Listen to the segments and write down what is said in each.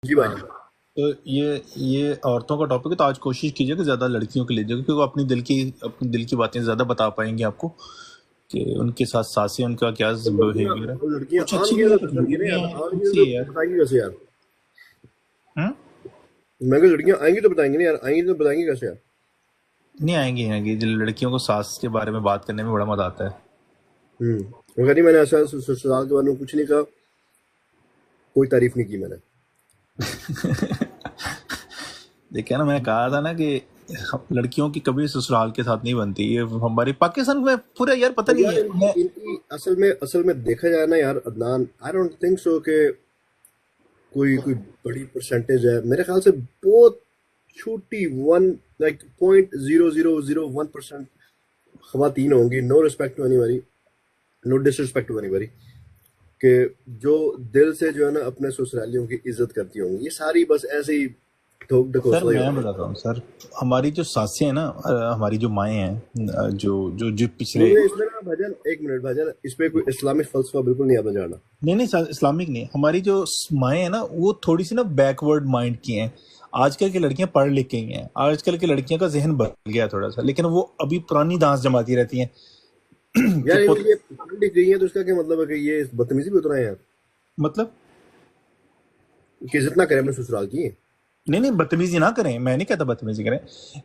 जी हाँ, भाईजान। तो ये औरतों का टॉपिक है, तो आज कोशिश कीजिए कि ज़्यादा लड़कियों के लिए, क्योंकि वो अपनी दिल की बातें ज़्यादा बता पाएंगी आपको कि उनके साथ सासें, उनका क्या तो बिहेवियर है। लड़कियां कुछ अच्छी आएंगी भी है, तो कुछ बुरी बताएंगी ना भी यार, है, आएंगी ऐसी तो है यार। बताएंगी कैसे यार। हम्म। मैं कहा लड़कियां आएंगी तो बताएंगी ना यार, आएंगी तो बताएंगी कैसे यार। नहीं आएंगी आएंगी, जो लड़कियों को सास के बारे में बात करने में बड़ा मजा आता है। वो कह रही मैंने ऐसा ससुराल के बारे में कुछ नहीं कहा, कोई तारीफ नहीं की मैंने। देखिए ना, मैंने कहा था ना कि लड़कियों की कभी ससुराल के साथ नहीं बनती। ये हमारी पाकिस्तान में पूरा यार पता और नहीं यार है इनकी मैं। इनकी असल में देखा जाए ना यार Adnan, I don't think so कि कोई कोई बड़ी परसेंटेज है। मेरे ख्याल से बहुत छोटी, वन लाइक 0.0001% खवातीन होंगी, no respect to anybody, no disrespect to anybody, कि जो दिल से जो है ना अपने ससुरालियों की इज्जत करती होंगी। ये सारी बस ऐसे ही ठोक सर ढकोसला ही मैं होता है। बताता हूँ सर, हमारी जो सासें हैं ना, हमारी जो माएँ हैं, जो पिछले। मुझे इसमें ना भजन, एक मिनट भजन, इस पे कोई इस्लामिक फलसफा बिल्कुल नहीं आता जाना। नहीं नहीं सर, इस्लामिक नहीं, हमारी जो माएँ हैं ना, वो थोड़ी सी ना बैकवर्ड माइंड की हैं। आजकल की लड़कियां पढ़ लिख गई हैं, आजकल की लड़कियों का जहन बदल गया थोड़ा सा, लेकिन वो अभी पुरानी दांस जमाती रहती हैं कि यार पुत ये पढ़ लिख गई है तो इसका क्या मतलब है कि ये बदतमीजी भी उतना है यार, मतलब। कि जितना करें अपने ससुराल की। नहीं नहीं, बदतमीजी ना करें, मैं नहीं कहता बदतमीजी करें,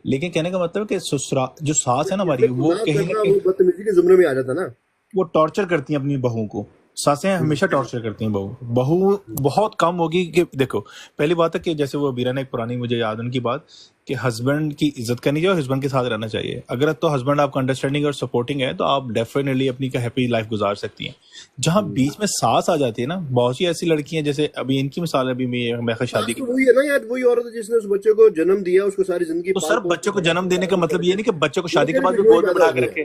लेकिन कहने का मतलब है कि ससुरा जो सास है ना हमारी, इज्जत वो ना कहीं ना करना कहीं वो बदतमीजी के जुमरे में आ जाता ना। वो टॉर्चर करती हैं अपनी बहू को। सासें हमेशा टॉर्चर करती हैं बहू। बहू बहुत कम होगी कि देखो, पहली बात है कि जैसे वो बीरा ने एक पुरानी मुझे याद उनकी बात, कि हस्बैंड की इज्जत करनी चाहिए और हस्बैंड के साथ रहना चाहिए। अगर तो हस्बैंड आपका अंडरस्टैंडिंग और सपोर्टिंग है तो आप डेफिनेटली अपनी का हैप्पी लाइफ गुजार सकती हैं। जहां बीच में सास आ जाती है ना, बहुत सी ऐसी लड़कियां, जैसे अभी इनकी मिसाल है, अभी मैं सास शादी के तो बाद। वही है ना यार, वही औरत है जिसने उस बच्चे को जन्म दिया, उसको सारी जिंदगी तो पाल सर, पोस के बच्चे को बड़ा जन्म किया, देने का परवरिश मतलब ये करके। नहीं कि बच्चे को वो शादी के कहने बाद के भी जो ही गोद में पैदा बिठा हो के गया। रखे।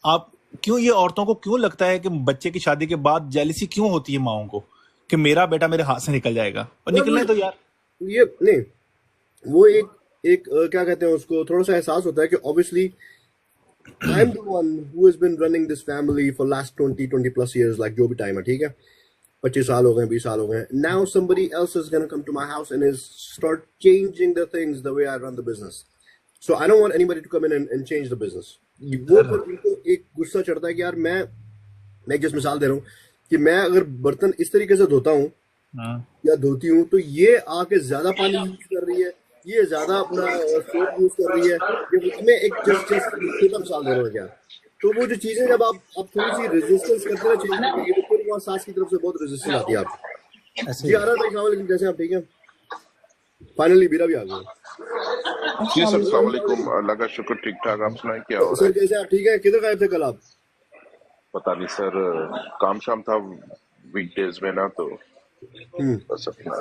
आप क्यों, ये औरतों को क्यों लगता है कि बच्चे की शादी के बाद जेलिसी क्यों होती है माओं को, कि मेरा बेटा मेरे हाथ से निकल जाएगा, और यार वो निकलने तो यार। ये नहीं, वो एक एक क्या कहते हैं उसको, थोड़ा सा एहसास होता है कि obviously I am the one who has been running this family for last 20 plus years, like जो भी टाइम है, ठीक है, 25 साल हो गए, 20 साल हो गए। Now somebody else is going to come to my house and is start changing the things the way I run the business. So I don't want anybody to come in and change the business. वो sir. पर उनको एक गुस्सा चढ़ता है कि यार मैं एक जस्ट मिसाल दे रहा हूँ कि मैं अगर बर्तन इस तरीके से धोता हूँ हाँ। या धोती हूँ, तो ये आके ज्यादा पानी यूज कर रही है, ये ज्यादा अपना सोप यूज कर रही है। ये मैं एक जस्ट जस्ट छोटा मिसाल दे रहा हूँ क्या। तो वो जो चीजें जब आप थोड़ी सी रेजिस्टेंस करते हैं ना चेंज करने की, तो फिर वहाँ सास की तरफ से बहुत रेजिस्टेंस आती है आपको। ऐसे जी ही आ रहा है। था, सलाम वालेकुम, कैसे हैं आप, ठीक है। फाइनली बीरा भी आ गए। जी अस्सलाम सर, वालेकुम। अस्सलाम वालेकुम। अल्लाह का शुक्र, ठीक ठाक। आप सुनाए क्या हो रहा सर है? कैसे हैं आप, ठीक है। किधर गए थे कल आप। पता नहीं सर, काम शाम था वीकडेज में ना, तो हम्म। बस अपना।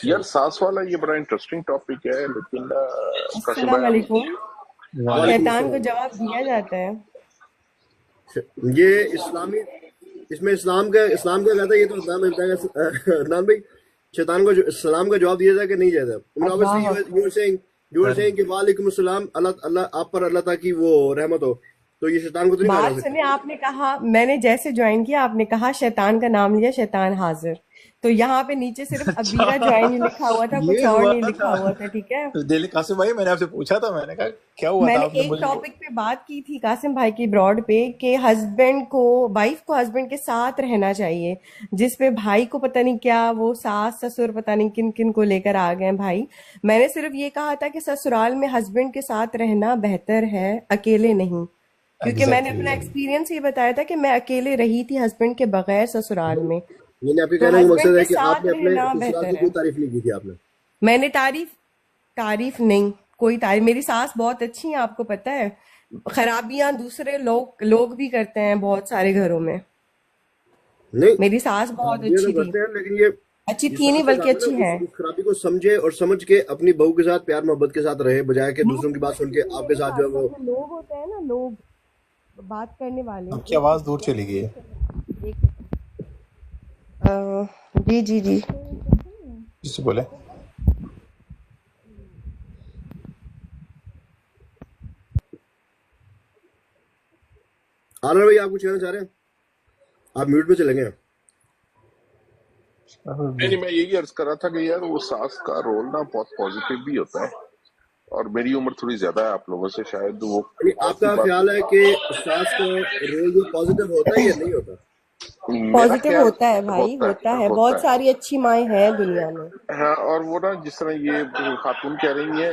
यार सास वाला ये बड़ा इंटरेस्टिंग टॉपिक है, लेकिन कासिम अस्सलाम भाई आप। वालेकुम। वालेकुम शैतान को अस्सलाम। जवाब दिया जाता है। ये इस्लामी, इसमें इस्लाम का कहता है, ये तो अदनान भाई बताएगा। अदनान भाई, शैतान को सलाम का जवाब दिया जाए कि नहीं दिया जाए। I mean, obviously Allah you are sir saying कि वालेकुम अस्सलाम, अल्लाह अल्लाह आप पर अल्लाह ताकि वो रहमत हो, तो ये शैतान को तो नहीं कहा जा बात सकता। सुनिए, आपने कहा, मैंने जैसे ज्वाइन किया आपने कहा शैतान का नाम लिया, शैतान हाजिर। तो यहाँ पे नीचे सिर्फ अच्छा, अबीरा ज्वाइन ही लिखा हुआ था, कुछ ये और हुआ नहीं लिखा था। हुआ था, ठीक है। दिल कासिम भाई, मैंने आपसे पूछा था, मैंने कहा क्या हुआ था, मैंने आपने एक मुझे टॉपिक पे बात की थी कासिम भाई की ब्रॉड पे, कि हस्बैंड को, वाइफ को हस्बैंड के साथ रहना चाहिए, जिस पे भाई को पता नहीं क्या, वो सास ससुर पता नहीं किन किन को लेकर आ गए भाई। मैंने सिर्फ ये कहा था कि ससुराल में हस्बैंड के साथ रहना बेहतर है, अकेले नहीं। क्योंकि मैंने एग्जैक्टली अपना exactly। एक्सपीरियंस ये बताया था कि मैं अकेले रही थी हस्बैंड के बगैर ससुराल में। मैंने आपके तो कहने का हस्बैंड मकसद है के कि साथ आपने अपने रहना ससुराल बेहतर की कोई है। तारीफ नहीं की थी आपने। मैंने तारीफ, तारीफ नहीं, कोई तारीफ, मेरी सास बहुत अच्छी है, आपको पता है। खराबियां दूसरे लोग भी करते हैं बहुत सारे घरों में। नहीं, मेरी सास बहुत खराबियां तो अच्छी थी। करते हैं, लेकिन ये अच्छी ये थी नहीं, साफ है बल्कि काम है ना, अच्छी है। उस खराबी को समझे और समझ के अपनी बहू के साथ प्यार मोहब्बत के साथ रहे, बजाय कि नहीं दूसरों की बात सुन के नहीं, आपके मेरी साथ जो सास है का वो। जो लोग होते हैं ना, लोग बात करने वाले, आपकी एक आवाज दूर सेकंड, चली गई है। एक सेकंड। जी जी जी। जिससे बोले। आनंद भाई, आप कुछ कहना चाह रहे हैं, आप म्यूट पे चले गए हैं। नहीं, मैं यही अर्ज कर रहा था कि यार वो सास का रोल ना बहुत पॉजिटिव भी होता है, और मेरी उम्र थोड़ी ज्यादा है आप लोगों से, शायद वो यानी बहुत सी आपका ख्याल है कि सास का रोल जो पॉजिटिव होता है या नहीं होता? मेरा पॉजिटिव ख्याल होता है भाई, होता है। बहुत सारी अच्छी माएँ हैं दुनिया में। हाँ, और वो ना जिस तरह ये खातून कह रही है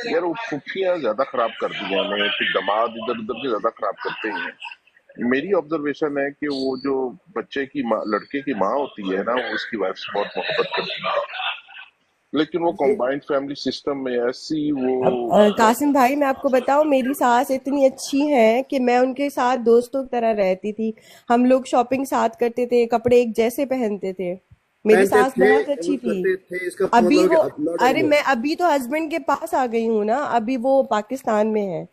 यार, वो फूफियाँ ज्यादा खराब कर दी हैं हमें, फिर दामाद इधर उधर के ज्यादा खराब करते हैं। मेरी ऑब्जर्वेशन है कि वो जो बच्चे की माँ, लड़के की माँ होती है ना, वो उसकी वाइफ से बहुत मोहब्बत करती है, लेकिन वो कॉम्बाइंड फैमिली सिस्टम में ऐसी वो अब कासिम भाई, मैं आपको बताऊं, मेरी सास इतनी अच्छी है कि मैं उनके साथ दोस्तों की तरह रहती थी। हम लोग शॉपिंग साथ करते थे, कपड़े एक जैसे पहनते थे। मेरी पहनते सास थे बहुत अच्छी और थी। करते थे, इसका अभी मतलब है वो, कि अब नॉट अरे एनीमोर। मैं अभी तो हस्बैंड के पास आ गई हूँ ना, अभी वो पाकिस्तान में है।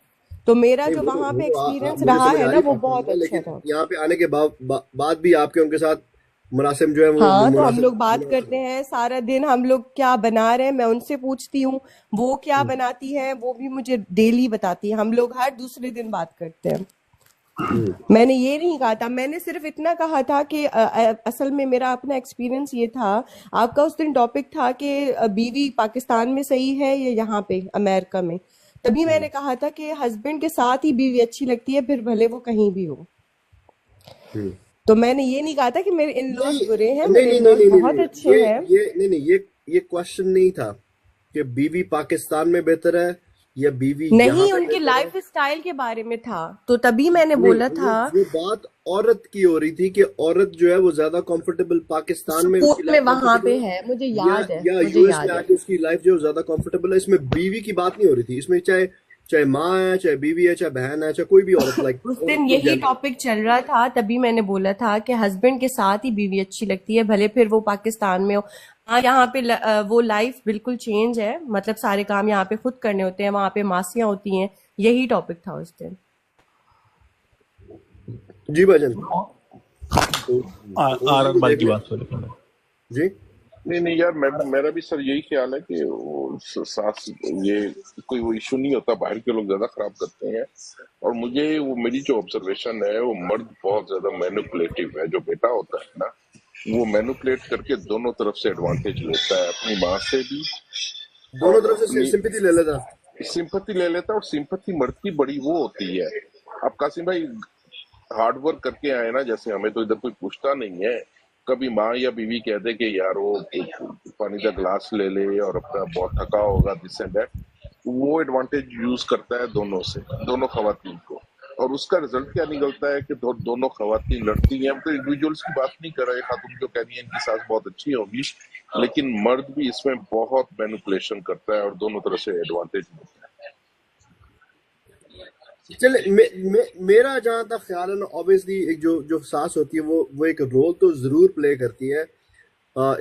तो मेरा नहीं, जो वहां पे एक्सपीरियंस मुझे रहा समझ है आ ना, रही वो पाकिस्तान बहुत का, अच्छा लेकिन था। यहाँ पे आने के बाद भी आपके उनके साथ मुनासिब जो है वो हाँ, तो हम मुनासिब लोग बात मुनासिब करते है। हैं सारा दिन, हम लोग क्या बना रहे हैं मैं उनसे पूछती हूँ, वो क्या बनाती है वो भी मुझे डेली बताती है। हम लोग हर दूसरे दिन बात करते हैं। हम्म, मैंने ये नहीं कहा था, मैंने सिर्फ इतना कहा था कि असल में मेरा अपना एक्सपीरियंस ये था। आपका उस दिन टॉपिक था कि बीवी पाकिस्तान में सही है या यहाँ पे अमेरिका में। तभी मैंने कहा था कि हस्बैंड के साथ ही बीवी अच्छी लगती है, फिर भले वो कहीं भी हो। हम्म। तो मैंने ये नहीं कहा था कि मेरे इन लॉज नहीं बुरे हैं, नहीं मेरे नहीं इन नहीं लॉज नहीं नहीं बहुत नहीं, अच्छे हैं। ये क्वेश्चन नहीं था कि बीवी पाकिस्तान में बेहतर है या बीवी यहाँ नहीं, पे उनके बेहतर है। लाइफ स्टाइल के बारे में था, तो तभी मैंने नहीं, बोला था। वो बात औरत की हो रही थी कि औरत जो है वो ज्यादा कंफर्टेबल पाकिस्तान में उसकी सुकून में लाइफ वहां पे कंफर्टेबल है, मुझे है, याद है, या मुझे यूएस में याद है। आके उसकी लाइफ जो है वो ज्यादा कंफर्टेबल है। इसमें बीवी की बात नहीं हो रही थी, इसमें चाहे चाहे माँ है, चाहे बीवी है, चाहे बहन है, चाहे कोई भी औरत, लाइक उस औरत दिन इन यही जनरल। टॉपिक चल रहा था, तभी मैंने बोला था कि हस्बैंड के साथ ही बीवी अच्छी लगती है, भले फिर वो पाकिस्तान में हो। हाँ, यहाँ पे वो लाइफ बिल्कुल चेंज है, मतलब सारे काम यहाँ पे खुद करने होते हैं, वहां पे मासियां होती हैं। यही टॉपिक था उस दिन। जी भाईजान, तो आर भी भाई देख की ले बात हो रही है। जी। नहीं नहीं यार, मेरा भी सर यही ख्याल है कि वो सास, ये कोई वो इशू नहीं होता, बाहर के लोग ज्यादा खराब करते हैं। और मुझे वो, मेरी जो ऑब्जर्वेशन है, वो मर्द बहुत ज्यादा मैनिपुलेटिव है। जो बेटा होता है ना, वो मैनिपुलेट करके दोनों तरफ से एडवांटेज लेता है, अपनी माँ से भी दोनों और तरफ से अपनी सिंपैथी ले लेता। सिंपत्ति ले लेता है। और सिंपत्ति मर्द की बड़ी वो होती है। अब कासिम भाई हार्ड वर्क करके आए ना, जैसे हमें तो इधर कोई पूछता नहीं है। कभी माँ या बीवी कह दे कि यार वो पानी का गिलास ले ले और अपना बहुत थका होगा, दिस एंड दैट, वो एडवांटेज यूज करता है दोनों से, दोनों खवातीन को। और उसका रिजल्ट क्या निकलता है कि दोनों खवातीन लड़ती हैं। हम तो इंडिविजुअल्स की बात नहीं कर रहे, खातून जो कह रही है इनकी सास बहुत अच्छी होगी, लेकिन मर्द भी इसमें बहुत मैनिपुलेशन करता है और दोनों तरफ से एडवांटेज लेता है। चले मेरा जहां तक ख्याल है ना, ऑब्वियसली एक जो सास होती है वो एक रोल तो जरूर प्ले करती है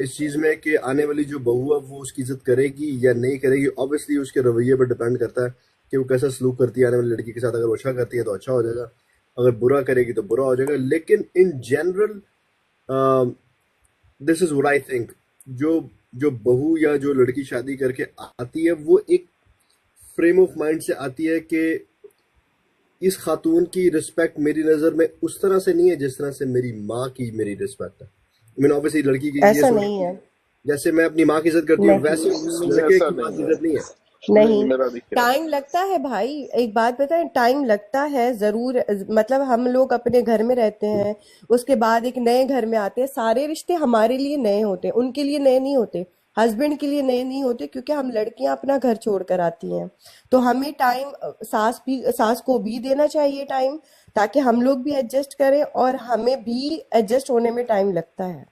इस चीज में कि आने वाली जो बहू है वो उसकी इज्जत करेगी या नहीं करेगी। ऑब्वियसली उसके रवैये पर डिपेंड करता है कि वो कैसा सलूक करती है आने वाली लड़की के साथ। अगर वो अच्छा करती है तो अच्छा हो जाएगा, अगर बुरा करेगी तो बुरा हो जाएगा। लेकिन in general this is what I think, जो जो बहू या जो लड़की शादी करके आती है वो एक फ्रेम ऑफ माइंड से आती है कि इस खातून की रिस्पेक्ट मेरी नज़र में उस तरह से नहीं है जिस तरह से मेरी माँ की मेरी रिस्पेक्ट है। मैंने ऑब्वियसली लड़की की ये ऐसा सोच, नहीं है। जैसे मैं अपनी माँ की इज्जत करती हूँ वैसे नहीं, उस नहीं, लड़के ऐसा की माँ की नहीं है। इज्जत नहीं है। नहीं, नहीं, मेरा भी ख्याल टाइम लगता है भाई। एक बात बताएं, टाइम लगता है जरूर। मतलब हम लोग अपने घर में रहते हैं, उसके बाद एक नए घर में आते हैं। सारे रिश्ते हमारे लिए नए होते हैं, उनके लिए नए नहीं होते, हस्बैंड के लिए नए नहीं होते, क्योंकि हम लड़कियां अपना घर छोड़ कर आती हैं। तो हमें टाइम, सास को भी देना चाहिए टाइम, ताकि हम लोग भी एडजस्ट करें, और हमें भी एडजस्ट होने में टाइम लगता है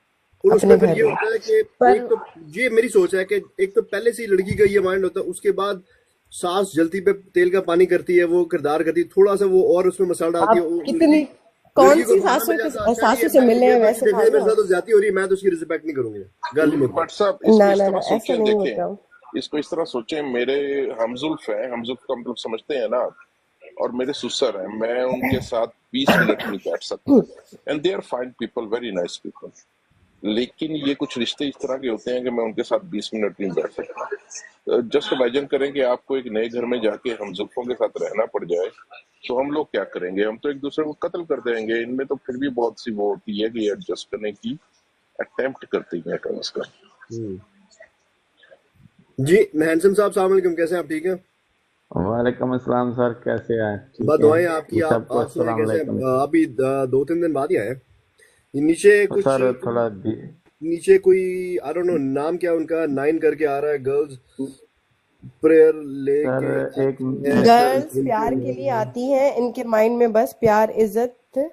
और अपने उसमें फिर घर ये में। होता है कि पर एक तो ये मेरी सोच है कि एक तो पहले से ही लड़की का ये माइंड होता है, उसके बाद सास जलती पे तेल का पानी करती है, वो किरदार करती है, थोड़ा सा वो और उसमें मसाला डालती है, आप वो कितनी, लड़की कौन को सी खाना सासों मिल के जाता है। अच्छा सासू से ये मिलने ये हैं बंदी वैसे देख ले मेरे खाना। साथ तो ज्यादा हो रही है, मैं तो उसकी रिस्पेक्ट नहीं करूंगी, गाली मत दो। बट साहब इसको ना इस ना तरह ना, ऐसा सोचें, नहीं देखें, होता। इसको इस तरह सोचें। मेरे हमजुल्फ है, हमजुल्फ का मतलब समझते हैं ना, और मेरे सुसर हैं, मैं उनके साथ 20 मिनट नहीं बैठ सकता। And they are fine people, very nice people. लेकिन ये कुछ रिश्ते इस तरह के होते हैं कि मैं उनके साथ 20 मिनट नहीं बैठ सकता। जस्ट इमेजिन करें कि आपको एक नए घर में जाके हमजुल्फों के साथ रहना पड़ जाए, तो हम लोग क्या करेंगे? हम तो एक दूसरे को कत्ल कर देंगे। इनमें तो फिर भी बहुत सी वो होती है कि एडजस्ट करने की अटेम्प्ट करती हैं कम से कम। हम्म। जी हैंडसम साहब, अस्सलाम वालेकुम, कैसे हैं आप? ठीक है? वालेकुम अस्सलाम सर, कैसे हैं? बस ठीक है दुआएं आपकी। जी, आप सबको आप सुनाए अस्सलाम कैसे हैं? वालेकुम। अभी 2-3 दिन बाद ही आए हैं। ये नीचे तो कुछ सर थोड़ा नीचे कोई आई डोंट नो नाम क्या उनका, 9 करके आ रहा है, गर्ल्स प्रेयर सर लेके एक आती हैं गर्ल्स उनके प्यार के लिए लिए आती हैं, इनके माइंड में बस प्यार इज्जत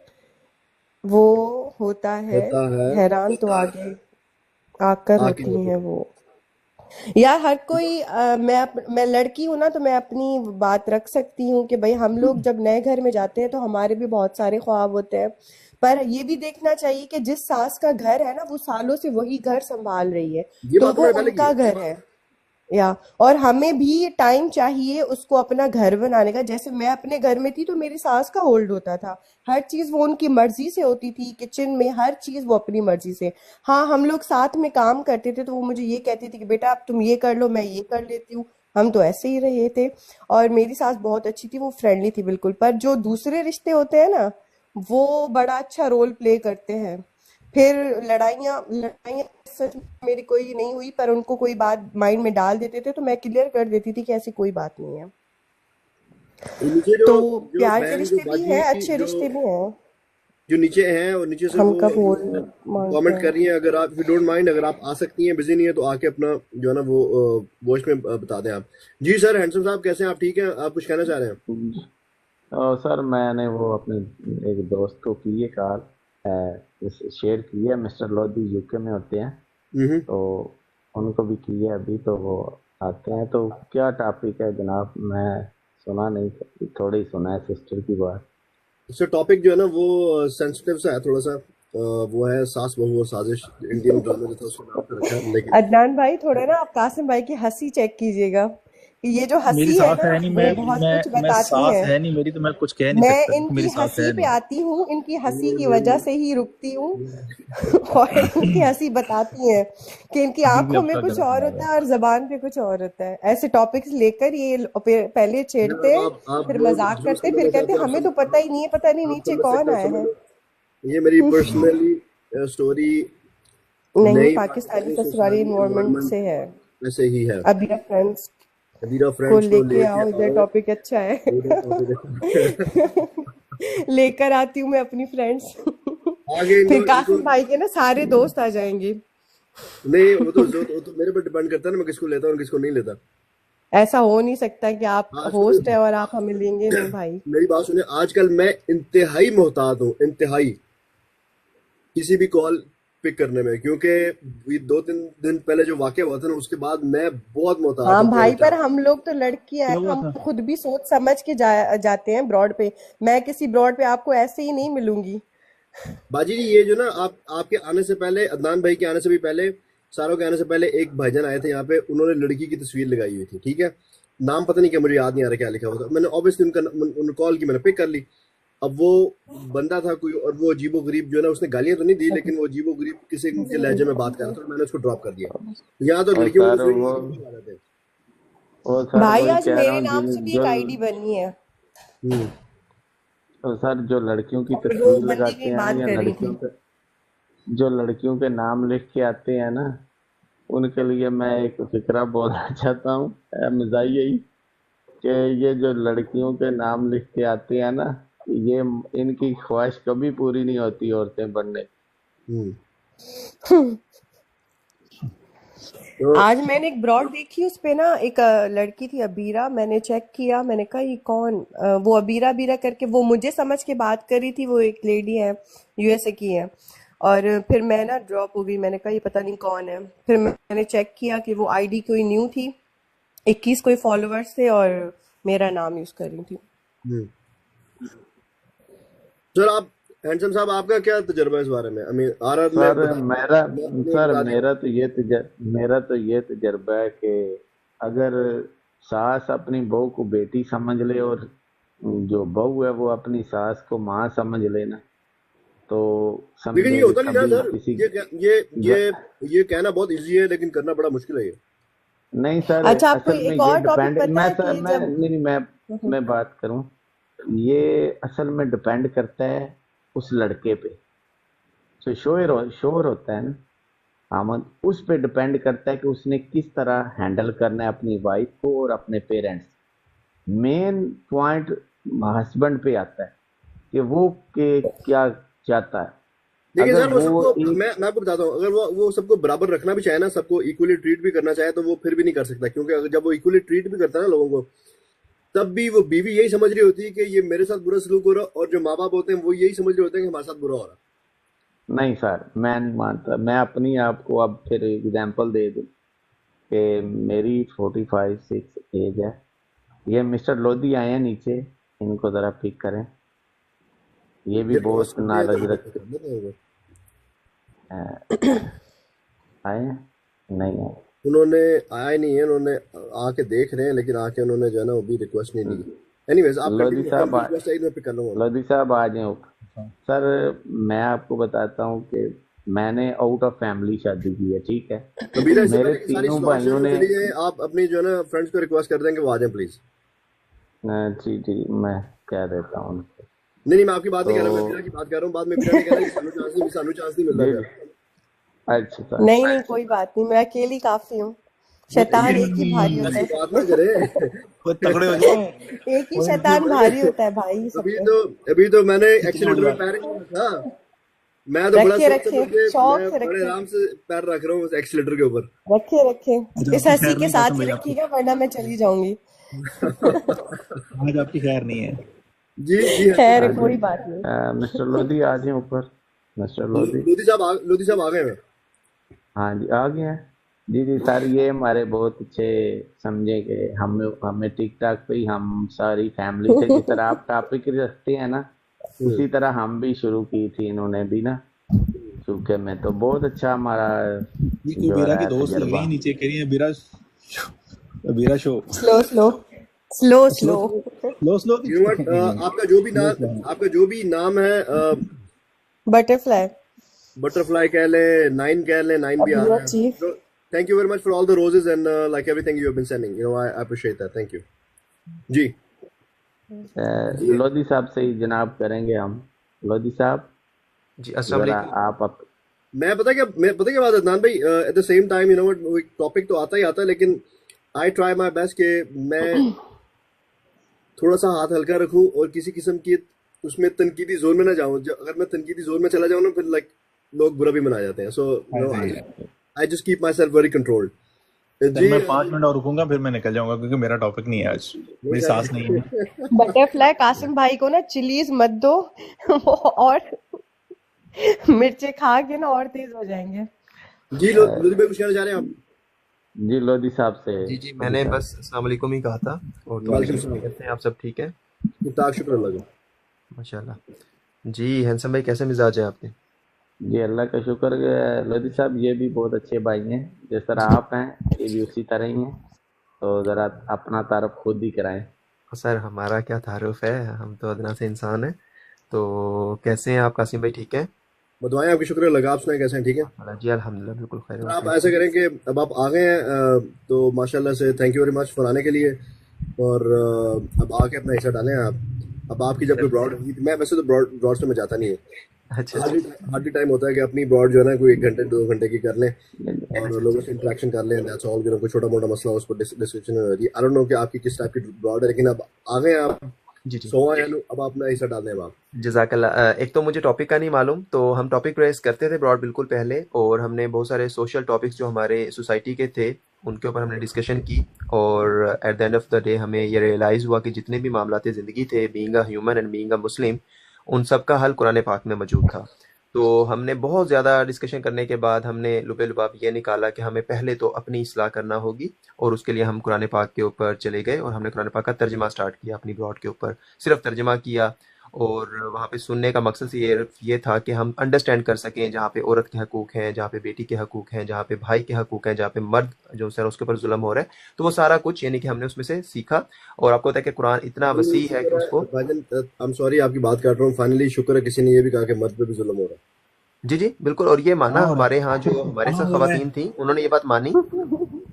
वो होता है। होता है हैरान तो आगे आकर आके होती हैं वो। यार हर कोई मैं लड़की हूं ना, तो मैं अपनी बात रख सकती हूँ कि भाई हम लोग जब नए घर में जाते हैं तो हमारे भी बहुत सारे ख्वाब होते हैं, पर ये भी देखना चाहिए कि जिस सास का घर है ना, वो सालों से वही घर संभाल रही है, ये तो बात तो वो मैंने पहले की उनका है। घर है। या और हमें भी टाइम चाहिए उसको अपना घर बनाने का। जैसे मैं अपने घर में थी तो मेरी सास का होल्ड होता था, हर चीज वो उनकी मर्जी से होती थी, किचन में हर चीज वो अपनी मर्जी से। हाँ, हम लोग साथ में काम करते थे तो वो मुझे ये कहती थी कि बेटा अब तुम ये कर लो, मैं ये कर लेती हूँ, हम तो ऐसे ही रहे थे। और मेरी सास बहुत अच्छी थी, वो फ्रेंडली थी बिल्कुल। पर जो दूसरे रिश्ते होते हैं ना, वो बड़ा अच्छा रोल प्ले करते हैं। फिर लड़ाइयाँ लड़ाइयाँ सच में मेरी कोई नहीं हुई, पर उनको कोई बात माइंड में डाल देते थे तो मैं क्लियर कर देती थी कि ऐसी कोई बात नहीं है। ये नीचे जो तो जो प्यार के बहन जो रिश्ते भी बाजी हैं, अच्छे जो रिश्ते भी हैं। जो नीचे हैं और नीचे से हम वो कब बोल मांगते कमेंट कर हैं। रही हैं, अगर आप इफ डोंट माइंड, अगर आप आ सकती हैं, बिजी नहीं है तो आके अपना जो है ना वो वॉइस में बता दें आप। जी सर, हैंडसम साहब कैसे हैं आप? ठीक हैं? आप कुछ कहना चाह रहे हैं? और सर मैंने वो अपने एक दोस्त को की है कॉल, शेयर की है, मिस्टर लोधी यूके में होते हैं, हम्म। तो उनको भी की है अभी, तो वो आते हैं। तो क्या टॉपिक है जनाब? मैं सुना नहीं, थोड़ी सुना है सिस्टर की बात। इससे टॉपिक जो है ना वो सेंसिटिव सा है थोड़ा सा। वो है सास बहू और साजिश, इंडियन ड्रामा जो था उसका नाम पे रखा है, लेकिन अदनान भाई, थोड़ा ना आप कासिम भाई की हंसी चेक कीजिएगा। ये जो मेरी हंसी है सास ना, है नहीं, वो बहुत कुछ मैं बताती सास है। है नहीं मेरी, तो मैं कुछ कह नहीं मैं सकता कि इनकी मेरी सास हंसी है पे नहीं। आती हूँ, इनकी हंसी ये की मेरी वजह से ही रुकती हूँ। और इनकी हंसी बताती है कि इनकी बीवी आंखों में अपना कुछ गला और सुना होता रहा है और जबान पे कुछ और होता है। ऐसे टॉपिक्स लेकर ये पहले छेड़ते हैं, आप फिर जो मजाक जो करते, फिर समझना कहते चाहते हैं हमें तो पता ही नहीं है, पता नहीं आप नीचे समझ कौन सकते हैं, आया समझ है। लो। ये मेरी पर्सनली स्टोरी नहीं, नई पाकिस्तानी पाकिस्तानी ससुराली सोसाइटी इन्वायरमेंट एनवायरनमेंट से है। ऐसे ही है। अभी फ्रेंड्स अदीरा को फ्रेंड्स को लेके लेके आओ, इधर आओ, टॉपिक अच्छा है। पूरे टॉपिक लेकर आती हूँ मैं अपनी फ्रेंड्स। आगे फिर इनको इनको कासिम भाई के ना सारे दोस्त आ जाएंगे। नहीं, वो तो मेरे पर डिपेंड करता है ना, मैं किसको लेता हूँ और किसको नहीं लेता। ऐसा हो नहीं सकता कि आप हाँ होस्ट है सुनिए, और आप हमें लेंगे नहीं भाई। मेरी बात सुनिए, आजकल मैं इंतहाई मोहतात हूँ, इंतहाई, किसी भी कॉल पिक करने में, क्योंकि ये 2-3 दिन पहले जो वाकया हुआ था ना, उसके बाद मैं बहुत मोहतात हाँ हूँ कॉल भाई, पर उठाने में। हम लोग तो लड़कियां क्या हैं, हुआ हम था? खुद भी सोच समझ के जाते हैं ब्रॉड पे। मैं किसी ब्रॉड पे आपको ऐसे ही नहीं मिलूंगी। बाजी जी, ये जो ना आपके आने से पहले, अदनान भाई के आने से भी पहले, सारों के आने से पहले एक भाईजान आए थे यहाँ पे, उन्होंने लड़की की तस्वीर लगाई हुई थी, ठीक है? नाम पता नहीं क्या, मुझे याद नहीं आ रहा क्या लिखा हुआ था। मैंने ऑब्वियसली उन कॉल की, मैंने पिक कर ली। अब वो बंदा था कोई, और वो अजीबो गरीब जो है ना, उसने गालियां तो नहीं दी, लेकिन वो अजीबो गरीब किसी के लहजे में बात कर रहा था, तो मैंने उसको ड्रॉप कर दिया। यहाँ तो और लड़कियों की सर तस्वीर लगा रहे थे। वो सर भाई वही आज कह रहा मेरे हूँ नाम से भी एक जो आईडी बनी है। हम्म। तो सर जो लड़कियों की और वो तस्वीर बंदी लगाते की हैं ना, बात या कर रही लड़कियों थी। के जो लड़कियों के नाम लिख के आते हैं ना, उनके लिए मैं एक फिक्रा बोलना चाहता हूँ, मिजाज यही कि ये जो लड़कियों के नाम लिख के आते हैं ना, ये इनकी ख्वाहिश कभी पूरी नहीं होती औरतें बनने। हम्म। तो आज मैंने एक ब्रॉड देखी, उस पे ना एक लड़की थी अबीरा। मैंने चेक किया, मैंने कहा ये कौन, वो अबीरा अबीरा करके वो मुझे समझ के बात कर रही थी। वो एक लेडी है, यूएसए की है। और फिर मैं ना ड्रॉप हो गई, मैंने कहा ये पता नहीं कौन है। फिर मैंने चेक किया कि वो आईडी कोई न्यू थी, 21 कोई फॉलोअर्स थे और मेरा नाम यूज कर रही थी। हम्म। सर आप, हैंडसम साहब, आपका क्या तजुर्बा है इस बारे में? आई मीन आरत में सर मैं बता दें। मेरा तो ये तजर्बा है कि अगर सास अपनी बहू को बेटी समझ ले, और जो बहू है वो अपनी सास को माँ समझ ले ना, तो लेकिन ये समझो कि होता नहीं ना कभी सर, किसी ये कहना बहुत इजी है, लेकिन करना बड़ा मुश्किल है ये। नहीं सर, अच्छा, आपको असल में एक ये और टॉपिक डिपेंड, पता मैं है सर कि मैं जब नहीं नहीं, मैं बात करूं, ये असल में डिपेंड करता है उस लड़के पे। तो शोर होता है ना, हम उस पे डिपेंड करता है कि उसने किस तरह हैंडल करना है अपनी वाइफ को और अपने पेरेंट्स। मेन पॉइंट हस्बैंड पे आता है कि वो के क्या चाहता है। देखिए अगर सर, वो वो सबको एक मैं आपको बताता हूँ, अगर वो सबको बराबर रखना भी चाहे ना, सबको इक्वली ट्रीट भी करना चाहे, तो वो फिर भी नहीं कर सकता, क्योंकि अगर जब वो इक्वली ट्रीट भी करता है ना लोगों को, तब भी वो बीवी यही समझ रही होती है कि ये मेरे साथ बुरा सलूक हो रहा है, और जो माँ बाप होते हैं वो यही समझ रहे होते हैं कि हमारे साथ बुरा हो रहा नहीं सर, मैं नहीं मानता। मैं अपनी आपको अब फिर एग्जांपल दे दूं कि मेरी 45-6 एज है। ये मिस्टर लोधी आए हैं नीचे, इनको जरा पिक करें। ये भी है। बहुत नॉलेज रखते उन्होंने आए हैं, नहीं आए। आया नहीं है, उन्होंने आके देख रहे हैं, लेकिन आके उन्होंने जो है ना वो भी रिक्वेस्ट नहीं दी। एनीवेज, आप लोधी कंटिन्यू, साहब रिक्वेस्ट आई तो मैं पिक कर लूंगा। लोधी साहब आ जाए सर। मैं आपको बताता हूँ कि मैंने आउट ऑफ फैमिली शादी की है, ठीक है। कबीरा, इससे मेरे पहले कि सारी तीनों स्लॉट भाइयों शुरू ने चली जाए, आप अपनी जो है ना फ्रेंड्स को रिक्वेस्ट कर दें कि वो आ जाएं प्लीज। जी जी, मैं कह देता हूँ उनको। नहीं, मैं आपकी बात नहीं कर रहा, मैं तो बीरा की बात कर रहा हूँ। बाद में बीरा ने कह रहा है कि सानू चांस नहीं मिल जी रहा। जी, अच्छा सर। नहीं नहीं, कोई बात नहीं, मैं अकेली काफी हूँ। शैतान एक ही भारी होता ऐसी है। बात ना करें। वो तगड़े हो जाए। एक ही शैतान भारी होता है भाई सब पे। अभी तो मैंने कितनी बड़ी एक्सीलेटर में बात। पैर नहीं रखा। मैं तो बड़ा रखे सोच रखे, समझ के शौक मैं से बड़े रखे, आराम से पैर रख रहा हूँ उस एक्सीलेटर के ऊपर। रखे रखे। आज इस आपकी हंसी खैर के नहीं साथ कसम ही भाई आपकी। रखिएगा, वरना मैं चली जाऊंगी। आज आपकी खैर नहीं है। जी जी, हाँ खैर, हाँ जी, कोई बात नहीं। मिस्टर लोधी आ जाए ऊपर। मिस्टर लोधी, लोधी साहब आ गए हैं। हाँ जी, आ गए हैं। जी जी सर, ये हमारे बहुत अच्छे समझे कि हमें टिकटॉक पे ही हम सारी फैमिली से, जिस तरह आप टॉपिक रखते हैं ना, उसी तरह हम भी शुरू की थी, इन्होंने भी ना सूखे में। तो बहुत अच्छा हमारा ये कोई जो बीरा है की दोस्त लग रही तजर्बा। है नीचे, कह रही है बीरा show slow slow slow slow slow slow you know what, आपका जो भी नाम है, बटरफ्लाई। बटरफ्लाई कह लें, नाइन कह लें, नाइन भी आ रहा अभिया है। Chief. So, thank you very much for all the roses and like everything you have been sending. You know, I appreciate that. Thank you. जी जी लोधी साहब से ही जनाब करेंगे हम। लोधी साहब, जी अस्सलाम जरा वालेकुम। आप मैं पता क्या बात है अदनान भाई, at the same time you know what, topic तो आता ही आता है, लेकिन आई ट्राई माय बेस्ट कि मैं थोड़ा सा हाथ हल्का रखूं और किसी किस्म की उसमें तनकीदी जोन में ना जाऊं। अगर मैं तनकीदी जोन में चला जाऊं ना, फिर लाइक लोग बुरा भी मना जाते हैं। So you know I just keep myself very controlled. जी मैं 5 मिनट और रुकूंगा, फिर मैं निकल जाऊंगा, क्योंकि मेरा टॉपिक नहीं है आज, मेरी सांस नहीं है। बटरफ्लाई, कासिम भाई को ना चिलीज मत दो, वो और मिर्चे खा के ना और तेज हो जाएंगे। जी लोधी भाई, कुछ कहना चाह रहे हैं आप? जी लोधी साहब से। जी जी, मैंने बस अस्सलाम वालेकुम ही कहा था। और तो वालेकुम सलाम। कैसे हैं आप, सब ठीक है? इत्ताक, शुक्र अल्लाह का। माशाल्लाह। जी हैंसम भाई, कैसे मिजाज है आपके? जी अल्लाह का शुक्र है लोधी साहब, ये भी बहुत अच्छे भाई हैं, जिस तरह आप हैं ये भी उसी तरह ही हैं। तो ज़रा अपना तारफ खुद ही कराएं। सर हमारा क्या तारुफ है, हम तो अदना से इंसान हैं। तो कैसे हैं आप कासिम भाई, ठीक है? दुआएं आपकी, शुक्र अल्लाह का। आप सुनाएं कैसे हैं? ठीक है। जी अल्हम्दुलिल्लाह, बिल्कुल खैर। आप ऐसा करें कि अब आप आ गए हैं, तो माशाल्लाह से thank you very much for आने के लिए। और अब आके अपना हिस्सा डालें आप। अब आपकी जब कोई ब्रॉड, मैं वैसे तो ब्रॉड से मैं जाता नहीं है, अच्छा हार्डली टाइम होता है कि अपनी ब्रॉड जो है ना कोई 1 घंटे 2 घंटे की कर लें और लोगों से इंटरेक्शन कर लें। That's all. कोई छोटा मोटा मसला हो उस पर डिस्कशन हो जाती है। आई डोंट नो कि आपकी किस टाइप की ब्रॉड है, लेकिन अब आ गए आप, जी जी, सो अब अपना हिस्सा डाल दें आप। जज़ाकल्लाह। एक तो मुझे टॉपिक का नहीं मालूम, तो हम टॉपिक रेस करते थे ब्रॉड बिल्कुल पहले, और हमने बहुत सारे सोशल टॉपिक्स जो हमारे सोसाइटी के थे उनके ऊपर हमने डिस्कशन की। और at the end of the day हमें ये रियलाइज़ हुआ कि जितने भी मामलात ज़िंदगी थे, being a human and being a Muslim, उन सब का हल कुरान पाक में मौजूद था। तो हमने बहुत ज़्यादा डिस्कशन करने के बाद हमने लुबे लुबाब ये निकाला कि हमें पहले तो अपनी इस्लाह करना होगी, और उसके लिए हम कुरान पाक के ऊपर चले गए और हमने कुरान पाक का तर्जमा स्टार्ट किया अपनी ब्रॉड के ऊपर। सिर्फ तर्जमा किया, और वहाँ पे सुनने का मकसद ये था कि हम अंडरस्टैंड कर सकें जहाँ पे औरत के हकूक़ हैं, जहाँ पे बेटी के हकूक़ हैं, जहाँ पे भाई के हकूक़ हैं, जहाँ पे मर्द जो सर उसके ऊपर जुल्म हो रहा है। तो वो सारा कुछ यानी कि हमने उसमें से सीखा। और आपको पता है कि कुरान इतना वसी है कि उसको, भाईजान आई एम सॉरी आपकी बात काट रहा हूँ। फाइनली शुक्र है किसी ने ये भी कहा कि मर्द पे भी जुल्म हो रहा है। जी जी बिल्कुल। और ये माना और हमारे यहाँ जो हमारे साथ खवातीन थी, उन्होंने ये बात मानी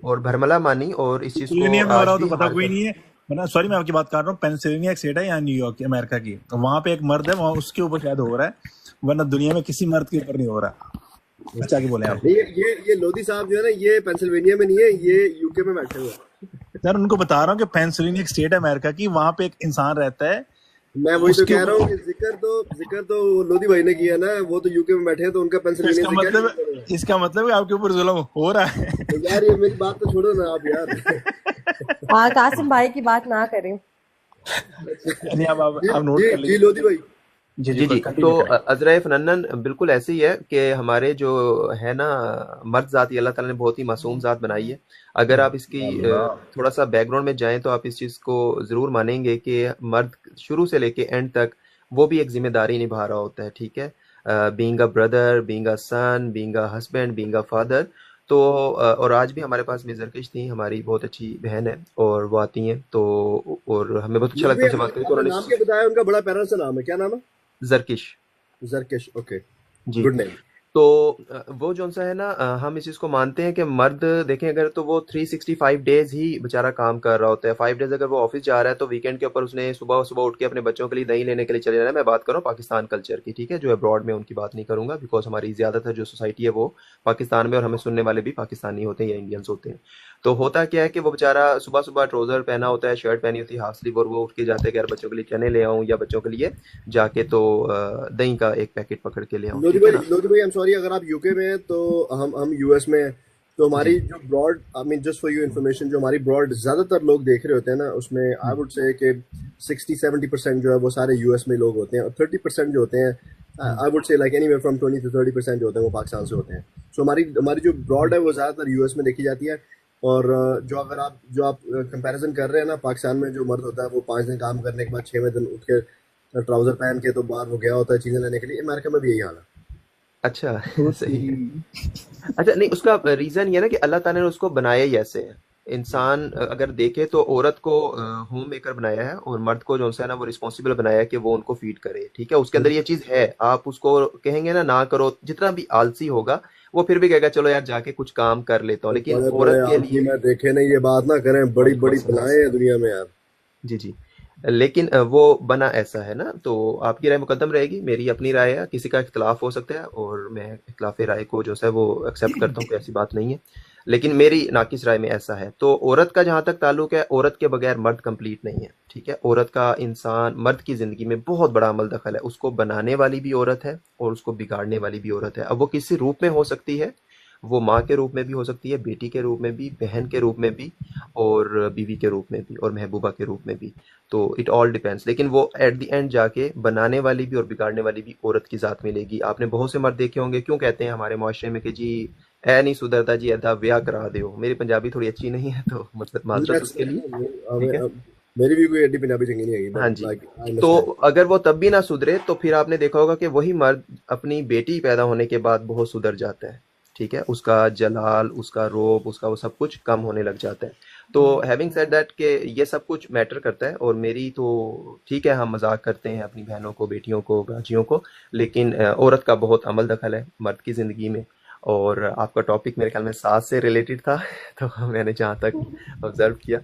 और भरमला मानी, और इस चीज़ को पेंसिल्वेनिया में हो आज रहा हो तो भी पता हमारे कोई साथ। नहीं है, वरना सॉरी मैं आपकी बात कर रहा हूँ। पेंसिल्वेनिया एक स्टेट है यहाँ न्यूयॉर्क अमेरिका की, वहां पे एक मर्द है, वहां उसके ऊपर शायद हो रहा है, वरना दुनिया में किसी मर्द के ऊपर नहीं हो रहा। अच्छा आगे बोले आप। नहीं, ये लोधी साहब जो है ना, ये पेंसिल्वेनिया में नहीं है, ये यूके में बैठे हुए हैं। सर उनको बता रहा हूँ कि पेंसिल्वेनिया एक स्टेट है अमेरिका की, वहां पे एक इंसान रहता है मैं वही तो उसके कह रहा हूँ कि जिक्र तो लोधी भाई ने किया ना, वो तो यूके में बैठे हैं, तो उनका पेंसिल्वेनिया इसका से क्या मतलब करेगा? इसका मतलब है आपके ऊपर जुल्म हो रहा है। तो यार ये मेरी बात तो छोड़ो ना आप यार। हाँ, कासिम भाई की बात ना करें। नहीं अब जी आप नोट जी कर जी लीजिए। लोधी भाई। जी जी जी। तो कंटिन्यू करें। अजरा फनन बिल्कुल ऐसे ही है कि हमारे जो है ना मर्द जात, ये अल्लाह ताला ने बहुत ही मासूम जात बनाई है। अगर आप इसकी थोड़ा सा बैकग्राउंड में जाएं तो आप इस चीज़ को ज़रूर मानेंगे कि मर्द शुरू से लेके एंड तक वो भी एक जिम्मेदारी निभा रहा होता है, ठीक है, being a brother, being a son, being a husband, being a father. तो और आज भी हमारे पास मिस जरकश थी, हमारी बहुत अच्छी बहन है, और वो आती हैं तो, और हमें बहुत अच्छा लोधी लगता है भाई, उनसे बात करके। तो आपने नाम उन्होंने क्या बताया उनका? बड़ा प्यारा सा नाम है, क्या नाम है? जरकिश। जरकेश, ओके, जी। Good name. तो वो जौन सा है ना, हम इस चीज़ को मानते हैं कि मर्द देखें अगर, तो वो 365 डेज ही बेचारा काम कर रहा होता है। 5 डेज अगर वो ऑफिस जा रहा है तो वीकेंड के ऊपर उसने सुबह सुबह उठ के अपने बच्चों के लिए दही लेने के लिए चले जाना है। मैं बात कर रहा हूँ पाकिस्तान कल्चर की, ठीक है, जो अब्रॉड में उनकी बात नहीं करूंगा, बिकॉज हमारी ज़्यादातर जो सोसाइटी है वो पाकिस्तान में, और हमें सुनने वाले भी पाकिस्तानी होते हैं या इंडियंस होते हैं। तो होता क्या है कि वो बेचारा सुबह सुबह ट्राउजर पहना होता है, शर्ट पहनी होती है हाफ स्लीव, और वो उठ के जाते हैं कि यार बच्चों के लिए चने ले आऊँ, या बच्चों के लिए जाके तो दही का एक पैकेट पकड़ के ले आऊँ, ठीक है ना। लोधी भाई, आई एम सॉरी, अगर आप यूके में हैं तो हम यूएस में हैं, तो हमारी जी जो broad, I mean just for you information, जो हमारी ब्रॉड ज्यादातर लोग देख रहे होते हैं ना, उसमें आई वुड से कि 60-70% जो है वो सारे यूएस में लोग होते हैं, और 30% जो होते हैं, I would say like anywhere from 20 to 30% जो होते हैं वो पाकिस्तान से होते हैं। सो हमारी हमारी जो ब्रॉड है वो ज्यादातर यूएस में देखी जाती है। और जो आप कंपैरिजन कर रहे हैं ना, पाकिस्तान में जो मर्द होता है वो 5 दिन काम करने के बाद 6वें दिन उठ के ट्राउजर पहन के तो बाहर वो गया होता है चीजें लेने के लिए। अमेरिका में भी यही हाल है। अच्छा सही है। अच्छा नहीं, उसका रीजन ये ना कि अल्लाह ताला ने उसको बनाया ही ऐसे है। इंसान अगर देखे तो औरत को होम मेकर बनाया है, और मर्द को जो है ना वो रिस्पॉन्सिबल बनाया है कि वो उनको फीड करे, ठीक है। उसके अंदर ये चीज है। आप उसको कहेंगे ना करो, जितना भी आलसी होगा वो फिर भी कहेगा चलो यार जाके कुछ काम कर लेता हूँ, तो लेकिन बड़े बड़े औरत के आदमी लिए। मैं देखे नहीं, ये बात ना करें, बड़ी वालेकुम बड़ी अस्सलाम। बलाएं हैं दुनिया में यार। जी जी। लेकिन वो बना ऐसा है ना, तो आपकी राय मुकद्दम रहेगी, मेरी अपनी राय है, किसी का इख्तलाफ हो सकता है, और मैं इख्तलाफ राय को जो है वो एक्सेप्ट करता हूँ कि ऐसी बात नहीं है, लेकिन मेरी नाकिस राय में ऐसा है। तो औरत का जहाँ तक ताल्लुक है, औरत के बगैर मर्द कंप्लीट नहीं है, ठीक है। औरत का इंसान मर्द की ज़िंदगी में बहुत बड़ा अमल दखल है। उसको बनाने वाली भी औरत है और उसको बिगाड़ने वाली भी औरत है। अब वो किसी रूप में हो सकती है, वो माँ के रूप में भी हो सकती है, बेटी के रूप में भी, बहन के रूप में भी, और बीवी के रूप में भी, और महबूबा के रूप में भी। तो इट ऑल डिपेंड्स, लेकिन वो एट द एंड जाके बनाने वाली भी और बिगाड़ने वाली भी औरत की ज़ात मिलेगी। आपने बहुत से मर्द देखे होंगे, क्यों कहते हैं हमारे माशरे में कि जी ऐ नहीं सुधरता जी, ऐदा ब्याह करा दो। मेरी पंजाबी थोड़ी अच्छी नहीं है तो मतलब माजरत That's- उसके लिए, ठीक है। मेरी भी कोई एडी पंजाबी चंगी नहीं है, हाँ बट जी। लाइक आई तो अंडरस्टैंड। अगर वो तब भी ना सुधरे तो फिर आपने देखा होगा कि वही मर्द अपनी बेटी पैदा होने के बाद बहुत सुधर जाता है, ठीक है। उसका जलाल, उसका रोब, उसका वो सब कुछ कम होने लग जाता है। तो हैविंग सेड दैट कि ये सब कुछ मैटर करता है, और मेरी तो ठीक है, हम मजाक करते हैं अपनी बहनों को, बेटियों को, गाजियों को, लेकिन औरत का बहुत अमल दखल है मर्द की ज़िंदगी में। और आपका टॉपिक मेरे ख्याल में सास से रिलेटेड था तो मैंने जहाँ तक ऑब्जर्व किया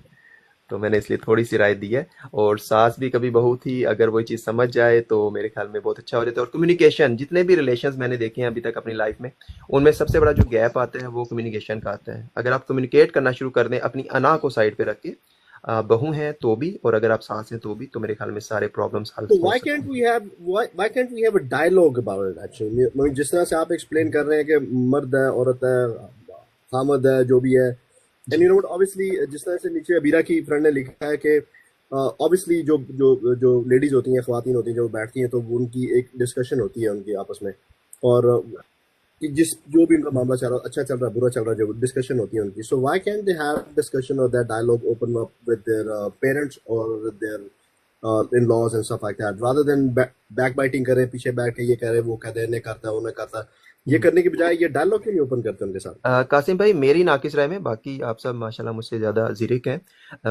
तो मैंने इसलिए थोड़ी सी राय दी है। और सास भी कभी बहू थी, अगर वो चीज़ समझ जाए तो मेरे ख्याल में बहुत अच्छा हो जाता है। और कम्युनिकेशन, जितने भी रिलेशंस मैंने देखे हैं अभी तक अपनी लाइफ में, उनमें सबसे बड़ा जो गैप आता है वो कम्युनिकेशन का आता है। अगर आप कम्युनिकेट करना शुरू कर दें अपनी अना को साइड पे रख के, बहू हैं तो भी, और अगर आप सास हैं तो भी, तो मेरे ख्याल में सारे प्रॉब्लम्स हल तो हो why सकते can't हैं। we have why can't we have a dialogue about it actually? मतलब जिस तरह से आप एक्सप्लेन कर रहे हैं कि मर्द है, औरत है, खामद है, जो भी है, and you know what, obviously जिस तरह से नीचे अबीरा की फ्रेंड ने लिखा है कि ऑब्वियसली जो जो जो लेडीज होती हैं, ख्वातीन होती हैं, जो बैठती हैं तो उनकी एक डिस्कशन होती है उनकी आपस में, और कि जो भी उनका मामला चल रहा है, अच्छा चल रहा है, बुरा चल रहा है, जो डिस्कशन होती है उनकी, so why can they have discussion और that dialogue open up with their parents और with their in laws and stuff like that, rather than backbiting करें, पीछे बैठ के ये कह रहे वो कह दे, इन्हें करता है, उन्हें करता है, ये करने के बजाय ये डायलॉग क्यों नहीं ओपन करते उनके साथ? कासिम भाई, मेरी नाकिस राय में, बाकी आप सब माशाल्लाह मुझसे ज़्यादा ज़िरिक हैं,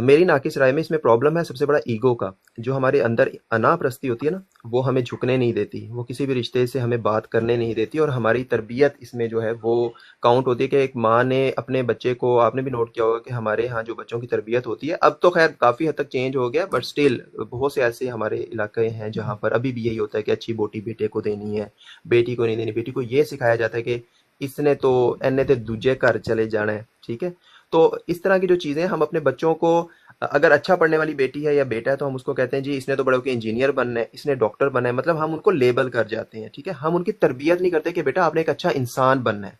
मेरी नाकिस राय में इसमें प्रॉब्लम है सबसे बड़ा ईगो का। जो हमारे अंदर अनापरस्ती होती है ना, वो हमें झुकने नहीं देती, वो किसी भी रिश्ते से हमें बात करने नहीं देती, और हमारी तरबियत इसमें जो है वो काउंट होती है कि एक माँ ने अपने बच्चे को, आपने भी नोट किया होगा कि हमारे यहाँ जो बच्चों की तरबियत होती है, अब तो खैर काफ़ी हद तक चेंज हो गया, बट स्टिल बहुत से ऐसे हमारे इलाके हैं जहाँ पर अभी भी यही होता है कि अच्छी बोटी बेटे को देनी है, बेटी को नहीं देनी। बेटी को ये सिखाया जाता है कि इसने तो इन्ने ते दूजे घर चले जाना है, ठीक है। तो इस तरह की जो चीज़ें हम अपने बच्चों को, अगर अच्छा पढ़ने वाली बेटी है या बेटा है तो हम उसको कहते हैं जी इसने तो बड़े होकर इंजीनियर बनना है, इसने डॉक्टर बनना है, मतलब हम उनको लेबल कर जाते हैं, ठीक है। हम उनकी तरबियत नहीं करते कि बेटा आपने एक अच्छा इंसान बनना है।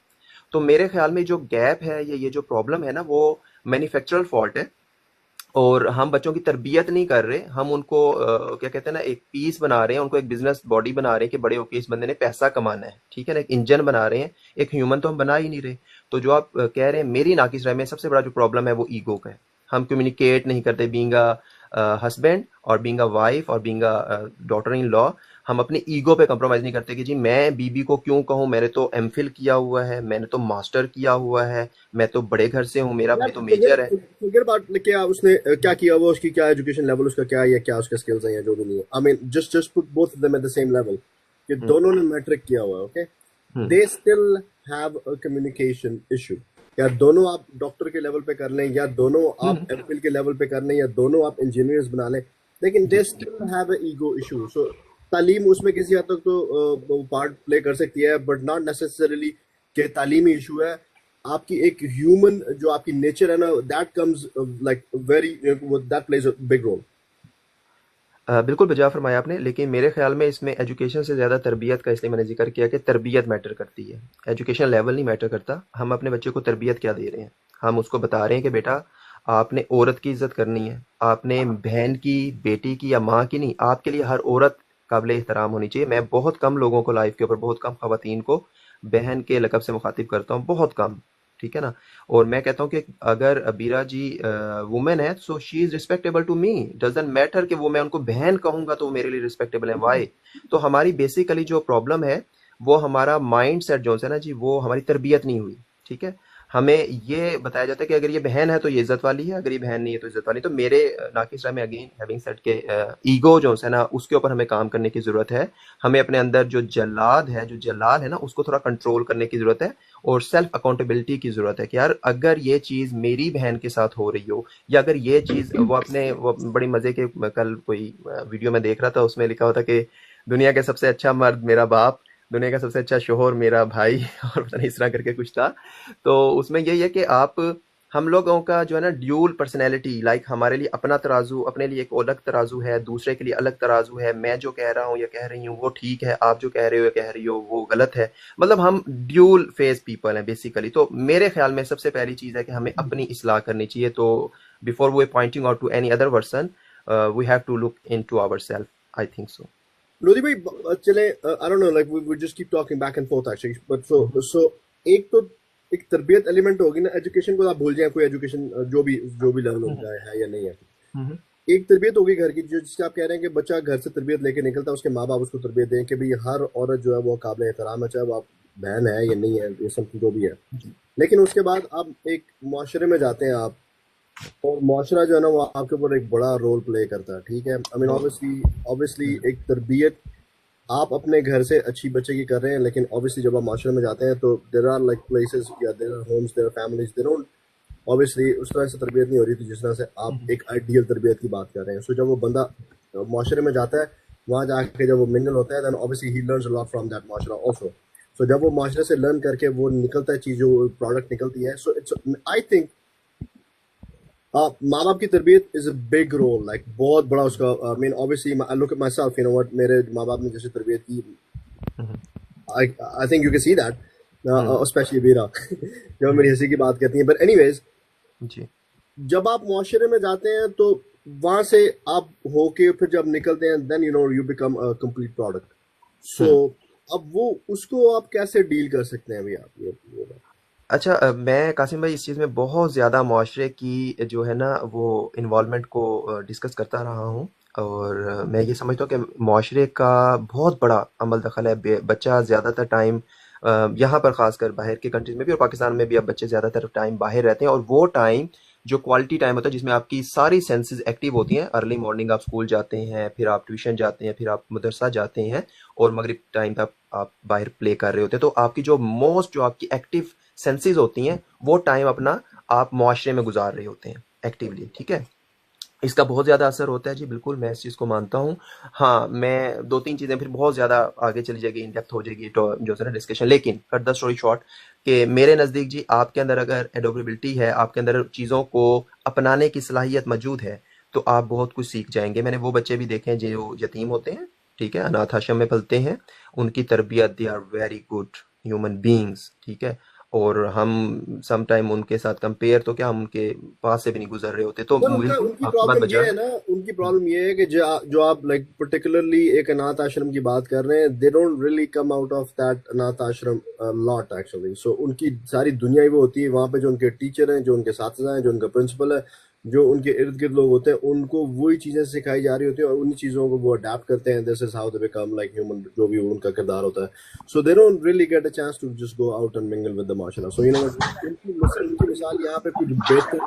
तो मेरे ख्याल में जो गैप है या ये जो प्रॉब्लम है ना, वो मैन्युफैक्चरल फॉल्ट है, और हम बच्चों की तरबियत नहीं कर रहे। हम उनको क्या कहते हैं ना, एक पीस बना रहे हैं, उनको एक बिजनेस बॉडी बना रहे हैं कि बड़े होके इस बंदे ने पैसा कमाना है, ठीक है ना, एक इंजन बना रहे हैं। एक ह्यूमन तो हम बना ही नहीं रहे। तो जो आप कह रहे हैं, मेरी नाकिस राय में सबसे बड़ा जो प्रॉब्लम है वो ईगो का है। हम कम्युनिकेट नहीं करते, बीइंग अ हस्बैंड और बीइंग अ वाइफ और being a daughter in law. हम अपने ईगो पे कंप्रोमाइज नहीं करते कि जी मैं बीबी को क्यों कहूँ, मैंने तो एमफिल किया हुआ है, मैंने तो मास्टर किया हुआ है, मैं तो बड़े घर से हूँ, मेरा यार भाई तो मेजर है। फॉरगेट अबाउट क्या उसने क्या किया हुआ, उसकी क्या एजुकेशन लेवल उसका क्या है, या क्या उसके स्किल्स हैं या जो भी नहीं है। आई mean just put both of them at the same level कि दोनों ने मैट्रिक किया हुआ है, okay, they still have a communication issue. या दोनों आप डॉक्टर के लेवल पे कर लें, या दोनों आप एमफिल के लेवल पे कर लें, या दोनों आप इंजीनियर्स बना लें, लेकिन they still have a ego issue. सो तालीम उसमें किसी हद तक तो पार्ट प्ले कर सकती है, बट नॉट नेसेसरली कि तालीमी इशू है। आपकी एक ह्यूमन जो आपकी नेचर है ना, that comes like very, that plays a big role. बिल्कुल बजा फरमाया आपने, लेकिन मेरे ख्याल में इसमें एजुकेशन से ज़्यादा तरबियत का, इसलिए मैंने जिक्र किया कि तरबियत मैटर करती है, एजुकेशन लेवल नहीं मैटर करता। हम अपने बच्चे को तरबियत क्या दे रहे हैं? हम उसको बता रहे हैं कि बेटा आपने औरत की इज्जत करनी है, आपने बहन की, बेटी की या माँ की नहीं, आपके लिए हर औरत काबिल एहतराम होनी चाहिए। मैं बहुत कम लोगों को लाइफ के ऊपर, बहुत कम खवातीन को बहन के लक़ब से मुखातिब करता हूँ, बहुत कम, ठीक है ना। और मैं कहता हूँ कि अगर बीरा जी वुमेन है, so she is respectable to me, doesn't matter कि वो, मैं उनको बहन कहूंगा तो वो मेरे लिए रिस्पेक्टेबल है, वाई? तो हमारी बेसिकली जो प्रॉब्लम है वो हमारा माइंड सेट जो है ना जी, वो हमारी तरबियत नहीं हुई, ठीक है। हमें ये बताया जाता है कि अगर ये बहन है तो ये इज्जत वाली है, अगर ये बहन नहीं है तो इज्जत वाली। तो मेरे नाकिस राय में अगेन हैविंग सेड के ईगो जो है ना, उसके ऊपर हमें काम करने की जरूरत है। हमें अपने अंदर जो जलाद है, जो जलाल है ना, उसको थोड़ा कंट्रोल करने की जरूरत है, और सेल्फ अकाउंटेबिलिटी की जरूरत है कि यार अगर ये चीज मेरी बहन के साथ हो रही हो, या अगर ये चीज वो बड़ी मजे के, कल कोई वीडियो में देख रहा था, उसमें लिखा हुआ था कि दुनिया के सबसे अच्छा मर्द मेरा बाप, दुनिया का सबसे अच्छा शोहर मेरा भाई, और पता नहीं इस तरह करके कुछ था। तो उसमें यही है कि आप, हम लोगों का जो है ना ड्यूल पर्सनैलिटी, लाइक हमारे लिए अपना तराजू, अपने लिए एक अलग तराजू है, दूसरे के लिए अलग तराजू है। मैं जो कह रहा हूँ या कह रही हूँ वो ठीक है, आप जो कह रहे हो या कह रही हो वो गलत है। मतलब हम ड्यूल फेस पीपल हैं बेसिकली। तो मेरे ख्याल में सबसे पहली चीज़ है कि हमें अपनी इस्लाह करनी चाहिए। तो before we pointing out to any other person, we have to look into our self, I think so. Lodhi भाई चले, I don't know, like we just keep talking back and forth actually, but so एक तो एक तरबियत element होगी ना, education को आप भूल जाए, कोई एजुकेशन जो भी लेवल होता है या नहीं है, एक तरबियत होगी घर की, जो जिससे आप कह रहे हैं कि बच्चा घर से तरबियत लेके निकलता है, उसके माँ बाप उसको तरबियत दें कि भाई हर औरत जो है वो काबिल एहतराम है, चाहे वो आप बहन है या नहीं है, ये सब जो भी है। लेकिन उसके बाद आप एक माशरे में जाते हैं आप, और माशरा जो है ना वो आपके ऊपर एक बड़ा रोल प्ले करता है, ठीक है। आई मीन ऑब्वियसली एक तरबियत आप अपने घर से अच्छी बच्चे की कर रहे हैं, लेकिन ऑब्वियसली जब आप माशरे में जाते हैं तो देयर आर लाइक प्लेसेस या there are homes, there are families, they don't obviously उस तरह से तरबियत नहीं हो रही थी जिस तरह से आप एक आइडियल तरबियत की बात कर रहे हैं। सो जब वो बंदा माशरे में जाता है, वहाँ जाके जब वो मिंगल होता है, then obviously he learns a lot from that माशरा आल्सो। सो जब वो माशरे से लर्न करके वो निकलता है, चीज जो प्रोडक्ट निकलती है, सो इट्स, आई थिंक माँ बाप की तरबियत is a big role, like बहुत बड़ा उसका। I mean obviously I look at myself, you know what, मेरे माँ बाप ने जैसे तरबियत की, I think you can see that, specially Bira जब मेरी हंसी की बात करती है। बट एनीवेज जी, जब आप मुआशरे में जाते हैं तो वहां से आप होके फिर जब निकलते हैं, then you know you become a complete product. सो अब वो उसको आप कैसे डील कर सकते हैं भैया, आप ये अच्छा, मैं कासिम भाई इस चीज़ में बहुत ज़्यादा मुआशरे की जो है ना वो इन्वॉल्वमेंट को डिस्कस करता रहा हूँ, और मैं ये समझता हूँ कि मुआशरे का बहुत बड़ा अमल दखल है। बच्चा ज़्यादातर टाइम यहाँ पर ख़ासकर बाहर के कंट्रीज़ में भी और पाकिस्तान में भी अब बच्चे ज़्यादातर टाइम बाहर रहते हैं, और वो टाइम जो क्वालिटी टाइम होता है जिसमें आपकी सारी सेंसेस एक्टिव होती हैं। अर्ली मॉर्निंग आप स्कूल जाते हैं, फिर आप ट्यूशन जाते हैं, फिर आप मदरसा जाते हैं, और मगरिब टाइम तक आप बाहर प्ले कर रहे होते हैं। तो आपकी जो आपकी एक्टिव सेंसेस होती हैं, वो टाइम अपना आप मुआशरे में गुजार रहे होते हैं एक्टिवली, ठीक है। इसका बहुत ज़्यादा असर होता है जी, बिल्कुल मैं इस चीज़ को मानता हूँ। हाँ, मैं 2-3 चीज़ें फिर बहुत ज़्यादा आगे चली जाएगी, इन डेप्थ हो जाएगी तो जो है ना डिस्कशन, लेकिन कट द स्टोरी शॉर्ट कि मेरे नज़दीक जी आपके अंदर अगर एडोप्टेबिलिटी है, आपके अंदर चीज़ों को अपनाने की सलाहियत मौजूद है, तो आप बहुत कुछ सीख जाएँगे। मैंने वो बच्चे भी देखे हैं जो यतीम होते हैं, ठीक है, अनाथ आश्रम में पलते हैं, उनकी तरबियत, they are very good human beings, ठीक है। और हम सम टाइम उनके साथ कंपेयर तो क्या, हम उनके पास से भी नहीं गुजर रहे होते, तो पर उनका बिल्कुल उनकी आपकी बात प्रॉब्लम ये बजा है ना, उनकी प्रॉब्लम ये है कि जो आप लाइक पर्टिकुलरली एक अनाथ आश्रम की बात कर रहे हैं, दे don't really come out of that अनाथ आश्रम लॉट एक्चुअली। सो उनकी सारी दुनिया ही वो होती है वहां पे, जो उनके टीचर हैं, जो उनके साथी हैं, जो उनका प्रिंसिपल है, जो उनके इर्द गिर्द लोग होते हैं, उनको वही चीजें सिखाई जा रही होती हैं और उन्हीं चीजों को वो अडेप्ट करते हैं। This is how they become like human, जो भी उनका किरदार होता है। So they don't really get a chance to just go out and mingle with the माशाल्लाह। सो यू नो उनकी मिसाल यहाँ पे कुछ बेहतर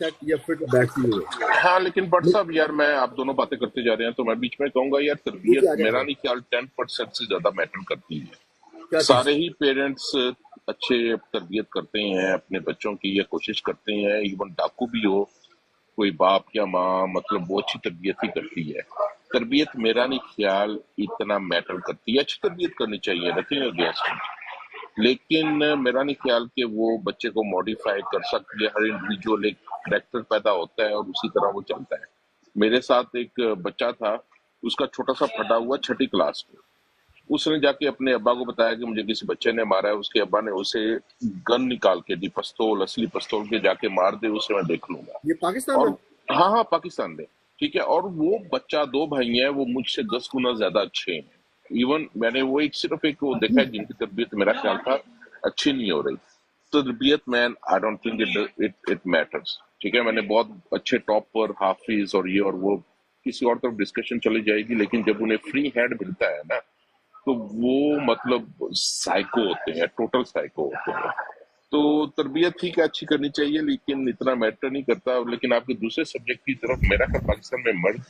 सेट या फिट बैठती नहीं है। हाँ, लेकिन बट साहब यार, मैं आप दोनों बातें करते जा रहे हैं तो मैं बीच में कहूंगा यार, नीचे तरबियत आ जाए मेरा सर, नहीं ख्याल 10% से ज्यादा मैटर करती है। क्या चीज? सारे ही पेरेंट्स अच्छे तरबियत करते हैं अपने बच्चों की, या कोशिश करते हैं, इवन डाकू भी हो कोई बाप या माँ, मतलब वो अच्छी तरबियत ही करती है। तरबियत मेरा नहीं ख्याल इतना मैटर करती है। अच्छी तरबियत करनी चाहिए, नथिंग अगेंस्ट, लेकिन मेरा नहीं ख्याल कि वो बच्चे को मॉडिफाई कर सकती है। हर इंडिविजुअल एक करैक्टर पैदा होता है और उसी तरह वो चलता है। मेरे साथ एक बच्चा था, उसका छोटा सा फटा हुआ 6ठी क्लास में, उसने जाके अपने अब्बा को बताया कि मुझे किसी बच्चे ने मारा है। उसके अब्बा ने उसे गन निकाल के दी, पिस्तौल, असली पिस्तौल के, जाके मार दे उसे, मैं देख लूंगा। ये पाकिस्तान में? और हाँ हाँ, पाकिस्तान में, ठीक है। और वो बच्चा, 2 भाई हैं, वो मुझसे 10 गुना ज्यादा अच्छे हैं। इवन मैंने वो एक सिर्फ एक वो देखा है जिनकी तरबियत मेरा ख्याल था अच्छी नहीं हो रही। तरबियत man, I don't think it matters, ठीक है। मैंने बहुत अच्छे टॉप पर हाफिज और ये और वो, किसी और तरफ डिस्कशन चली जाएगी, लेकिन जब उन्हें फ्री हैंड मिलता है ना, तो वो मतलब साइको होते हैं, टोटल साइको होते हैं। तो तरबियत ठीक है, अच्छी करनी चाहिए, लेकिन इतना मैटर नहीं करता। लेकिन आपके दूसरे सब्जेक्ट की तरफ, मेरा ख्याल पाकिस्तान में मर्द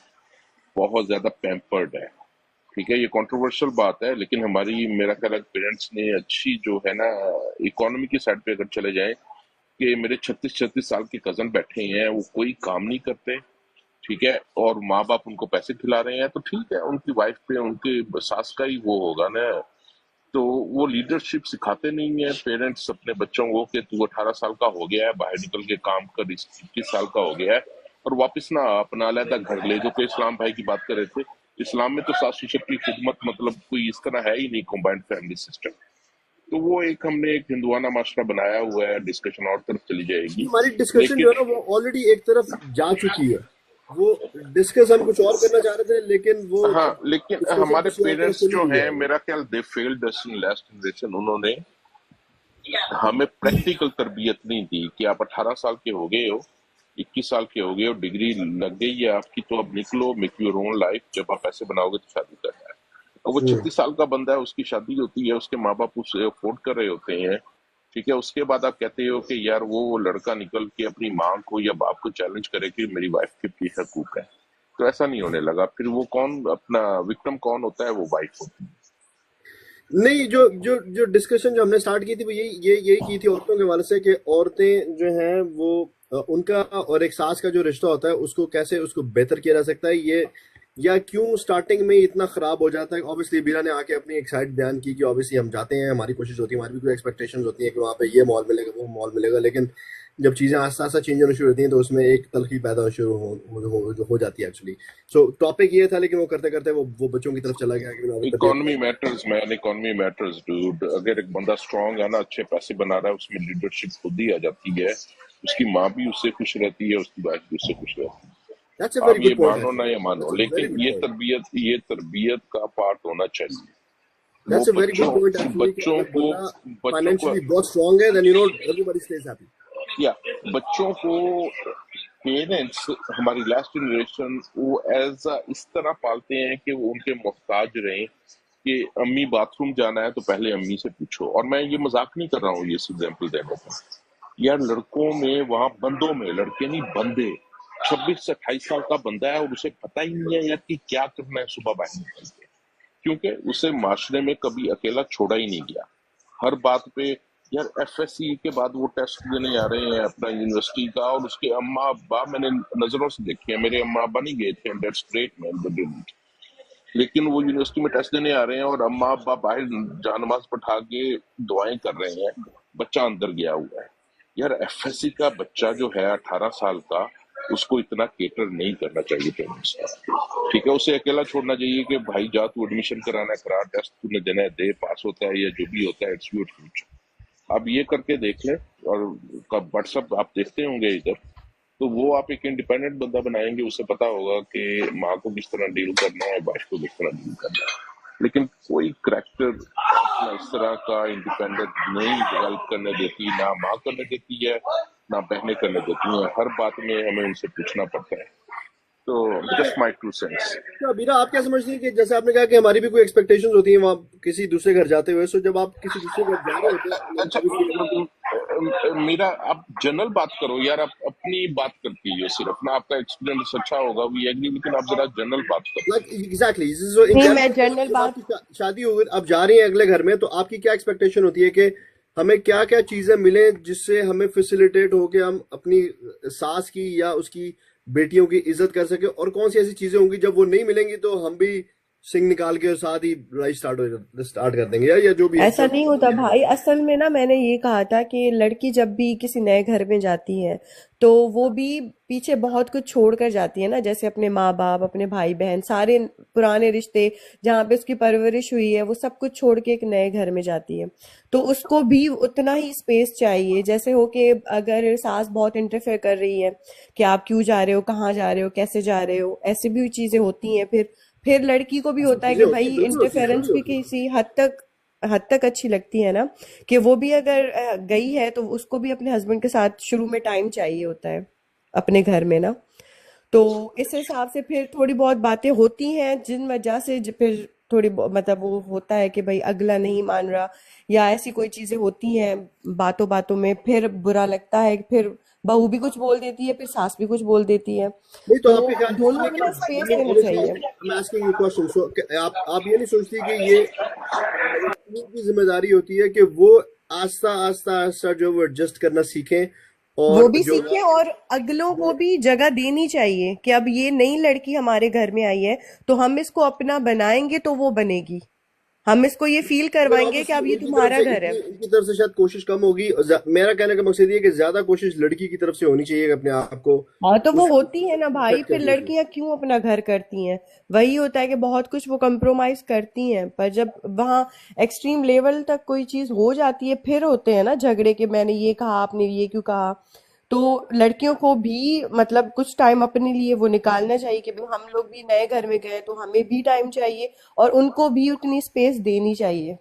बहुत ज्यादा पैम्पर्ड है, ठीक है। ये कंट्रोवर्शियल बात है, लेकिन हमारी, मेरा ख्याल पेरेंट्स ने अच्छी जो है ना, इकोनॉमी की साइड पे अगर चले जाएं, कि मेरे 36 साल के कजन बैठे हैं, वो कोई काम नहीं करते, ठीक है, और माँ बाप उनको पैसे खिला रहे हैं, तो ठीक है, उनकी वाइफ पे, उनके सास का ही वो होगा ना। तो वो लीडरशिप सिखाते नहीं है पेरेंट्स अपने बच्चों को कि तू 18 साल का हो गया है, बाहर निकल के काम कर, 21 साल का हो गया है, और वापस ना अपना अलग घर ले। जो कि इस्लाम भाई की बात कर रहे थे, इस्लाम में तो सास ससुर की खिदमत मतलब कोई इस तरह है ही नहीं, कॉम्बाइंड फैमिली सिस्टम। तो वो एक हमने एक हिंदुआना माशरा बनाया हुआ है, डिस्कशन और तरफ चली जाएगी, हमारी डिस्कशन जो लेकिन है ना वो ऑलरेडी एक तरफ जा चुकी है। वो डिस्कस हम कुछ और करना चाह रहे थे, लेकिन वो हाँ, लेकिन डिस्कशन हमारे किसी और तरफ पेरेंट्स चली जो गई हैं, है। मेरा ख्याल they failed us in last generation. उन्होंने हमें प्रैक्टिकल तरबियत नहीं दी कि आप 18 साल के हो गए हो, 21 साल के हो गए हो, डिग्री लग गई है आपकी, तो अब निकलो, मेक योर ओन लाइफ। जब आप पैसे बनाओगे तो शादी करना है। और वो 36 साल का बंदा है, उसकी शादी होती है, उसके माँ बाप उसे अफोर्ड कर रहे होते हैं, ठीक है। उसके बाद आप कहते हो कि यार वो लड़का निकल के अपनी माँ को या बाप को चैलेंज करे कि मेरी वाइफ के भी हकूक है। तो ऐसा नहीं होने लगा। फिर वो कौन, अपना विक्टिम कौन होता है? वो वाइफ होती है। नहीं, जो जो जो डिस्कशन जो हमने स्टार्ट की थी वो यही की थी औरतों के हवाले से, कि औरतें जो हैं वो उनका और एक सास का जो रिश्ता होता है उसको कैसे उसको बेहतर किया जा सकता है, ये या क्यों स्टार्टिंग में इतना खराब हो जाता है। ऑब्वियसली बीरा ने आके अपनी एक साइड बयान की कि ऑब्वियसली हम जाते हैं, हमारी कोशिश होती है, हमारी भी कोई एक्सपेक्टेशंस होती है कि वहाँ पे ये मॉल मिलेगा, वो मॉल मिलेगा, लेकिन जब चीजें आस्ता आस्ता चेंज होना शुरू होती हैं तो उसमें एक तलखी पैदा होना शुरू हो जाती है एक्चुअली। सो टॉपिक ये था, लेकिन वो करते करते वो बच्चों की तरफ चला गया कि economy matters man, economy matters dude. अगर एक बंदा स्ट्रांग है ना, अच्छे पैसे बना रहा है, उसमें लीडरशिप खुद ही आ जाती है। उसकी माँ भी उससे खुश रहती है, उसकी वाइफ भी उससे खुश रहती है। दैट्स अ आप वेरी ये गुड पॉइंट मानो ना, ये मानो, दैट्स अ वेरी लेकिन गुड ये पॉइंट तरबियत का पार्ट होना चाहिए। वो that's a very good point actually, कि बच्चों अगर को बंदा बच्चों को फाइनेंशियली बहुत स्ट्रांग है, then you know everybody stays happy. या बच्चों को पेरेंट्स, हमारी लास्ट जनरेशन, वो एज इस तरह पालते हैं कि वो उनके मोहताज रहें, कि अम्मी बाथरूम जाना है तो पहले अम्मी से पूछो। और मैं ये मजाक नहीं कर रहा हूँ, ये एग्जाम्पल देने का यार, लड़कों में, वहां बंदों में, लड़के नहीं बंदे, 26 से 28 साल का बंदा है और उसे पता ही नहीं है यार कि क्या करना है सुबह बाहर निकल के, क्योंकि उसे माशरे में कभी अकेला छोड़ा ही नहीं गया। हर बात पे यार एफएससी के बाद वो टेस्ट देने आ रहे हैं अपना यूनिवर्सिटी का, और उसके अम्मा अब्बा मैंने नजरों से देखे हैं, मेरे अम्मा अब्बा नहीं गए थे, दैट्स ग्रेट मैन, लेकिन वो यूनिवर्सिटी में टेस्ट देने आ रहे हैं और अम्मा अब्बा बाहर जानमाज बैठा के दुआएं कर रहे हैं, बच्चा अंदर गया हुआ है। यार एफएससी का बच्चा जो है 18 साल का, उसको इतना केटर नहीं करना चाहिए पेरेंट्स का, ठीक है, उसे अकेला छोड़ना चाहिए कि भाई जा तू एडमिशन कराना है, करा, टेस्ट तूने देना है, दे, पास होता है या जो भी होता है, इट्स योर फ्यूचर। अब ये करके देख ले, और व्हाट्सअप आप देखते होंगे इधर, तो वो आप एक इंडिपेंडेंट बंदा बनाएंगे, उसे पता होगा कि माँ को किस तरह डील करना है, वाइफ को किस तरह डील करना है। लेकिन कोई करैक्टर अपना इस तरह का इंडिपेंडेंट नहीं डेवलप करने देती, ना माँ करने देती है, ना बहनें करने देती हैं, हर बात में हमें उनसे पूछना पड़ता है। तो जस्ट माई टू सेंस। तो बीरा, आप क्या समझती हैं कि जैसे आपने कहा कि हमारी भी कोई एक्सपेक्टेशंस होती हैं वहाँ किसी दूसरे घर जाते हुए, सो जब आप किसी दूसरे घर जा रहे होते हैं अच्छा, मेरा आप जनरल बात करो यार, आप अपनी बात करती हो सिर्फ ना, आपका एक्सपीरियंस अच्छा होगा, वी एग्री, लेकिन आप जरा जनरल बात करो। लाइक एग्जैक्टली, सो इन नहीं, जनरल मैं जनरल जब बात आपकी शादी हो गई, आप जा रही हैं अगले घर में, तो आपकी क्या एक्सपेक्टेशन होती है कि हमें क्या क्या चीजें मिले जिससे हमें फैसिलिटेट हो के हम अपनी सास की या उसकी बेटियों की इज्जत कर सके, और कौन सी ऐसी चीजें होंगी जब वो नहीं मिलेंगी तो हम भी सिंग निकाल के और साथ ही लड़ाई स्टार्ट कर देंगे, या जो भी है। ऐसा नहीं होता भाई। असल में ना, मैंने ये कहा था कि लड़की जब भी किसी नए घर में जाती है तो वो भी पीछे बहुत कुछ छोड़ कर जाती है ना, जैसे अपने माँ बाप, अपने भाई बहन, सारे पुराने रिश्ते जहाँ पे उसकी परवरिश हुई है, वो सब कुछ छोड़ के एक नए घर में जाती है। तो उसको भी उतना ही स्पेस चाहिए, जैसे हो कि अगर सास बहुत इंटरफेयर कर रही है कि आप क्यों जा रहे हो, कहाँ जा रहे हो, कैसे जा रहे हो, ऐसी भी चीजें होती हैं। फिर लड़की को भी होता है चीजें कि होती भाई हैं, जो भी होती है, जो इंटरफेरेंस भी भी होती है। किसी हद तक अच्छी लगती है ना, कि वो भी अगर गई है तो उसको भी अपने हस्बैंड के साथ शुरू में टाइम चाहिए होता है अपने घर में ना। तो इस हिसाब से फिर थोड़ी बहुत बातें होती हैं जिन वजह से फिर मतलब वो होता है कि भाई अगला नहीं मान रहा, या ऐसी कोई चीजें होती हैं बातों बातों में, फिर बुरा लगता है, फिर बहू भी कुछ बोल देती है, फिर सास भी कुछ बोल देती है। नहीं, तो तो आपके ख्याल से दोनों ये को क्या, ना स्पेस I mean, देना honestly, चाहिए। I'm asking you a question. So, आप ये नहीं सोचती कि ये लड़कियों की जिम्मेदारी होती है कि वो आस्ता आस्ता आस्ता जो वो एडजस्ट करना सीखें, वो और भी जो सीखे और अगलों को भी जगह देनी चाहिए कि अब ये नई लड़की हमारे घर में आई है तो हम इसको अपना बनाएंगे तो वो बनेगी, हम इसको ये फील करवाएंगे कि अब ये इनकी तरफ तुम्हारा से घर है। इनकी तरफ से शायद कोशिश कम होगी, मेरा कहने का मकसद ये है कि ज्यादा कोशिश लड़की की तरफ से होनी चाहिए कि अपने आप को हाँ, तो वो उस होती है ना भाई, सेट फिर करने की। लड़कियां क्यों अपना घर करती हैं? वही होता है कि बहुत कुछ वो कंप्रोमाइज करती हैं, पर जब वहाँ एक्सट्रीम लेवल तक कोई चीज हो जाती है फिर होते हैं ना झगड़े, कि मैंने ये कहा, आपने ये क्यों कहा। तो लड़कियों को भी मतलब कुछ टाइम अपने लिए वो निकालना चाहिए कि भाई हम लोग भी नए घर में गए तो हमें भी टाइम चाहिए, और उनको भी उतनी स्पेस देनी चाहिए।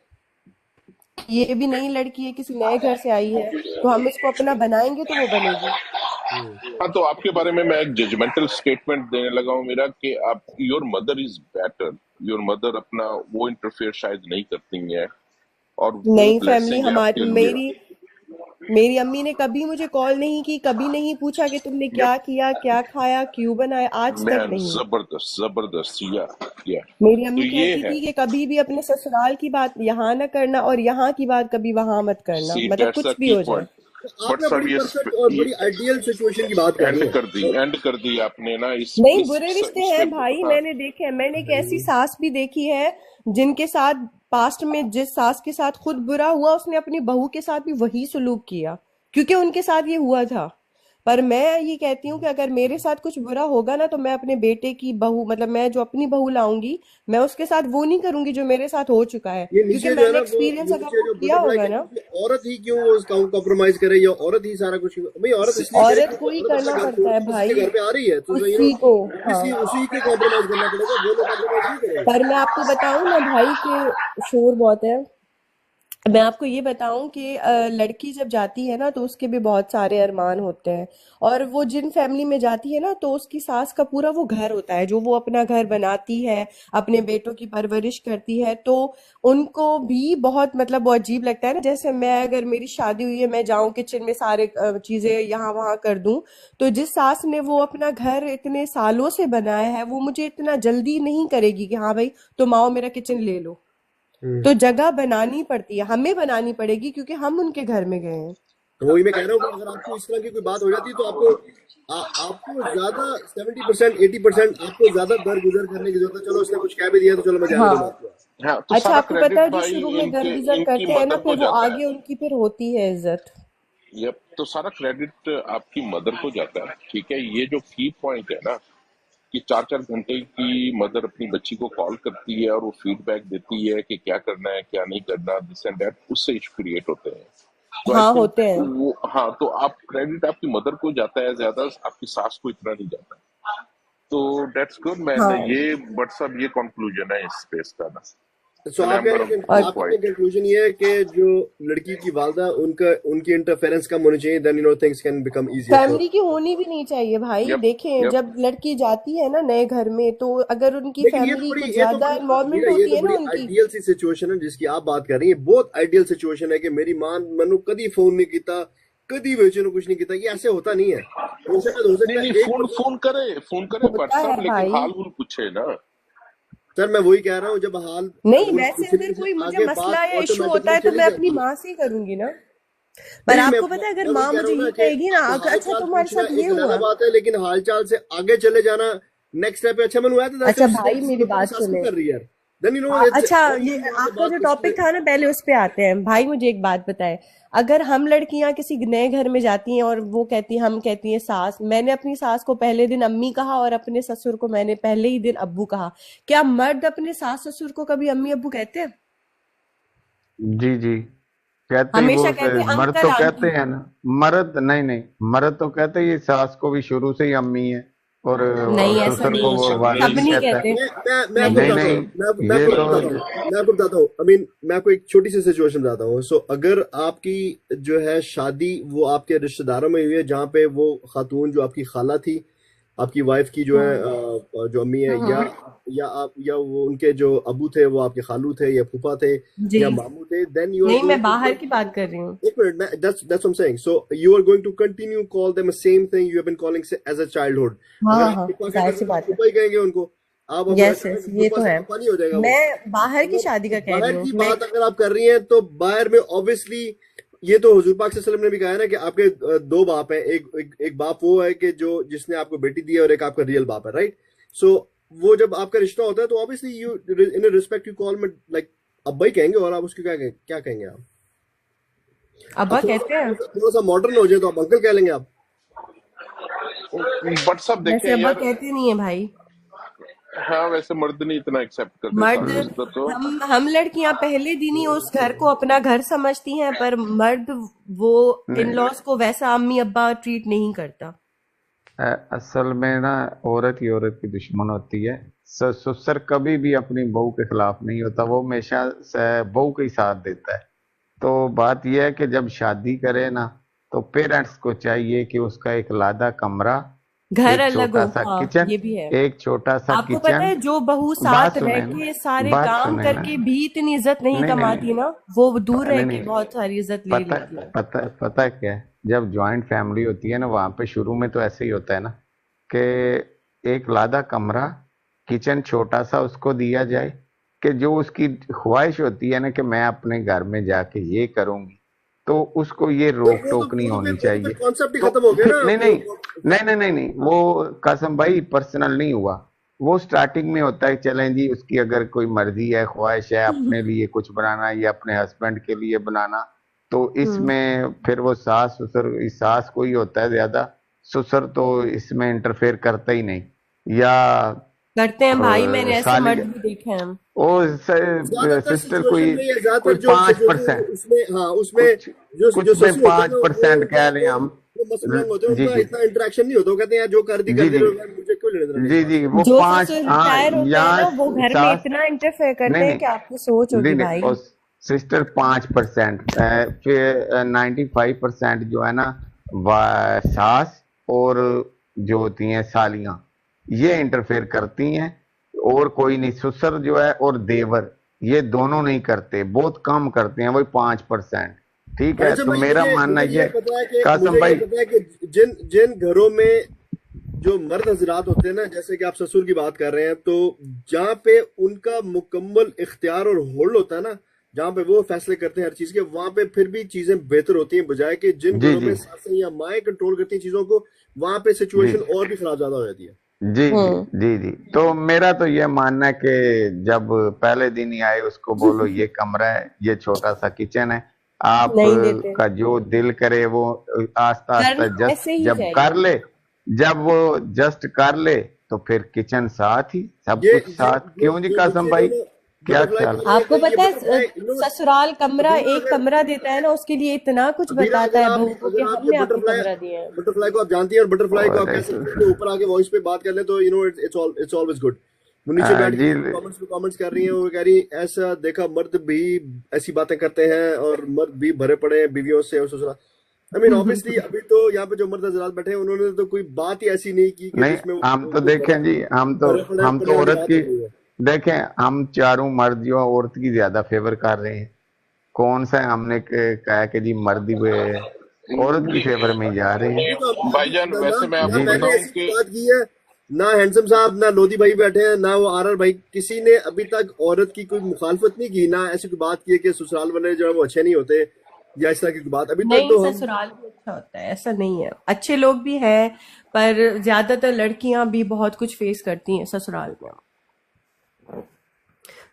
ये भी नई लड़की है, किसी नए घर से आई है, तो हम इसको अपना बनाएंगे तो वो बनेगी। हाँ, तो आपके बारे में मैं एक जजमेंटल स्टेटमेंट देने लगा हूँ मेरा, कि आप, your mother is better, your mother अपना वो इंटरफेयर शायद नहीं करती हैं, और वो नई फैमिली ब्लेसिंग है आपके हमारी, लिए। मेरी अम्मी ने कभी मुझे कॉल नहीं की, कभी नहीं पूछा कि तुमने क्या किया, क्या खाया, क्यों बनाया, आज तक मैन, नहीं। जबरदस्त जबरदस्त, या मेरी तो अम्मी ये कहती है, थी कि कभी भी अपने ससुराल की बात यहाँ न करना और यहाँ की बात कभी वहां मत करना, सी मतलब दैट्स द कुछ भी की हो जाए। पॉइंट। बट आपने सब बड़ी ये परफेक्ट और बड़ी आइडियल सिचुएशन की बात कर दी है। एंड कर दी आपने ना नहीं, इस बुरे रिश्ते इस पे। हैं भाई, हाँ, मैंने देखे हैं। मैंने एक ऐसी सास भी देखी है जिनके साथ पास्ट में, जिस सास के साथ खुद बुरा हुआ, उसने अपनी बहू के साथ भी वही सुलूक किया, क्योंकि उनके साथ ये हुआ था। पर मैं ये कहती हूँ कि अगर मेरे साथ कुछ बुरा होगा ना, तो मैं अपने बेटे की बहू, मतलब मैं जो अपनी बहू लाऊंगी, मैं उसके साथ वो नहीं करूंगी जो मेरे साथ हो चुका है, ये क्योंकि नीचे जो है मैंने ना, वो एक्सपीरियंस अगर नीचे वो जो किया बटरफ्लाई होगा के ना। नीचे औरत ही क्यों उसका कॉम्प्रोमाइज करे, या औरत ही सारा कुछ, भाई औरत इसलिए करे औरत को क्योंकि ही औरत अपने करना घर पड़ता छोड़ है के किसी भाई, के घर पे आ रही है, तो उसी को। हाँ, उसी को कॉम्प्रोमाइज करना पड़ेगा, वो लोग कॉम्प्रोमाइज नहीं करेंगे। पर मैं आपको बताऊं ना भाई, कि शोर बहुत है। मैं आपको ये बताऊं कि लड़की जब जाती है ना तो उसके भी बहुत सारे अरमान होते हैं, और वो जिन फैमिली में जाती है ना, तो उसकी सास का पूरा वो घर होता है जो वो अपना घर बनाती है, अपने बेटों की परवरिश करती है। तो उनको भी बहुत मतलब वो अजीब लगता है ना, जैसे मैं, अगर मेरी शादी हुई है, मैं जाऊं किचन में सारे चीजें यहाँ वहां कर दूं, तो जिस सास ने वो अपना घर इतने सालों से बनाया है, वो मुझे इतना जल्दी नहीं करेगी कि हाँ भाई तुम आओ मेरा किचन ले लो। तो जगह बनानी पड़ती है, हमें बनानी पड़ेगी क्योंकि हम उनके घर में गए हैं। तो वही मैं कह रहा हूँ कि अगर आपको इस तरह की कोई बात हो जाती है तो आपको ज्यादा 70% 80% आपको ज्यादा दर गुजर करने की जरूरत है। चलो उसने कुछ कह भी दिया तो चलो मैं जाने हाँ, दूंगा। हाँ, तो अच्छा सारा आपको पता क्रेडिट है जो भाई शुरू में इनके दरगुजर इनकी करते हैं ना, मदर को फिर वो जाता है। आगे उनकी फिर होती है इज्जत। यप, तो सारा क्रेडिट आपकी मदर को जाता है, ठीक है। ये जो की पॉइंट है ना कि 4-4 घंटे की मदर अपनी बच्ची को कॉल करती है और वो फीडबैक देती है कि क्या करना है क्या नहीं करना, दिस एंड दैट, उससे इशू क्रिएट होते हैं। तो आई हाँ थिंक होते हैं। वो, हाँ, तो आप क्रेडिट आपकी मदर को जाता है ज्यादा, आपकी सास को इतना नहीं जाता। तो दैट्स गुड मैन, हाँ ये बट सब ये कंक्लूजन है इस स्पेस का ना। सो एंड आई आप एम कहने गोना के गो आप कहने क्वाइट। की कंक्लूजन ये है कि जो लड़की की वालदा उनकी इंटरफेरेंस कम होनी चाहिए, then things can become easier for. Family की होनी भी नहीं चाहिए भाई। यप देखें यप जब लड़की जाती है ना नए घर में, तो अगर उनकी लेकिन फैमिली कुछ ज्यादा इन्वॉल्वमेंट ये होती तो है ना बड़ी उनकी। आइडियल सी सिचुएशन है जिसकी आप बात कर रही हैं। बहुत आइडियल सिचुएशन है कि मेरी मां मनु कभी फोन नहीं किया, कभी बेचे ने कुछ नहीं किया। ये ऐसे होता नहीं है। हो सकता नहीं है नहीं, एक फोन करे होता व्हाट्सएप, है लेकिन भाई। हाल हुल पूछे ना। सर मैं वही कह रहा हूँ, जब हाल नहीं, हुल वैसे पूछने अगर से कोई मुझे आगे मसला बात या इशू होता ऑटोमेटिकली है तो चली मैं अपनी जाती है। माँ से ही करूंगी ना। पर नहीं आपको पता है अगर मैं वही माँ कह रहा मुझे हूँ ना ये कि कहेगी ना, हाल अच्छा चाल तुम्हारे पूछना साथ ये एक अलग हुआ। बात है, लेकिन हाल चाल से आगे चले जाना नेक्स्ट स्टेप पे। अच्छा मैंने हुआ था अच्छा दरअसल भाई मेरी अपनी बात सास को सुने। कर रही है, देन अच्छा देन ये वहां से आपका बात जो कुछ टॉपिक था ना, पहले उस पे आते हैं। भाई मुझे एक बात बताए, अगर हम लड़कियां किसी नए घर में जाती हैं और वो कहती हैं, हम कहती हैं सास, मैंने अपनी सास को पहले दिन अम्मी कहा और अपने ससुर को मैंने पहले ही दिन अब्बू कहा, क्या मर्द अपने सास ससुर को कभी अम्मी अब्बू कहते हैं? जी जी, कहते ही हमेशा बोलते कहते हैं। हैं मर्द अंकल तो कहते आंटी। हैं ना, मर्द नहीं नहीं, मर्द तो कहते हैं ये सास को भी शुरू से ही अम्मी है, और नहीं ऐसा ससुर को नहीं वो है, नहीं वालिद सब नहीं सर, कहता कहते। है। मैं आपको नहीं नहीं बताता हूँ, नहीं, मैं ये आपको तो बताता हूँ, मैं आपको बताता हूँ। आई मीन मैं आपको एक छोटी सी सिचुएशन बताता हूँ। सो अगर आपकी जो है शादी वो आपके रिश्तेदारों में हुई है, जहाँ पे वो खातून जो आपकी खाला थी, आपकी वाइफ की जो है जो अम्मी है, या आप या वो उनके जो अबू थे वो आपके खालू थे या फूफा थे जी, या मामू थे, देन यू आर नहीं मैं गोइंग बाहर टू, की बात कर रही हूँ। एक minute, that's what I'm saying. So you are going to continue call them the same thing you have been calling as a childhood. हाँ अगर हाँ आप हाँ, फूफा जाहिर कहते सी हैं तो बात है। फूफा ही कहेंगे उनको। आप अब यस यस, अचानक ये फूफा तो से है। पापा नहीं हो जाएगा वो। मैं बाहर की अगर शादी का कह रही बाहर हूँ की मैं। बात अगर आप कर रही हैं तो बाहर में ऑब्वियसली ये तो हुजूर पाक सल्लल्लाहु अलैहि वसल्लम ने भी कहा है ना कि आपके दो बाप हैं। एक बाप वो है कि जो जिसने आपको बेटी दी है, और एक आपका रियल बाप है, राइट? सो वो जब आपका रिश्ता होता है तो obviously you in respect you call में लाइक अब्बा ही कहेंगे, और आप उसको क्या कहेंगे आप? अब्बा अब कहते हैं। थोड़ा सा मॉडर्न हो जाए तो आप अंकल कह लेंगे आप। बट सब देखें वैसे अब्बा यार, कहते नहीं है भाई। हाँ वैसे मर्द नहीं इतना एक्सेप्ट करते मर्द, सारे रिश्ते तो। हम लड़कियां पहले दिन ही उस घर को अपना घर समझती हैं, पर मर्द वो इन नहीं, लॉज को वैसा अम्मी अब्बा ट्रीट नहीं करता। असल में ना औरत ही औरत की दुश्मन होती है। ससुर कभी भी अपनी बहू के खिलाफ नहीं होता, वो हमेशा बहू का ही साथ देता है। तो बात यह है कि जब शादी करे ना, तो पेरेंट्स को चाहिए कि उसका एक लादा कमरा, घर एक अलग छोटा हो, सा हाँ किचन, ये भी है। एक छोटा सा आपको पता किचन। है जो बहू बात साथ रह सुने ना, के सारे बात काम सुने ना। करके भी इतनी इज्जत नहीं नहीं नहीं कमाती ना, वो दूर रह नहीं के नहीं, बहुत सारी इज्जत ले पता लेती है। पता पता क्या है, जब जॉइंट फैमिली होती है ना, वहां पे शुरू में तो ऐसे ही होता है ना कि एक लादा कमरा, किचन छोटा सा उसको दिया जाए, कि जो उसकी ख्वाहिश होती है ना कि मैं अपने घर में जाके ये करूंगी, तो उसको ये रोक टोक नहीं होनी वो तो चाहिए। फिर कॉन्सेप्ट ही तो खत्म हो गया फिर ना। नहीं नहीं नहीं नहीं नहीं नहीं, वो कासम भाई पर्सनल नहीं हुआ। वो स्टार्टिंग में होता है, चलें जी उसकी अगर कोई मर्जी है, ख्वाहिश है अपने लिए कुछ बनाना या अपने हस्बैंड के लिए बनाना, तो इसमें फिर वो सास ससुर, सास को ही होता है ज्यादा, ससुर तो इसमें इंटरफेयर करता ही नहीं। या करते हैं भाई, मैंने ऐसे साली, मर्द भी देखे हैं। ओ ज्यादातर सिस्टर सिचुएशन में या कोई ज्यादातर जो 5%, उसमें, हाँ उसमें कुछ जो कुछ में ससुर होते हैं ना 5% कह लें हम। वो मसलमान होते हैं, जी उनका जी इतना इंटरेक्शन नहीं होता। वो कहते हैं यार जो कर दी जी जी मुझे क्यों लेने देना जी इस बात जी, से। वो जो 5, ससुर हाँ, रिटायर होते या हैं ना, वो घर में सास, इतना इंटरफेयर करते नहीं हैं कि नहीं आपकी सोच नहीं होगी नहीं, भाई। और सिस्टर 5%, फिर 95% जो है ना, सास और जो होती हैं सालियां, ये इंटरफेयर करती हैं, और कोई नहीं। ससुर जो है और देवर, ये दोनों नहीं करते, बहुत कम करते हैं, वही 5%। ठीक है, अच्छा तो भाई मेरा मानना मुझे ये ये, पता है कि कासम भाई, जिन जिन घरों में जो मर्द हजरात होते हैं ना, जैसे कि आप ससुर की बात कर रहे हैं, तो जहाँ पे उनका मुकम्मल इख्तियार और होल्ड होता है ना, जहाँ पे वो फैसले करते हैं हर चीज के, वहां पे फिर भी चीजें बेहतर होती हैं, बजाय कि जिन जी घरों में जी सासें या माएं कंट्रोल करती हैं चीजों को, वहां पे जी सिचुएशन और भी खराब ज्यादा हो जाती है। जी जी हम्म। जी जी। तो मेरा तो ये मानना है कि जब पहले दिन ही आए उसको बोलो ये कमरा है, ये छोटा सा किचन है, आप नहीं देते, का जो दिल करे वो आस्ता आस्ता करना जस्ट ऐसे ही जब चाहिए। कर ले, जब वो जस्ट कर ले तो फिर किचन साथ ही, सब ये कुछ साथ। क्यों जी ये कासम बच्चे भाई, जो ना क्या बटरफ्लाई ख्याल? बोल रहे हैं आपको कि ये पता है बटरफ्लाई, ससुराल कमरा, अभी एक अगर कमरा देता है ना, उसके लिए इतना कुछ अबीरा, बताता है बहू को कि अगर आप ये हमने आपको बटरफ्लाई कमरा दिया है। बटरफ्लाई को आप जानती हैं, और बटरफ्लाई को आप और कह सकते हैं कि ऊपर आके वॉइस पे बात कर ले, तो इट्स ऑलवेज गुड। वो नीचे बैठ जी के कमेंट्स कर रही हैं, वो कह रही ऐसा देखा मर्द भी ऐसी बातें करते हैं, और मर्द भी भरे पड़े हैं बीवियों से और ससुराल। आई मीन ऑब्वियसली अभी तो यहाँ पे जो मर्द हजरात बैठे हैं, उन्होंने तो कोई बात ही ऐसी नहीं की कि नहीं, जिसमें हम तो उनको देखें जी, हम तो भरे पड़े पड़े वाली औरत बात की हो रही है। देखें, हम चारों मर्द जो हैं, औरत की ज्यादा फेवर कर रहे हैं। कौन सा हमने कहा कि जी मर्द ही वे औरत की फेवर में ही जा रहे हैं। अभी तो भाईजान ना वैसे मैं ना आपको जी जी मैंने बताऊं ऐसी कि कोई बात की है, ना हैंडसम साहब, ना लोधी भाई बैठे हैं, ना वो आर भाई, किसी ने अभी तक औरत की कोई मुखालफत नहीं की, ना ऐसी कोई बात की है कि ससुराल वाले जो है वो अच्छे नहीं होते, या इस तरह की कोई बात अभी तक नहीं, तो हम। ससुराल भी अच्छा होता है, ऐसा नहीं है, अच्छे लोग भी हैं, पर ज्यादातर लड़कियां भी बहुत कुछ फेस करती हैं ससुराल में।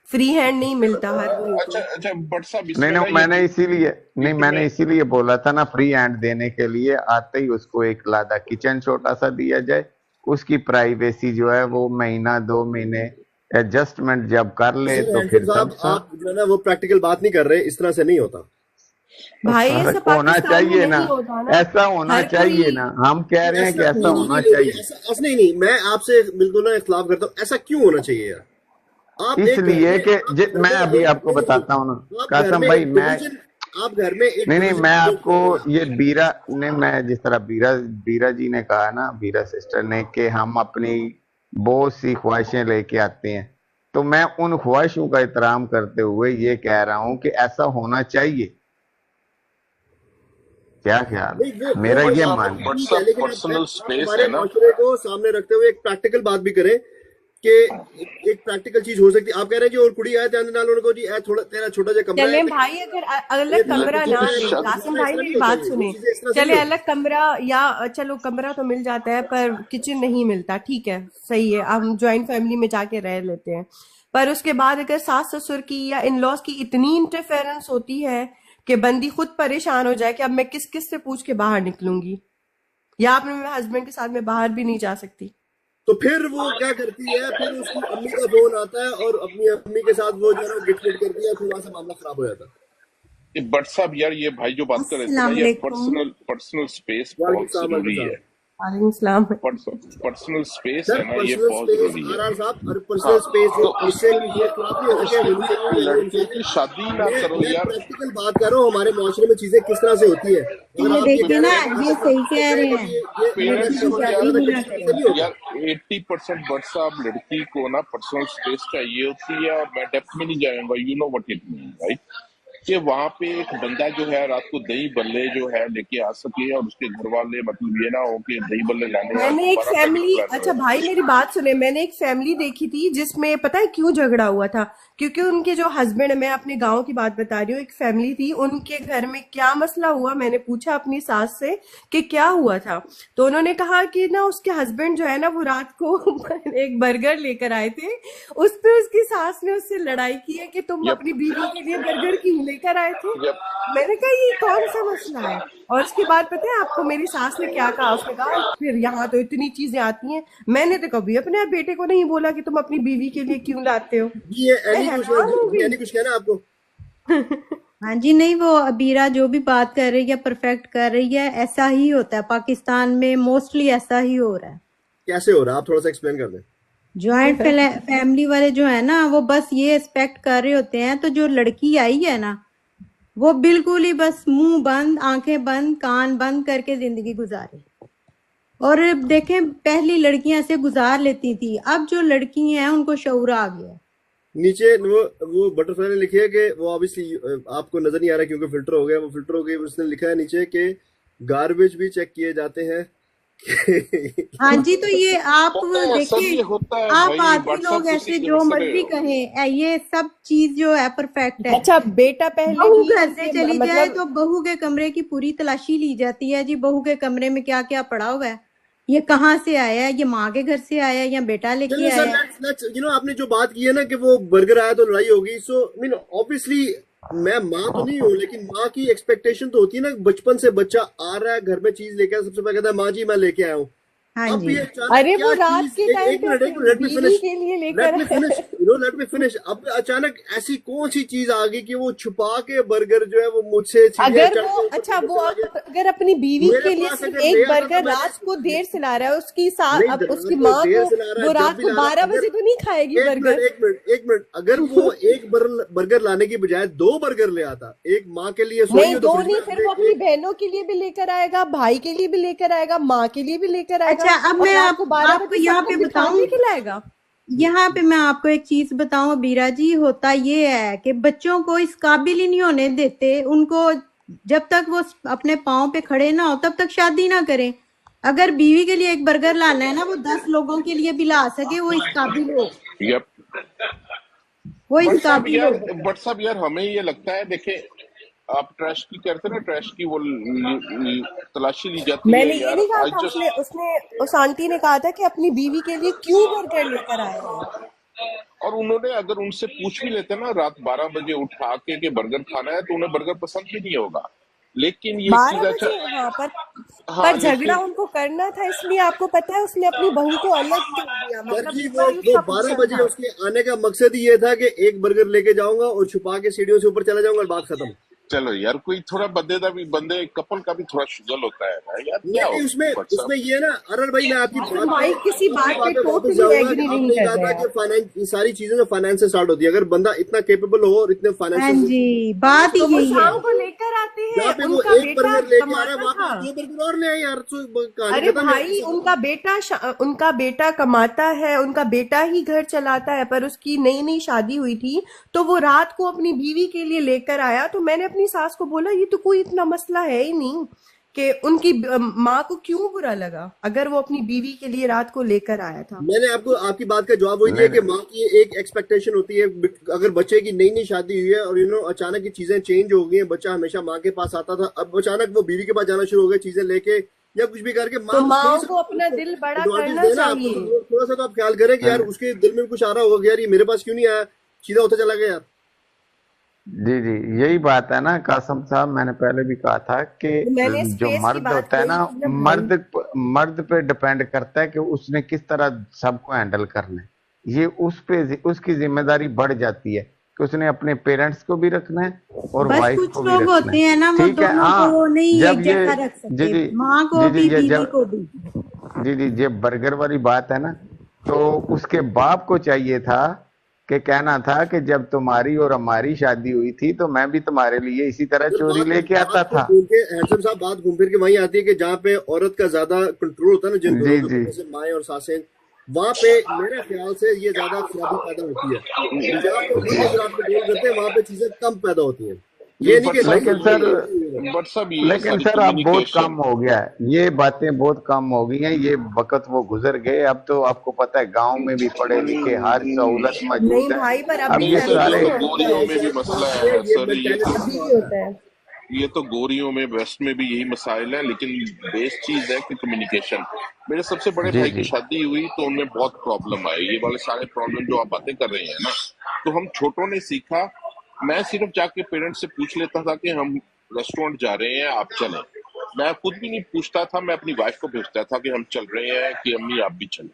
फ्री हैंड नहीं मिलता हर कोई अच्छा को। अच्छा बट साहब नहीं इसमें ना नहीं, ये मैंने इसीलिए नहीं, बीच मैंने में इसीलिए बोला था ना, फ्री हैंड देने के लिए आते ही उसको एक लादा किचन छोटा सा दिया जाए, उसकी प्राइवेसी जो है वो महीना 2 महीने एडजस्टमेंट जब कर ले नहीं तो हैंडसम फिर साहब, सब आप जो है ना वो प्रैक्टिकल बात नहीं कर रहे, इस तरह से नहीं होता। भाई ऐसा फर्क होना पाकिस्तान में चाहिए ना, नहीं होता ना, ऐसा होना हर चाहिए कोई। ना। हम कह रहे हैं कि ऐसा ऐसा नहीं नहीं होना नहीं नहीं नहीं, चाहिए, ऐसा नहीं नहीं, मैं आपसे बिल्कुल ना इख्तिलाफ करता हूँ, ऐसा क्यों होना चाहिए यार? आप एक घर इसलिए में कि आप घर मैं में अभी एक आपको नहीं नहीं, बताता हूँ ना आप घर कासम में भाई, एक मैं डिवीजन, आप घर में एक नहीं नहीं, डिवीजन मैं क्रिएट आपको करें ना। ये बीरा ने, मैं जिस तरह बीरा बीरा जी ने कहा ना, बीरा सिस्टर ने, कि हम अपनी बहुत सी ख्वाहिशें लेके आते हैं, तो मैं उन ख्वाहिशों का एहतराम करते हुए ये कह रहा हूं कि ऐसा होना चाहिए। क्या ख्याल नहीं है? मेरा वो ये बात मानना है। तो बट ठीक है, साहब लेकिन पर्सनल आप स्पेस हमारे है ना। माशरे को सामने रखते हुए एक प्रैक्टिकल बात भी करें कि एक प्रैक्टिकल चीज हो सकती है। आप कह रहे हैं कि और कुड़ी आए ध्यान नाल उनको जी ए थोड़ा तेरा छोटा सा कमरा है, चले भाई, अगर ये अलग कमरा ताकि ना चीजें दे, शादी कासिम इस भाई तरह नहीं मेरी होता, बात ये वो सुने, चीजें इस तरह से नहीं चले होती। अलग कमरा, या चलो कमरा तो मिल जाता है पर किचन नहीं मिलता, ठीक है, सही है, हम ज्वाइंट फैमिली में जाके रह लेते हैं, पर उसके बाद अगर सास ससुर की या इन लॉज की इतनी इंटरफेरेंस होती है कि बंदी खुद परेशान हो जाए कि अब मैं किस किस से पूछ के बाहर निकलूंगी, या अपने हस्बैंड के साथ मैं बाहर भी नहीं जा सकती। तो फिर वो क्या करती है, फिर उसकी अम्मी का फोन आता है और अपनी अम्मी के साथ वो जो है ना गिट गिट करती है, फिर वहां से मामला खराब हो जाता है। बट साहब यार ये भाई जो बात कर रहे थे ना, अस्सलाम ये वालेकुम। पर्सनल स्पेस वालेकुम बहुत सलाम, वालेकुम जरूरी सलाम। है। वालेकुम सलाम। पर्सनल स्पेस सर है ना, ये पर्सनल बहुत स्पेस जरूरी है। आर साहब, और हाँ पर्सनल स्पेस तो इससे ये खिलाफ नहीं होता कि उसके वली लिए आऊं या नहीं लड़के इंसान। की शादी ना करो मैं यार। प्रैक्टिकल बात कर रहा हूँ, हमारे माशरे में चीजें किस तरह से होती है। अगर ये आप ये देखिए कह ना, रहे हैं कि ये ऐसा सही तो कह रहे कहेगा हैं, कि ये मैं पेरेंट्स लड़की की को कमरा यार शादी ज्यादा भी ना बेहतर करो। से नहीं होता। यार 80% बट साहब लड़की को ना पर्सनल स्पेस चाहिए होती है, और मैं डेप्थ में नहीं जाऊंगा, you know what it mean right, कि वहां पे एक बंदा जो है रात को दही बल्ले जो है लेके आ सके, और उसके घर वाले मतलब ये ना हो कि दही बल्ले लाने और मैंने एक दोबारा पैकेट फैमिली, लाने अच्छा हो। भाई मेरी बात सुने, मैंने एक फैमिली देखी थी जिसमें पता है क्यों झगड़ा हुआ था, क्योंकि उनके जो हस्बैंड, मैं अपने गांव की बात बता रही हूँ, एक फैमिली थी, उनके घर में क्या मसला हुआ, मैंने पूछा अपनी सास से कि क्या हुआ था, तो उन्होंने कहा कि ना उसके हस्बैंड जो है ना वो रात को एक बर्गर लेकर आए थे, उस पे उसकी सास ने उससे लड़ाई की है कि तुम यप अपनी बीवी के लिए बर्गर क्यों लेकर आए थे। यप मैंने कहा ये कौन सा मसला है, और उसके बाद पता है आपको मेरी सास ने क्या कहा, उसने कहा फिर यहाँ तो इतनी चीजें आती हैं, मैंने तो कभी अपने बेटे को नहीं बोला कि तुम अपनी बीवी के लिए क्यों लाते हो। जी ये मैं एनी कुछ हैरान हो जी गई। एनी कुछ कहना आपको। हाँ जी, नहीं वो अबीरा जो भी बात कर रही है, परफेक्ट कर रही है, ऐसा ही होता है पाकिस्तान में, मोस्टली ऐसा ही हो रहा है। कैसे हो रहा है, आप थोड़ा सा एक्सप्लेन कर दें। ज्वाइंट फैमिली वाले जो है ना, वो बस ये एक्सपेक्ट कर रहे होते हैं, तो जो लड़की आई है ना, वो बिल्कुल ही बस मुंह बंद, आंखें बंद, कान बंद करके जिंदगी गुजारे। और देखें, पहली लड़कियां ऐसे गुजार लेती थी, अब जो लड़की हैं उनको शऊर आ गया है। नीचे वो बटरफ्लाई ने लिखी है कि वो ऑब्वियसली आपको नजर नहीं आ रहा क्योंकि फिल्टर हो गया, वो फिल्टर हो गई, उसने लिखा है नीचे कि गार्बेज भी चेक किए जाते हैं, हाँ जी, तो ये आप होता है, सब देखिए, ये होता है आप भाई, आदमी व्हाट्सएप लोग किसी ऐसे के जो मसले मर्जी हो। कहें, ये सब चीज जो है परफेक्ट है। अच्छा, बेटा पहले बहू भी घर से उनके चली जाए मतलब तो बहू के कमरे की पूरी तलाशी ली जाती है जी, बहू के कमरे में क्या क्या पड़ा हुआ है, ये कहाँ से आया है, ये माँ के घर से आया है या बेटा लेके चलिए सर, आया है। लेट्स आपने जो बात की है ना कि वो बर्गर आया तो लड़ाई होगी, सो मीन ऑब्वियसली मैं माँ तो नहीं हूँ, लेकिन माँ की एक्सपेक्टेशन तो होती है ना, बचपन से बच्चा आ रहा है घर में चीज लेके आया, सबसे पहले कहता है माँ जी मैं लेके आया हूँ। हाँ अब जी, ये अचानक अरे वो क्या रात चीज, के टाइम एक पे मिनट अपनी लेट मी बीवी फिनिश, के लिए लेट लेकर me finish let me finish. अब अचानक ऐसी कौन सी चीज आ गई कि वो छुपा के बर्गर जो है वो मुझसे सीधे अगर चढ़ वो के ऊपर अच्छा लेके वो चला अब गया। अगर अपनी बीवी मेरे के लिए पास सिर्फ अगर ले एक आता तो बर्गर मैंने, रात को देर से ला रहा है, उसकी नहीं अब उसकी रात को माँ देर को से ला रहा वो है, जब रात भी को ला रहा है, 12 अगर बजे तो नहीं खाएगी एक मिनट बर्गर। एक मिनट अगर वो एक बर्गर लाने की बजाय 2 बर्गर ले आता, एक माँ के लिए सोई नहीं हो तो 2 फ्रिज में नहीं, रख फिर दे, वो अपनी एक बहनों के लिए भी लेकर आएगा, भाई के लिए भी लेकर आएगा, माँ के लिए भी लेकर आएगा, अच्छा अब और मैं रात को 12 आपको बजे यहाँ सबको पे बिठा बताऊं, के खिलाएगा। यहाँ पे मैं आपको एक चीज बताऊं बीरा जी, होता ये है कि बच्चों को इस काबिल ही नहीं होने देते, उनको जब तक वो अपने पाँव पे खड़े ना हो तब तक शादी ना करें। अगर बीवी के लिए एक बर्गर लाना है ना, वो 10 लोगों के लिए भी ला सके, वो इस काबिल हो, यप। वो इस बट साहब काबिल यार हो। बट साहब यार हमें ये लगता है, देखे आप ट्रैश की करते ना, ट्रैश की वो तलाशी ली जाती है मैंने ये यार। नहीं कहा आई था, उसने जस्ट, उसने उस आंटी ने कहा था कि अपनी बीवी के लिए क्यों बर्गर लेकर आए हैं। और उन्होंने अगर उनसे पूछ भी लेते ना रात 12 बजे उठा के बर्गर खाना है, तो उन्हें बर्गर पसंद भी नहीं होगा। लेकिन ये 12 चीज अच्छा, बजे हाँ, हाँ पर झगड़ा लेकिन उनको करना था, इसलिए आपको पता है उसने अपनी बहू को अलग कर दिया, सर मतलब जी इतना ही वो उसका 12 पोषण बजे था। उसके आने का मकसद ही ये था कि एक बर्गर लेके जाऊंगा और छुपा के सीढ़ियों से ऊपर चला जाऊंगा और बात खत्म। चलो यार, कोई थोड़ा बंदे कपल का भी थोड़ा शुगल होता है ना यार, क्या नहीं हो उसमें बट साहब। उसमें ये ना, अरर भाई मैं आपकी कासिम बात भाई किसी बात पे पे वापस टोटली जाऊंगा कि एग्री नहीं आपने कर कहा रहे था हैं। कि फाइनेंस, ये सारी चीजें जो फाइनेंस से स्टार्ट होती है, अगर बंदा इतना केपेबल हो और इतने हाँ फाइनेंशियल जी, बात ही तो वो यही है। शाम को लेकर आते जहाँ हैं, पे वो उनका एक बेटा बर्गर लेके आ रहा है कमाता वहां पे था। आप 2 बर्गर और ले आए यार, तो कहानी अरे खत्म है भाई उनका बेटा कमाता है, उनका बेटा ही घर चलाता है, पर उसकी नई नई शादी हुई थी तो वो रात को अपनी बीवी के लिए लेकर आया। तो मैंने अपनी सास को बोला ये तो कोई इतना मसला है ही नहीं कि उनकी माँ को क्यों बुरा लगा अगर वो अपनी बीवी के लिए रात को लेकर आया था। मैंने आपको आपकी बात का जवाब वही दिया नहीं कि माँ की एक एक्सपेक्टेशन होती है, अगर बच्चे की नई नई शादी हुई है और अचानक ये चीजें चेंज हो गई हैं, बच्चा हमेशा माँ के पास आता था, अब अचानक वो बीवी के पास जाना शुरू हो गया चीजें लेके या कुछ भी करके, तो माँ माओ थोड़ा को अपना दिल बड़ा एडवांटेज करना देना आपको, चाहिए। तो थोड़ा सा तो आप ख्याल करें कि यार उसके दिल में कुछ आ रहा होगा कि यार ये मेरे पास क्यों नहीं आया, सीधा होता चला गया यार। जी जी, यही बात है ना कासम साहब, मैंने पहले भी कहा था कि तो मैंने जो स्पेस की मर्द बात होता है कही ना, थी ना भाई। मर्द पे डिपेंड करता है कि उसने किस तरह सबको हैंडल करना है। ये उसकी जिम्मेदारी बढ़ जाती है कि उसने अपने पेरेंट्स को भी रखना है और बस वाइफ कुछ को भी लोग रखना होते है। हैं ना, वो ठीक है, दोनों हाँ। को नहीं एक जब ये जैसा रख जी सकते, जी माँ को जी भी जी ये बीवी जब को भी। जी ये बर्गर वाली बात है ना, तो उसके बाप को चाहिए था कि कहना था कि जब तुम्हारी और हमारी शादी हुई थी तो मैं भी तुम्हारे लिए इसी तरह सर चोरी बात लेके आता बात तो था। घूम के हैंडसम साहब, बात घूम फिर के वहीं आती है कि जहाँ पे औरत का ज्यादा कंट्रोल होता है ना जिन जी घरों जी पे, जैसे माएँ और सासें, वहां पे मेरे ख्याल से ये ज्यादा खराबी पैदा होती है। जहाँ पे मर्द अगर आप कंट्रोल करते हैं वहां पे चीजें कम पैदा होती हैं। ये नहीं बट कि साहब लेकिन सर बट साहब ये लेकिन सारी सर अब बहुत कम कम्युनिकेशन, हो गया है, ये बातें बहुत कम हो गई हैं, ये वक्त वो गुजर गए। अब तो आपको पता है गांव में भी पढ़े लिखे हर सहूलत नहीं मौजूद है। भाई, पर अब अब भी ये सर ये ऐसा सारे तो नहीं होता गोरियों है, में भी मसला ये है ये सर, मेंटेलिटी अभी की भी बात होता है। है। ये तो गोरियों में वेस्ट में भी यही मसाइल है, लेकिन बेस चीज है कि कम्युनिकेशन। मेरे सबसे बड़े जी भाई की जी शादी हुई तो उनमें बहुत प्रॉब्लम आई, ये वाले सारे प्रॉब्लम जो आप बातें कर रहे हैं ना, तो हम छोटों ने सीखा। मैं सिर्फ जाके पेरेंट्स से पूछ लेता था कि हम रेस्टोरेंट जा रहे हैं, आप चलें। मैं खुद भी नहीं पूछता था, मैं अपनी वाइफ को भेजता था कि हम चल रहे हैं, कि अम्मी आप भी चलें।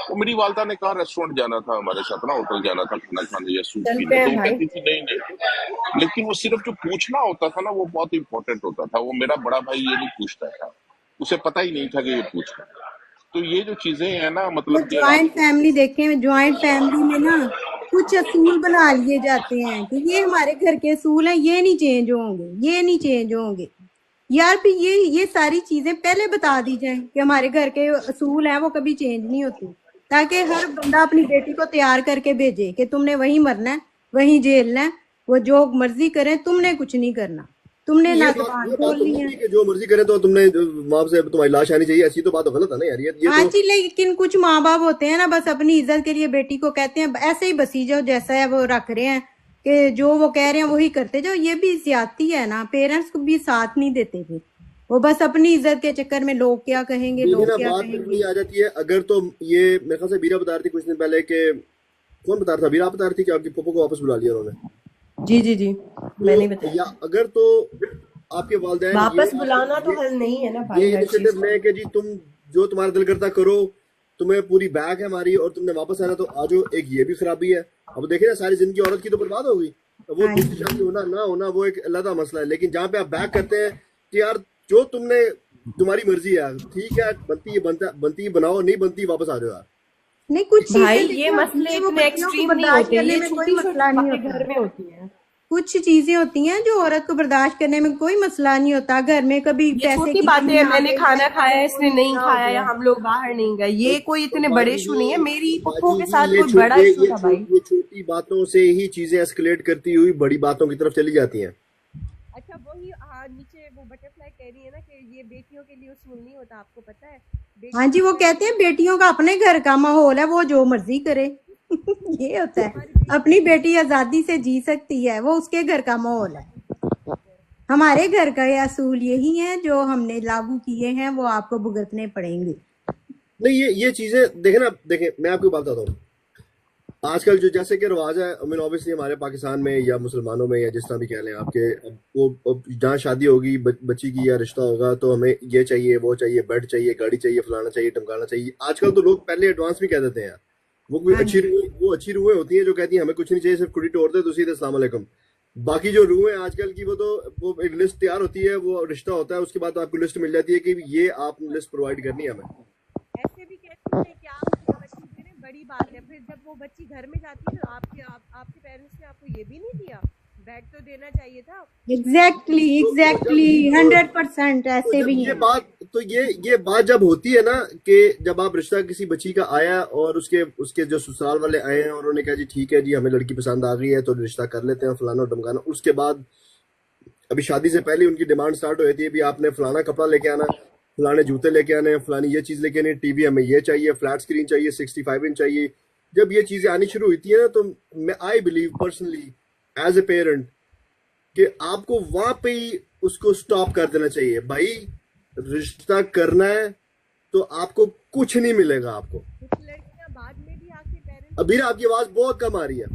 तो मेरी वालदा ने कहा रेस्टोरेंट जाना था, हमारे साथ ना होटल जाना था खाना खाने या सूप चलते पीने, हैं तो वो भाई। कहती थी नहीं नहीं। लेकिन वो सिर्फ जो पूछना होता था ना, वो बहुत इंपॉर्टेंट होता था। वो मेरा बड़ा भाई ये नहीं पूछता था, उसे पता ही नहीं था कि ये पूछना है। तो ये जो चीजें हैं ना, वो मतलब कि ज्वाइंट आपको, फैमिली देखें, ज्वाइंट फैमिली में ना कुछ असूल बना लिए जाते हैं कि ये हमारे घर के असूल हैं, ये नहीं चेंज होंगे, ये नहीं चेंज होंगे। यार भी ये सारी चीजें पहले बता दी जाएं कि हमारे घर के असूल हैं, वो कभी चेंज नहीं होते, ताकि हर बंदा अपनी बेटी को तैयार करके भेजे कि तुमने वहीं मरना है, वहीं झेलना है, वो जो मर्जी करें, तुमने कुछ नहीं करना। तुमने ना ये जुबान बात खोल तो ली नहीं है। थी कि जो मर्जी करे तो तुमने वहां से तुम्हारी लाश आनी चाहिए, ऐसी तो बात तो गलत है ना यार। ये हाँ तो जी, लेकिन कुछ माँ बाप होते हैं ना, बस अपनी इज्जत के लिए बेटी को कहते हैं ऐसे ही बसी जाओ, जैसा है वो रख रहे हैं कि जो वो कह रहे हैं वही करते जाओ। ये भी ज्यादती है ना, पेरेंट्स को भी साथ नहीं देते फिर, वो बस अपनी इज्जत के चक्कर में लोग क्या कहेंगे, लेकिन लोग अब क्या बात फिर कहेंगे। वही आ जाती है। अगर तो ये मेरे ख्याल से बीरा बता रही थी कुछ दिन पहले कि, कौन बता रहा था, बीरा बता रही थी कि आपकी पप्पो को वापस बुला लिया उन्होंने। जी जी जी, मैंने तो बताया। या अगर तो आपके वालिदैन वापस ये बुलाना तो हल नहीं है ना भाई ये हर चीज इनिशिएटिव का। लें कि जी तुम जो तुम्हारा दिल करता करो, तुम्हें पूरी बैग है हमारी और तुमने वापस आना तो आ जाओ, एक ये भी खराबी है। अब देखिए ना, सारी जिंदगी औरत की तो बर्बाद हो गई। अब वो हाँ दूसरी जी, शादी होना ना होना वो एक अलग मसला है, लेकिन जहाँ पे आप बैक करते हैं कि यार जो तुमने, तुम्हारी मर्जी है, ठीक है, बनती है बनाओ, नहीं बनती वापस आ जाओ यार। नहीं कुछ भाई चीजें ये देखिए होती मसले हैं वो इतने बच्चियों को एक्सट्रीम नहीं बर्दाश्त होते, करने ये में कोई छोटी मसला छोटी नहीं बातें होता। घर में होती हैं। कुछ चीजें होती हैं जो औरत को बर्दाश्त करने में कोई मसला नहीं होता। घर में कभी ये पैसे छोटी की बातें कमी हैं, आ मैंने गई खाना है, खाया इसने कोई नहीं मसला हो खाया या गया। हम लोग बाहर नहीं गए, ये कोई तो इतने बड़े बाजी इशू नहीं है। जी, मेरी पप्पो बाजी के जी, साथ कोई बड़ा इशू था भाई। ये छोटी बातों से ही चीजें एस्केलेट करती हुई बड़ी बातों की तरफ चली जाती हैं। अच्छा वही नीचे वो बटरफ्लाई कह रही है ना कि ये बेटियों के लिए उसूल नहीं होता, आपको पता है हाँ जी, बेटियों वो को कहते हैं बेटियों का अपने घर का माहौल है, वो जो मर्जी करे। ये होता है, हमारी बेटी अपनी बेटी आजादी से जी सकती है, वो उसके घर का माहौल है। हमारे घर का ये असूल यही है, जो हमने लागू किए हैं वो आपको भुगतने पड़ेंगे। नहीं ये चीजें देखे ना, देखे मैं आपको बात बताता हूँ। आजकल जो जैसे कि रिवाज है, आई मीन ऑब्वियसली हमारे पाकिस्तान में या मुसलमानों में या जिस तरह भी कह लें आपके, अब वो जहाँ शादी होगी बच्ची की या रिश्ता होगा तो हमें ये चाहिए, वो चाहिए, बेड चाहिए, गाड़ी चाहिए, फलाना चाहिए, टमकाना चाहिए। आजकल तो लोग पहले एडवांस भी कह देते हैं यार। वो कोई हाँ अच्छी जी, रूहें, वो अच्छी रूहें होती हैं जो कहती हैं हमें कुछ नहीं चाहिए, सिर्फ कुड़ी तोड़ दे तो सीधे अस्सलाम वालेकुम। बाकी जो रूहें आजकल की वो एक लिस्ट तैयार होती है, वो रिश्ता होता है, उसके बाद आपको लिस्ट मिल जाती है कि ये आप लिस्ट प्रोवाइड करनी है हमें। ऐसे भी कहती है कि आप मुझे बच्ची दे रहे हैं, बड़ी बात है। फिर जब वो बच्ची घर में जाती है तो आपके पेरेंट्स ने आपको ये भी नहीं दिया, बेड तो देना चाहिए था। एग्जैक्टली तो एग्जैक्टली जब 100% तो ऐसे जब भी ये हैं। बात तो ये बात जब होती है ना कि जब आप रिश्ता किसी बच्ची का आया और उसके जो ससुराल वाले आए हैं और उन्होंने कहा जी ठीक है जी हमें लड़की पसंद आ गई है तो रिश्ता कर लेते हैं, फलाना और ढमकाना। उसके बाद अभी शादी से पहले उनकी डिमांड स्टार्ट हो जाती है, भी आपने फलाना कपड़ा लेके आना, फलाने जूते लेके आने, फलानी ये चीज लेके आनी, टीवी हमें ये चाहिए, फ्लैट स्क्रीन चाहिए, 65 इंच चाहिए। जब ये चीजें आनी शुरू होती है ना तो मैं I believe personally as a parent कि आपको वहां पे ही उसको स्टॉप कर देना चाहिए। भाई रिश्ता करना है तो आपको कुछ नहीं मिलेगा आपको। कुछ लड़कियां बाद में भी आके पेरेंट्स, अभी आपकी आवाज बहुत कम आ रही है।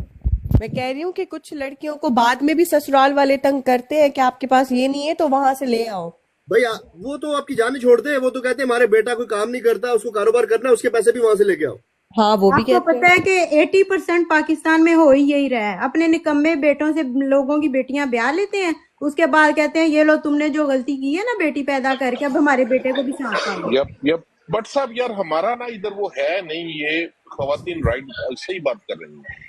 मैं कह रही हूँ कि कुछ लड़कियों को बाद में भी ससुराल वाले तंग करते हैं कि आपके पास ये नहीं है तो वहां से ले आओ। भाई वो तो आपकी जान ही छोड़ दे, वो तो कहते हैं हमारे बेटा कोई काम नहीं करता, उसको कारोबार करना है, उसके पैसे भी वहां से लेके आओ। हाँ वो भी आपको कहते पता हैं। है कि 80% पाकिस्तान में हो ही यही रहा है, अपने निकम्मे बेटों से लोगों की बेटियां ब्याह लेते हैं, उसके बाद कहते हैं ये लो तुमने जो गलती की है ना बेटी पैदा करके, अब हमारे बेटे को भी साथ पालो। यप बट साहब यार हमारा ना इधर वो है नहीं, ये खवातीन राइट सही बात कर रही हैं।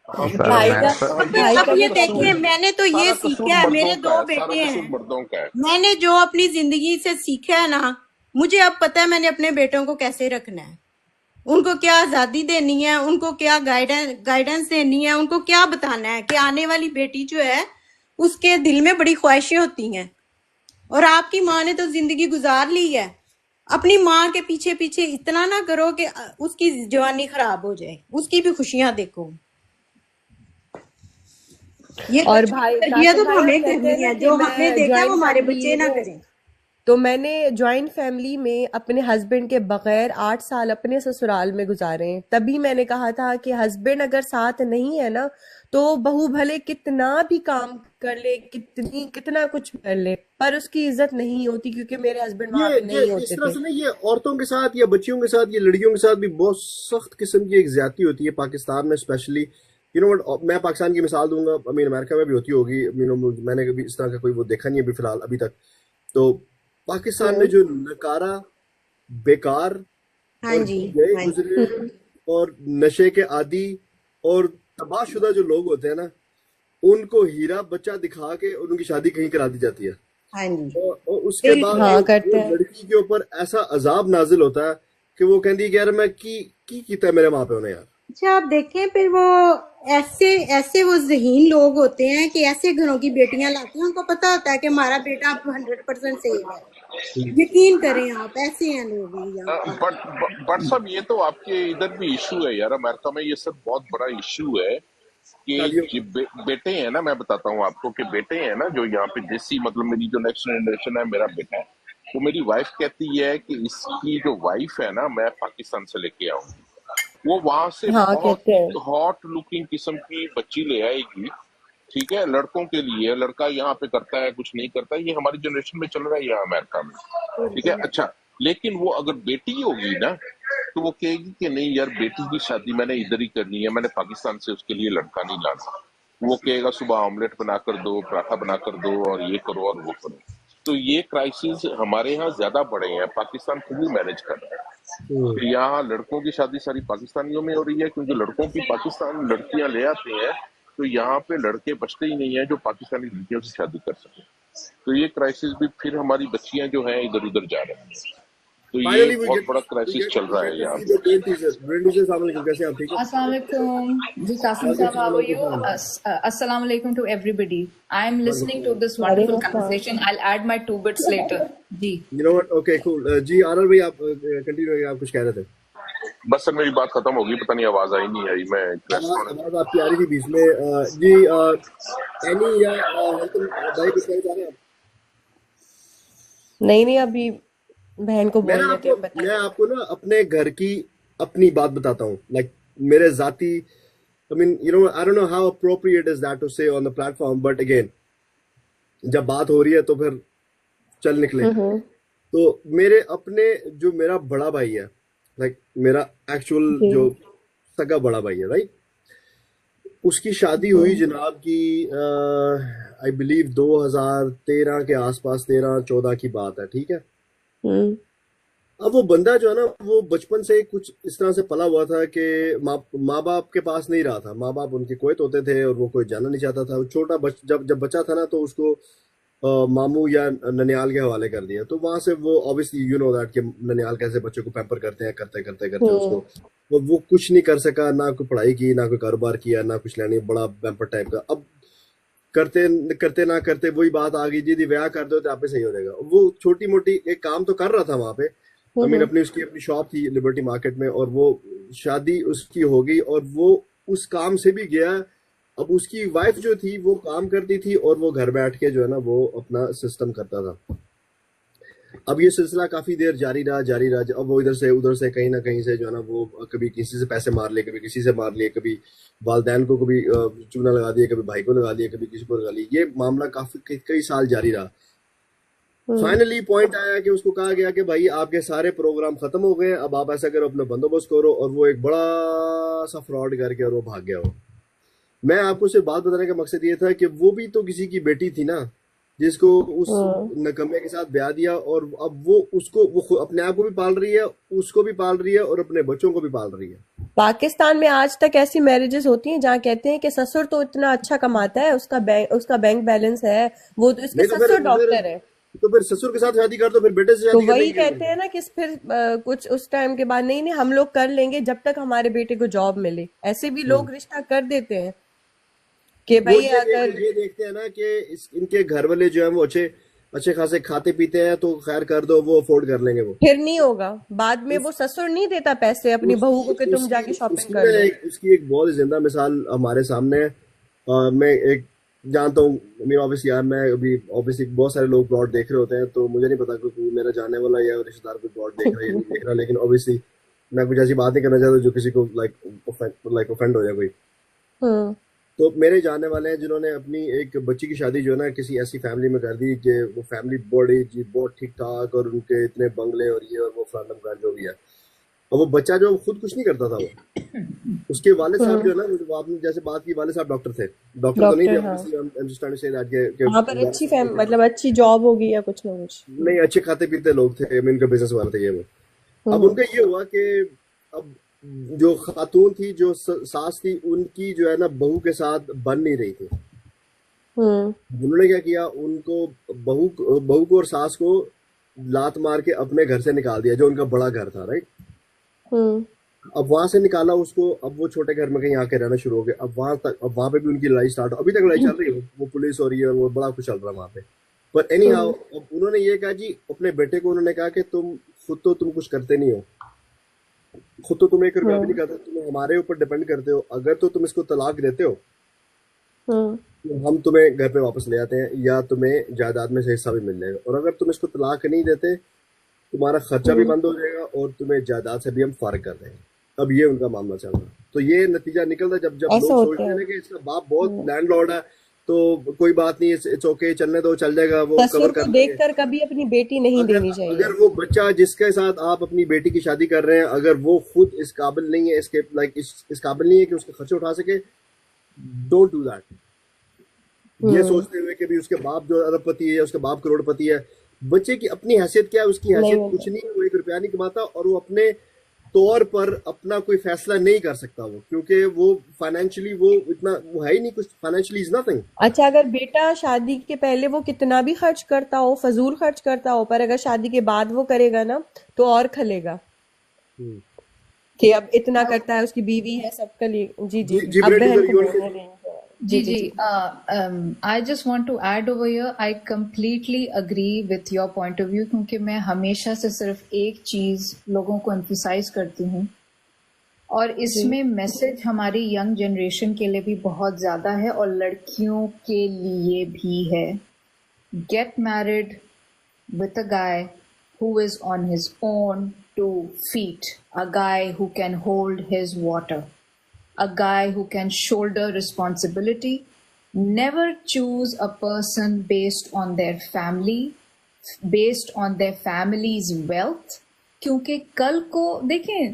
हम सर भाई मैं का तो भाई अब का ये भी देखिए, कसूर मैंने तो ये सारा कसूर सीखा है, मेरे मर्दों का दो है, बेटे सारा कसूर हैं, मर्दों का है। मैंने जो अपनी जिंदगी से सीखा है ना, मुझे अब पता है मैंने अपने बेटों को कैसे रखना है, उनको क्या आजादी देनी है, उनको क्या गाइडेंस देनी है, उनको क्या बताना है कि आने वाली बेटी जो है उसके दिल में बड़ी ख्वाहिशें होती हैं, और आपकी माँ ने तो जिंदगी गुजार ली है। अपनी माँ के पीछे पीछे इतना ना करो कि उसकी जवानी खराब हो जाए, उसकी भी खुशियां देखो। ये और बच्चों भाई की तरबियत कासिम तो भाई हमें कहते करनी हैं ना है, कि जो हमने मैं देखा है वो ज्वाइंट हमारे फैमिली बच्चे ना में, करें। तो मैंने ज्वाइंट फैमिली में अपने हस्बैंड के बगैर 8 साल अपने ससुराल में गुजारे हैं। तभी मैंने कहा था कि हस्बैंड अगर साथ नहीं है ना तो बहू भले कितना भी काम कर ले, कितना कुछ कर ले, पर उसकी इज्जत नहीं होती, क्योंकि मेरे हस्बैंड वहां पे ये नहीं इस होते तरह थे। से ना ये औरतों के साथ या बच्चियों के साथ या लड़कियों के साथ भी बहुत सख्त किस्म की एक ज्यादती होती है पाकिस्तान में स्पेशली। यू नो व्हाट, मैं पाकिस्तान की मिसाल दूंगा, आई मीन अमेरिका में भी होती होगी, मैंने कभी इस तरह का कोई वो देखा नहीं अभी फिलहाल अभी तक। तो पाकिस्तान में जो नकारा, बेकार हाँ और जी, गए हाँ गुजरे जी, और नशे के आदी और तबाहशुदा जो लोग होते हैं ना, उनको हीरा बच्चा दिखा के और उनकी शादी कहीं करा दी जाती है। हाँ जी, और उसके बाद हाँ वो करते हैं। लड़की के ऊपर ऐसा अजाब नाजिल होता है कि वो कहती है कि यार मैं की कीता है मेरे माँ प्यो ने यार। अच्छा आप देखें फिर वो ऐसे ऐसे वो ज़हीन लोग होते हैं कि ऐसे घरों की बेटियां लाते हैं, उनको पता होता है कि हमारा बेटा अब 100% सेव है। यकीन करें आप, ऐसे हैं लोग भी यहाँ पे। बट सब ये तो आपके इधर भी इशू है यार, अमेरिका में ये सब बहुत बड़ा इशू है कि शादियों बेटे हैं ना, मैं बताता हूँ आपको कि बेटे हैं ना जो यहाँ पे देसी, मतलब मेरी जो नेक्स्ट जनरेशन है, मेरा बेटा है, तो मेरी वाइफ कहती है कि इसकी जो वाइफ है ना मैं पाकिस्तान से लेके आऊंगी, वो वहां से हाँ बहुत कहते हैं। हॉट लुकिंग किस्म की बच्ची ले आएगी, ठीक है, लड़कों के लिए, लड़का यहाँ पे करता है कुछ नहीं करता है, ये हमारी जनरेशन में चल रहा है यहाँ अमेरिका में, ठीक है। अच्छा, लेकिन वो अगर बेटी होगी ना तो वो कहेगी कि नहीं यार, बेटी की शादी मैंने इधर ही करनी है, मैंने पाकिस्तान से उसके लिए लड़का नहीं लाना। वो कहेगा सुबह ऑमलेट बना कर दो, पराठा बना कर दो, और ये करो और वो करो। तो ये क्राइसिस हमारे यहाँ ज्यादा बढ़े हैं, पाकिस्तान खुद ही मैनेज कर रहा है। तो यहाँ लड़कों की शादी सारी पाकिस्तानियों में हो रही है, क्योंकि लड़कों की पाकिस्तान लड़कियां ले आते हैं, तो यहाँ पे लड़के बचते ही नहीं है जो पाकिस्तानी लड़कियों से शादी कर सके। तो ये क्राइसिस भी फिर हमारी बच्चियां जो हैं इधर उधर जा रही हैं, तो ये फाइनली वी बहुत गेट बड़ा we क्राइसिस get चल we रहा get है to यहाँ see पे। the brain teaser. Brain teaser, अस्सलाम वालेकुम, कैसे हैं आप? ठीक है? Assalamu alaikum. Ji Qasim वालेकुम Saab, how सलाम, are वालेकुम you? सलाम, Assalamu alaikum to everybody. I am वालेकुम listening to सलाम। this wonderful वालेकुम अस्सलाम। conversation. I'll add my 2 bits later. Ji. You know what? Okay, cool. जी आरआर भाई, आप कंटिन्यू करिए, आप कुछ कह रहे थे। बस सर मेरी बात खत्म होगी, पता नहीं आवाज आई नहीं आई, मैं ड्रेस आवाज आवाज आपकी आ रही थी बीच में। जी एनी या वेलकम भाई, कुछ कहना चाह रहे हैं आप? नहीं नहीं, अभी बहन को बोल लेते हैं, बताइए। मैं आपको ना अपने घर की अपनी बात बताता हूँ, लाइक मेरे जाती, I mean you know, I don't know how appropriate is that to say on the platform, but again जब बात हो रही है तो फिर चल निकले। तो मेरे अपने जो मेरा बड़ा भाई है, लाइक मेरा एक्चुअल जी। जो सगा बड़ा भाई है, राइट, उसकी शादी हुई जनाब की आई बिलीव 2013 के आसपास, 13-14 की बात है, ठीक है। हम्म अब वो बंदा जो है ना, वो बचपन से कुछ इस तरह से पला हुआ था कि माँ बाप के पास नहीं रहा था। माँ बाप उनके कुवैत होते थे और वो कोई जाना नहीं चाहता था। छोटा जब बच्चा था ना, तो उसको मामू या ननियाल के हवाले कर दिया। तो वहां से वो ऑब्वियसली यू नो दैट कि ननियाल कैसे बच्चे को पैम्पर करते हैं, करते करते करते उसको वो कुछ नहीं कर सका, ना कोई पढ़ाई की, ना कोई कारोबार किया, ना कुछ लेनी, बड़ा पैम्पर टाइप का। अब करते करते ना करते वही बात आ गई, जी ब्याह कर दो तो आप ही सही हो जाएगा। वो छोटी मोटी एक काम तो कर रहा था वहां पे, आई मीन अपनी शॉप थी लिबर्टी मार्केट में, और वो शादी उसकी हो गई और वो उस काम से भी गया। अब उसकी वाइफ जो थी वो काम करती थी और वो घर बैठ के जो है ना वो अपना सिस्टम करता था। अब ये सिलसिला काफी देर जारी रहा। अब वो इधर से उधर से कहीं ना कहीं से जो है ना वो कभी किसी से पैसे मार लिए, कभी किसी से मार लिए, कभी वालदैन को कभी चूना लगा दिया, कभी भाई को लगा दिया, कभी किसी को लगा लिया। ये मामला काफी कई साल जारी रहा। फाइनली पॉइंट आया कि उसको कहा गया कि भाई आपके सारे प्रोग्राम खत्म हो गए, अब आप ऐसा करो, अपना बंदोबस्त करो। और वो एक बड़ा सा फ्रॉड करके और वो भाग गया। वो मैं आपको सिर्फ बात बताने का मकसद ये था कि वो भी तो किसी की बेटी थी ना, जिसको उस नकम्मे के साथ ब्याह दिया, और अब वो अपने आप को भी पाल रही है, उसको भी पाल रही है और अपने बच्चों को भी पाल रही है। पाकिस्तान में आज तक ऐसी मैरिजेस होती हैं जहाँ कहते हैं कि ससुर तो इतना अच्छा कमाता है, उसका बैंक बैलेंस है, वो तो इसके नहीं तो ससुर डॉक्टर है। तो फिर ससुर के साथ शादी कर दो, फिर बेटे से तो शादी करने वही की क्या कहते हैं ना कि फिर कुछ उस टाइम के बाद नहीं हम लोग कर लेंगे जब तक हमारे बेटे को जॉब मिले। ऐसे भी लोग रिश्ता कर देते हैं कि वो भाई अगर ये देखते हैं ना कि इनके घर वाले जो है वो अच्छे खासे खाते पीते हैं, तो खैर कर दो, वो अफोर्ड कर लेंगे। वो फिर नहीं होगा, बाद में वो ससुर नहीं देता पैसे अपनी बहू को कि तुम जाके शॉपिंग कर लो। उसकी एक बहुत जिंदा मिसाल हमारे सामने है। मैं एक जानता हूँ, मेरा ऑब्वियसली यार, मैं अभी ऑब्वियसली बहुत सारे लोग प्लॉट देख रहे होते हैं, तो मुझे नहीं पता कि मेरा जानने वाला या रिश्तेदार कोई प्लॉट देख रहा है या नहीं देख रहा, लेकिन ऑब्वियसली मैं कुछ ऐसी बात नहीं करना चाहता जो किसी को लाइक ऑफेंड हो जाए कोई। तो मेरे जानने वाले हैं जिन्होंने अपनी एक बच्ची की शादी जो है ना किसी ऐसी फैमिली में कर दी कि वो फैमिली बहुत ठीक ठाक, और उनके इतने बंगले और ये और वो फ्रांडम का जो भी है। और वो बच्चा जो खुद कुछ नहीं करता था, वो उसके वाले साहब जो है ना, वो आपने जैसे बात की, वाले साहब डॉक्टर थे, डॉक्टर तो नहीं थे, वहाँ पर अच्छी मतलब अच्छी जॉब होगी या कुछ ना कुछ, नहीं अच्छे खाते पीते लोग थे, उनका बिजनेस वाले थे ये वो। अब उनका ये हुआ कि अब जो खातून थी, जो सास थी, उनकी जो है ना बहू के साथ बन नहीं रही थी। उन्होंने क्या किया, उनको बहू को और सास को लात मार के अपने घर से निकाल दिया, जो उनका बड़ा घर था, राइट। अब वहां से निकाला उसको, अब वो छोटे घर में कहीं आके रहना शुरू हो गए, अब वहां पे भी उनकी लड़ाई स्टार्ट हो, अभी तक लड़ाई चल रही है, वो पुलिस हो रही है, वो बड़ा कुछ चल रहा है वहां पे। पर एनी हाउ, अब उन्होंने ये कहा जी, अपने बेटे को उन्होंने कहा कि तुम कुछ करते नहीं हो, खुद तो तुम 1 रुपया भी नहीं करते, तुम हमारे ऊपर डिपेंड करते हो, अगर तो तुम इसको तलाक देते हो तो हम तुम्हें घर पे वापस ले आते हैं, या तुम्हें जायदाद में से हिस्सा भी मिल जाएगा, और अगर तुम इसको तलाक नहीं देते, तुम्हारा खर्चा भी बंद हो जाएगा और तुम्हें जायदाद से भी हम फारिग कर देंगे। अब ये उनका मामला चल रहा। तो ये नतीजा निकलता जब जब ऐसा लोग होता सोचते है। हैं कि इसका बाप बहुत लैंडलॉर्ड है, तो कोई बात नहीं, इट्स ओके, चलने दो, चल जाएगा, वो ससुर कवर को कर देंगे। देखकर कभी अपनी बेटी नहीं अगर देनी चाहिए। अगर वो बच्चा जिसके साथ आप अपनी बेटी की शादी कर रहे हैं, अगर वो खुद इस काबिल नहीं है, इस काबिल नहीं है कि उसके खर्चे उठा सके, डोंट डू दैट। ये सोचते हुए कि भी उसके बाप जो अरबपति है, उसके बाप करोड़पति है, बच्चे की अपनी हैसियत क्या है, उसकी हैसियत नहीं कुछ नहीं है, वो 1 रुपया नहीं कमाता, और वो अपने तौर पर अपना कोई फैसला नहीं कर सकता, वो क्योंकि वो फाइनेंशियली वो है ही नहीं, कुछ फाइनेंशियली इज नथिंग। अच्छा, अगर बेटा शादी के पहले वो कितना भी खर्च करता हो, फजूल खर्च करता हो, पर अगर शादी के बाद वो करेगा ना, तो और खलेगा कि अब इतना करता है, उसकी बीवी है, सबके लिए। जी जी, जी अब ब्रेड, बहन को you want बोलने to- दें। जी जी जी जी I just want to add over here, I completely agree with your point of view, क्योंकि मैं हमेशा से सिर्फ एक चीज लोगों को emphasize करती हूँ, और इसमें मैसेज हमारी यंग जनरेशन के लिए भी बहुत ज़्यादा है और लड़कियों के लिए भी है। Get married with a guy who is on his own 2 feet, a guy who can hold his water, a guy who can shoulder responsibility. Never choose a person based on their family, based on their family's wealth, क्योंकि कल को देखें,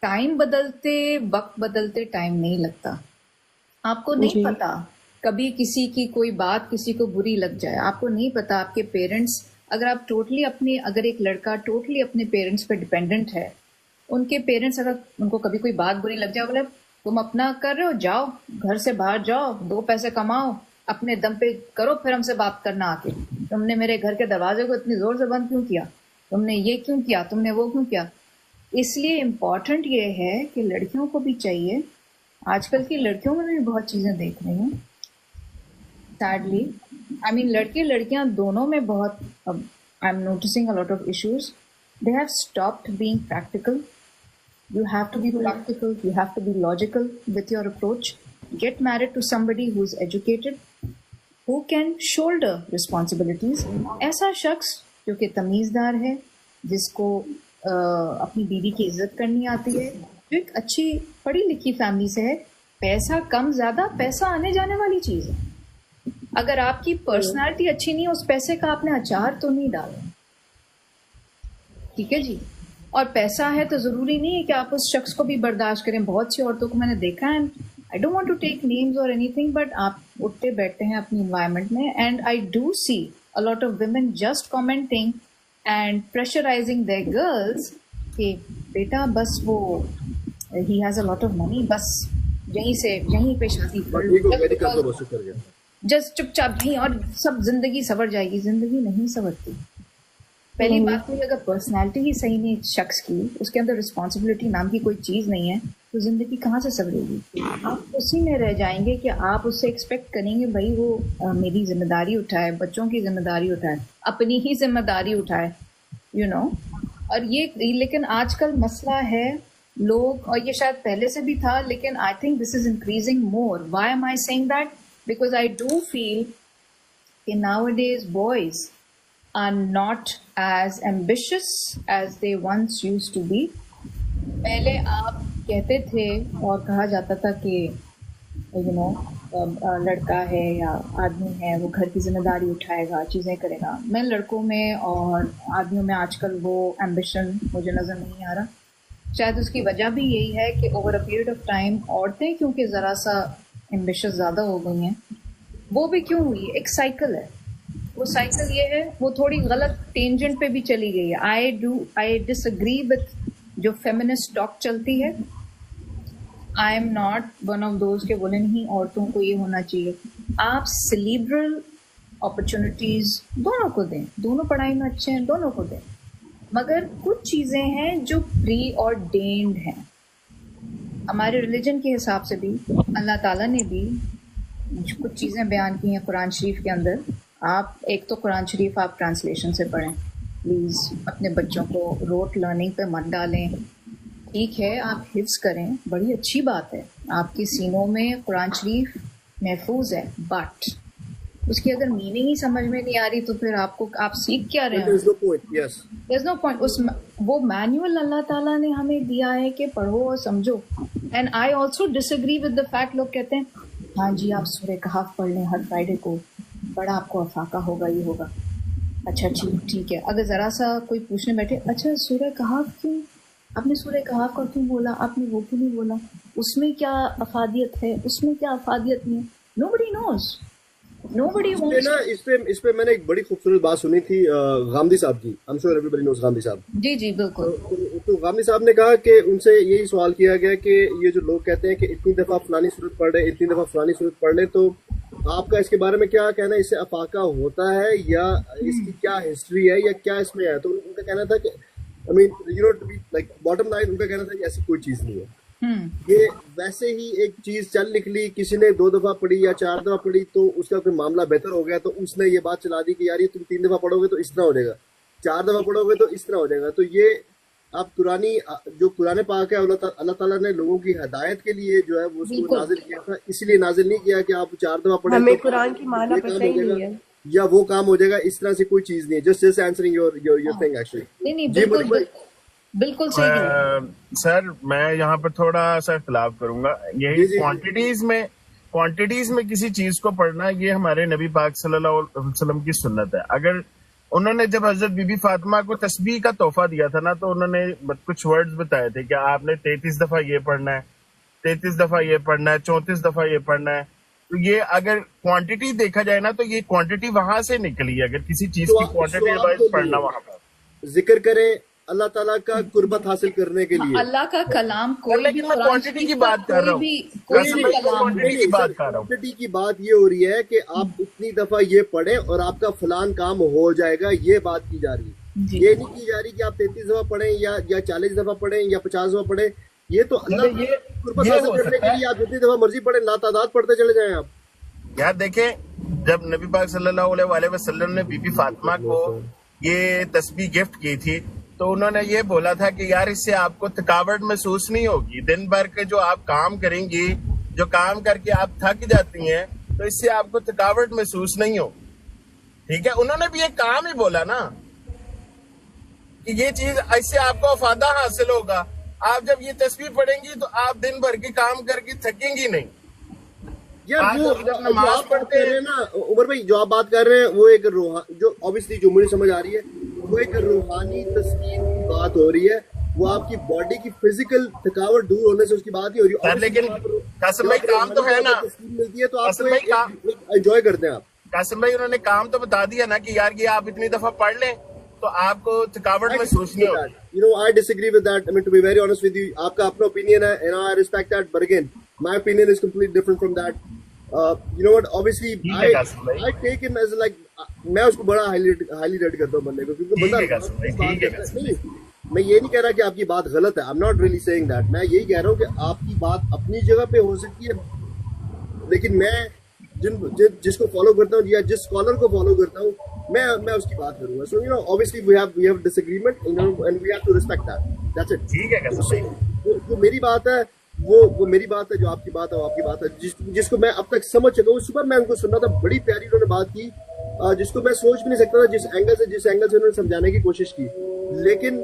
time बदलते, वक्त बदलते time नहीं लगता। आपको नहीं जी पता कभी किसी की कोई बात किसी को बुरी लग जाए, आपको नहीं पता आपके पेरेंट्स, अगर आप टोटली अपने, अगर एक लड़का टोटली अपने पेरेंट्स पे डिपेंडेंट है, उनके पेरेंट्स अगर उनको कभी कोई बात बुरी लग जाए, बोले तुम अपना कर रहे हो, जाओ घर से बाहर जाओ, 2 पैसे कमाओ, अपने दम पे करो, फिर हमसे बात करना आके, तुमने मेरे घर के दरवाजे को इतनी जोर से बंद क्यों किया, तुमने ये क्यों किया, तुमने वो क्यों किया। इसलिए इम्पोर्टेंट ये है कि लड़कियों को भी चाहिए, आजकल की लड़कियों में भी बहुत चीजें देख रही हूँ सैडली, आई मीन लड़के लड़कियां दोनों में बहुत, I am noticing a lot of issues, they have stopped being practical. You have to be practical, you have to be logical with your approach. Get married to somebody who is educated, who can shoulder responsibilities. ऐसा शख्स जो कि तमीज़दार है, जिसको अपनी बीवी की इज्जत करनी आती है, जो एक अच्छी पढ़ी लिखी फैमिली से है। पैसा कम ज़्यादा, पैसा आने जाने वाली चीज़ है। अगर आपकी पर्सनालिटी अच्छी नहीं है, उस पैसे का आपने अचार तो नहीं डाला, ठीक है जी। और पैसा है तो ज़रूरी नहीं है कि आप उस शख्स को भी बर्दाश्त करें। बहुत सी औरतों को मैंने देखा है, I don't want to take names और एनीथिंग, बट आप उठते बैठते हैं अपनी इन्वायरमेंट में, and I do see a lot of women just commenting and pressurising their girls कि बेटा बस वो ही has a lot of money, बस यहीं पे शादी कर ठीक हो गया, नहीं कर दो, बस कर गया, जस्ट चुपचाप यहीं, और सब जिंदगी संवर जाएगी। जिंदगी नहीं संवरती। पहली बात तो, अगर पर्सनालिटी ही सही नहीं शख्स की, उसके अंदर रिस्पॉन्सिबिलिटी नाम की कोई चीज़ नहीं है, तो ज़िंदगी कहाँ से संवरेगी। आप उसी में रह जाएंगे कि आप उससे एक्सपेक्ट करेंगे भाई वो मेरी जिम्मेदारी उठाए, बच्चों की जिम्मेदारी उठाए, अपनी ही जिम्मेदारी उठाए, यू नो। और ये लेकिन आजकल मसला है लोग, और ये शायद पहले से भी था, लेकिन I think this is increasing more. Why am I saying that? Because I do feel कि nowadays boys are not as ambitious as they once used to be. पहले आप कहते थे और कहा जाता था कि यू नो लड़का है या आदमी है वो घर की जिम्मेदारी उठाएगा, चीज़ें करेगा। मैं लड़कों में और आदमियों में आजकल वो एम्बिशन मुझे नज़र नहीं आ रहा। शायद उसकी वजह भी यही है कि over a period of time औरतें क्योंकि ज़रा सा एम्बिशियस ज़्यादा हो गई हैं। वो भी क्यों हुई? एक साइकिल है। वो साइकिल ये है, वो थोड़ी गलत टेंजेंट पे भी चली गई है। आई डिसएग्री विथ जो फेमिनिस्ट टॉक चलती है। I am not one of those के बोले नहीं औरतों को ये होना चाहिए। आप सिलिब्रल अपॉर्चुनिटीज दोनों को दें, दोनों पढ़ाई में अच्छे हैं, दोनों को दें, मगर कुछ चीज़ें हैं जो प्री ऑर्डेन्ड हैं। हमारे रिलीजन के हिसाब से भी अल्लाह ताला ने भी कुछ चीज़ें बयान की हैं कुरान शरीफ के अंदर। आप एक तो कुरान शरीफ आप ट्रांसलेशन से पढ़ें प्लीज़, अपने बच्चों को रोट लर्निंग पे मत डालें। ठीक है आप हिफ्ज करें, बड़ी अच्छी बात है, आपके सीनों में कुरान शरीफ महफूज है, बट उसकी अगर मीनिंग ही समझ में नहीं आ रही तो फिर आप सीख क्या रहे There हैं? is no point. Yes. There's no point. वो मैनुअल अल्लाह ताला ने हमें दिया है कि पढ़ो और समझो। And I also disagree with the fact, लोग कहते हैं हाँ जी आप सूरह कहफ पढ़ लें हर फ्राइडे को, बड़ा आपको अफाका होगा, ये होगा। अच्छा ठीक है, अगर ज़रा सा कोई पूछने बैठे अच्छा सूरह कहफ क्यों, आपने सूरह कहफ का क्यों बोला, आपने वो क्यों नहीं बोला, उसमें क्या अफादियत है, उसमें क्या अफादियत नहीं है, nobody knows. Nobody इस पे wants. ना इस पे मैंने एक बड़ी खूबसूरत बात सुनी थी गांधी साहब की। I'm sure everybody knows Gandhi साहब। जी बिल्कुल। तो गांधी साहब ने कहा कि उनसे यही सवाल किया गया कि ये जो लोग कहते हैं कि इतनी दफा फलानी सूरत पढ़ रहे, इतनी दफा फलानी सूरत पढ़ ले, तो आपका इसके बारे में क्या कहना है, इससे अफाका होता है या इसकी क्या हिस्ट्री है या क्या इसमें है? तो उनका कहना था कि I mean you know to be like bottom line, उनका कहना था कि ऐसी कोई चीज नहीं है। ये वैसे ही एक चीज चल निकली, किसी ने 2 दफा पढ़ी या 4 दफा पढ़ी तो उसका कोई मामला बेहतर हो गया, तो उसने ये बात चला दी कि यार ये तुम 3 दफा पढ़ोगे तो इस तरह हो जाएगा, 4 दफा पढ़ोगे तो इस तरह हो जाएगा। तो ये आप जो कुरान पाक है अल्लाह ताला ने लोगों की हिदायत के लिए जो है वो उसको नाजिल किया था, इसलिए नाजिल नहीं किया कि आप 4 दफा पढ़े हमें तो कुरान की माना ये पता काम ही हो नहीं जाएगा है। या वो काम हो जाएगा, इस तरह से कोई चीज नहीं है। Just answering your thing actually. नहीं जी बिल्कुल सही है। सर मैं यहाँ पर थोड़ा सा इख्तिलाफ करूंगा। यही क्वांटिटीज में किसी चीज को पढ़ना, ये हमारे नबी पाक सल्लल्लाहु अलैहि वसल्लम की सुन्नत है। अगर उन्होंने जब हजरत बीबी फातिमा को तस्बीह का तोहफा दिया था ना, तो उन्होंने कुछ वर्ड्स बताए थे कि आपने 33 दफा ये पढ़ना है, 33 दफा ये पढ़ना है, 34 दफा ये पढ़ना है। तो ये अगर क्वांटिटी देखा जाए ना, तो ये क्वांटिटी वहां से निकली है। अगर किसी चीज की क्वांटिटी वाइज पढ़ना वहां पर जिक्र करें अल्लाह ताला का कुर्बत हासिल करने के लिए, अल्लाह का कलाम कोई लेकिन मैं क्वांटिटी की बात कर रहा हूँ, क्वांटिटी की बात कर रहा हूँ। क्वांटिटी की बात ये हो रही है कि आप उतनी दफा ये पढ़ें और आपका फलान काम हो जाएगा, ये बात की जा रही है। ये नहीं की जा रही कि आप 33 दफा पढ़ें या 40 दफा पढ़ें या 50 दफा पढ़ें। ये तो अल्लाह कुर्बत हासिल करने के लिए आप जितनी दफा मर्जी पढ़ें, लातादाद पढ़ते चले जाएं आप। यार देखें, जब नबी पाक सल्लल्लाहु अलैहि वसल्लम ने बीबी फातिमा को ये तस्बीह गिफ्ट की थी, तो उन्होंने ये बोला था कि यार इससे आपको थकावट महसूस नहीं होगी, दिन भर के जो आप काम करेंगी, जो काम करके आप थक जाती हैं, तो इससे आपको थकावट महसूस नहीं होगी। ठीक है, उन्होंने भी एक काम ही बोला ना कि ये चीज इससे आपको फायदा हासिल होगा। आप जब ये तस्बीह पढ़ेंगी तो आप दिन भर के काम करके थकेंगी नहीं। यार वो जब नमाज पढ़ते हैं ना उमर भाई, जो आप बात कर रहे हैं वो एक जो ऑब्वियसली जो मुझे समझ आ रही है वो एक रूहानी तस्कीन की बात हो रही है। वो आपकी बॉडी की फिजिकल थकावट दूर होने से उसकी बात ही हो रही है। लेकिन कासिम भाई काम तो है ना, तस्कीन मिलती है तो आप एंजॉय करते हैं। आप कासिम भाई उन्होंने काम तो बता दिया ना कि यार ये आप इतनी दफा पढ़ लें तो आपको थकावट महसूस नहीं होगी। You know, I disagree with that. I mean, to be very honest with you, आपका अपना opinion है, and I respect that. But again, my opinion is completely different from that. You know what? Obviously, I take him as like मैं उसको बड़ा highly rate करता हूँ बंदे को, क्योंकि बंदा नहीं, मैं ये नहीं कह रहा कि आपकी बात गलत है. I'm not really saying that. मैं यही कह रहा हूँ कि आपकी बात अपनी जगह पे हो सकती है, लेकिन मैं जिसको फॉलो करता हूँ या जिस स्कॉलर को फॉलो करता हूँ मैं उसकी बात करूंगा. So you know obviously we have disagreement, you know, and we have to respect that. That's it. ठीक है. जो मेरी बात है वो मेरी बात है, जो आपकी बात है वो आपकी बात है. जिसको मैं अब तक समझ चुका हूँ. सुबह मैं उनको सुनना था, बड़ी प्यारी उन्होंने बात की, जिसको मैं सोच भी नहीं सकता था जिस एंगल से उन्होंने समझाने की कोशिश की. लेकिन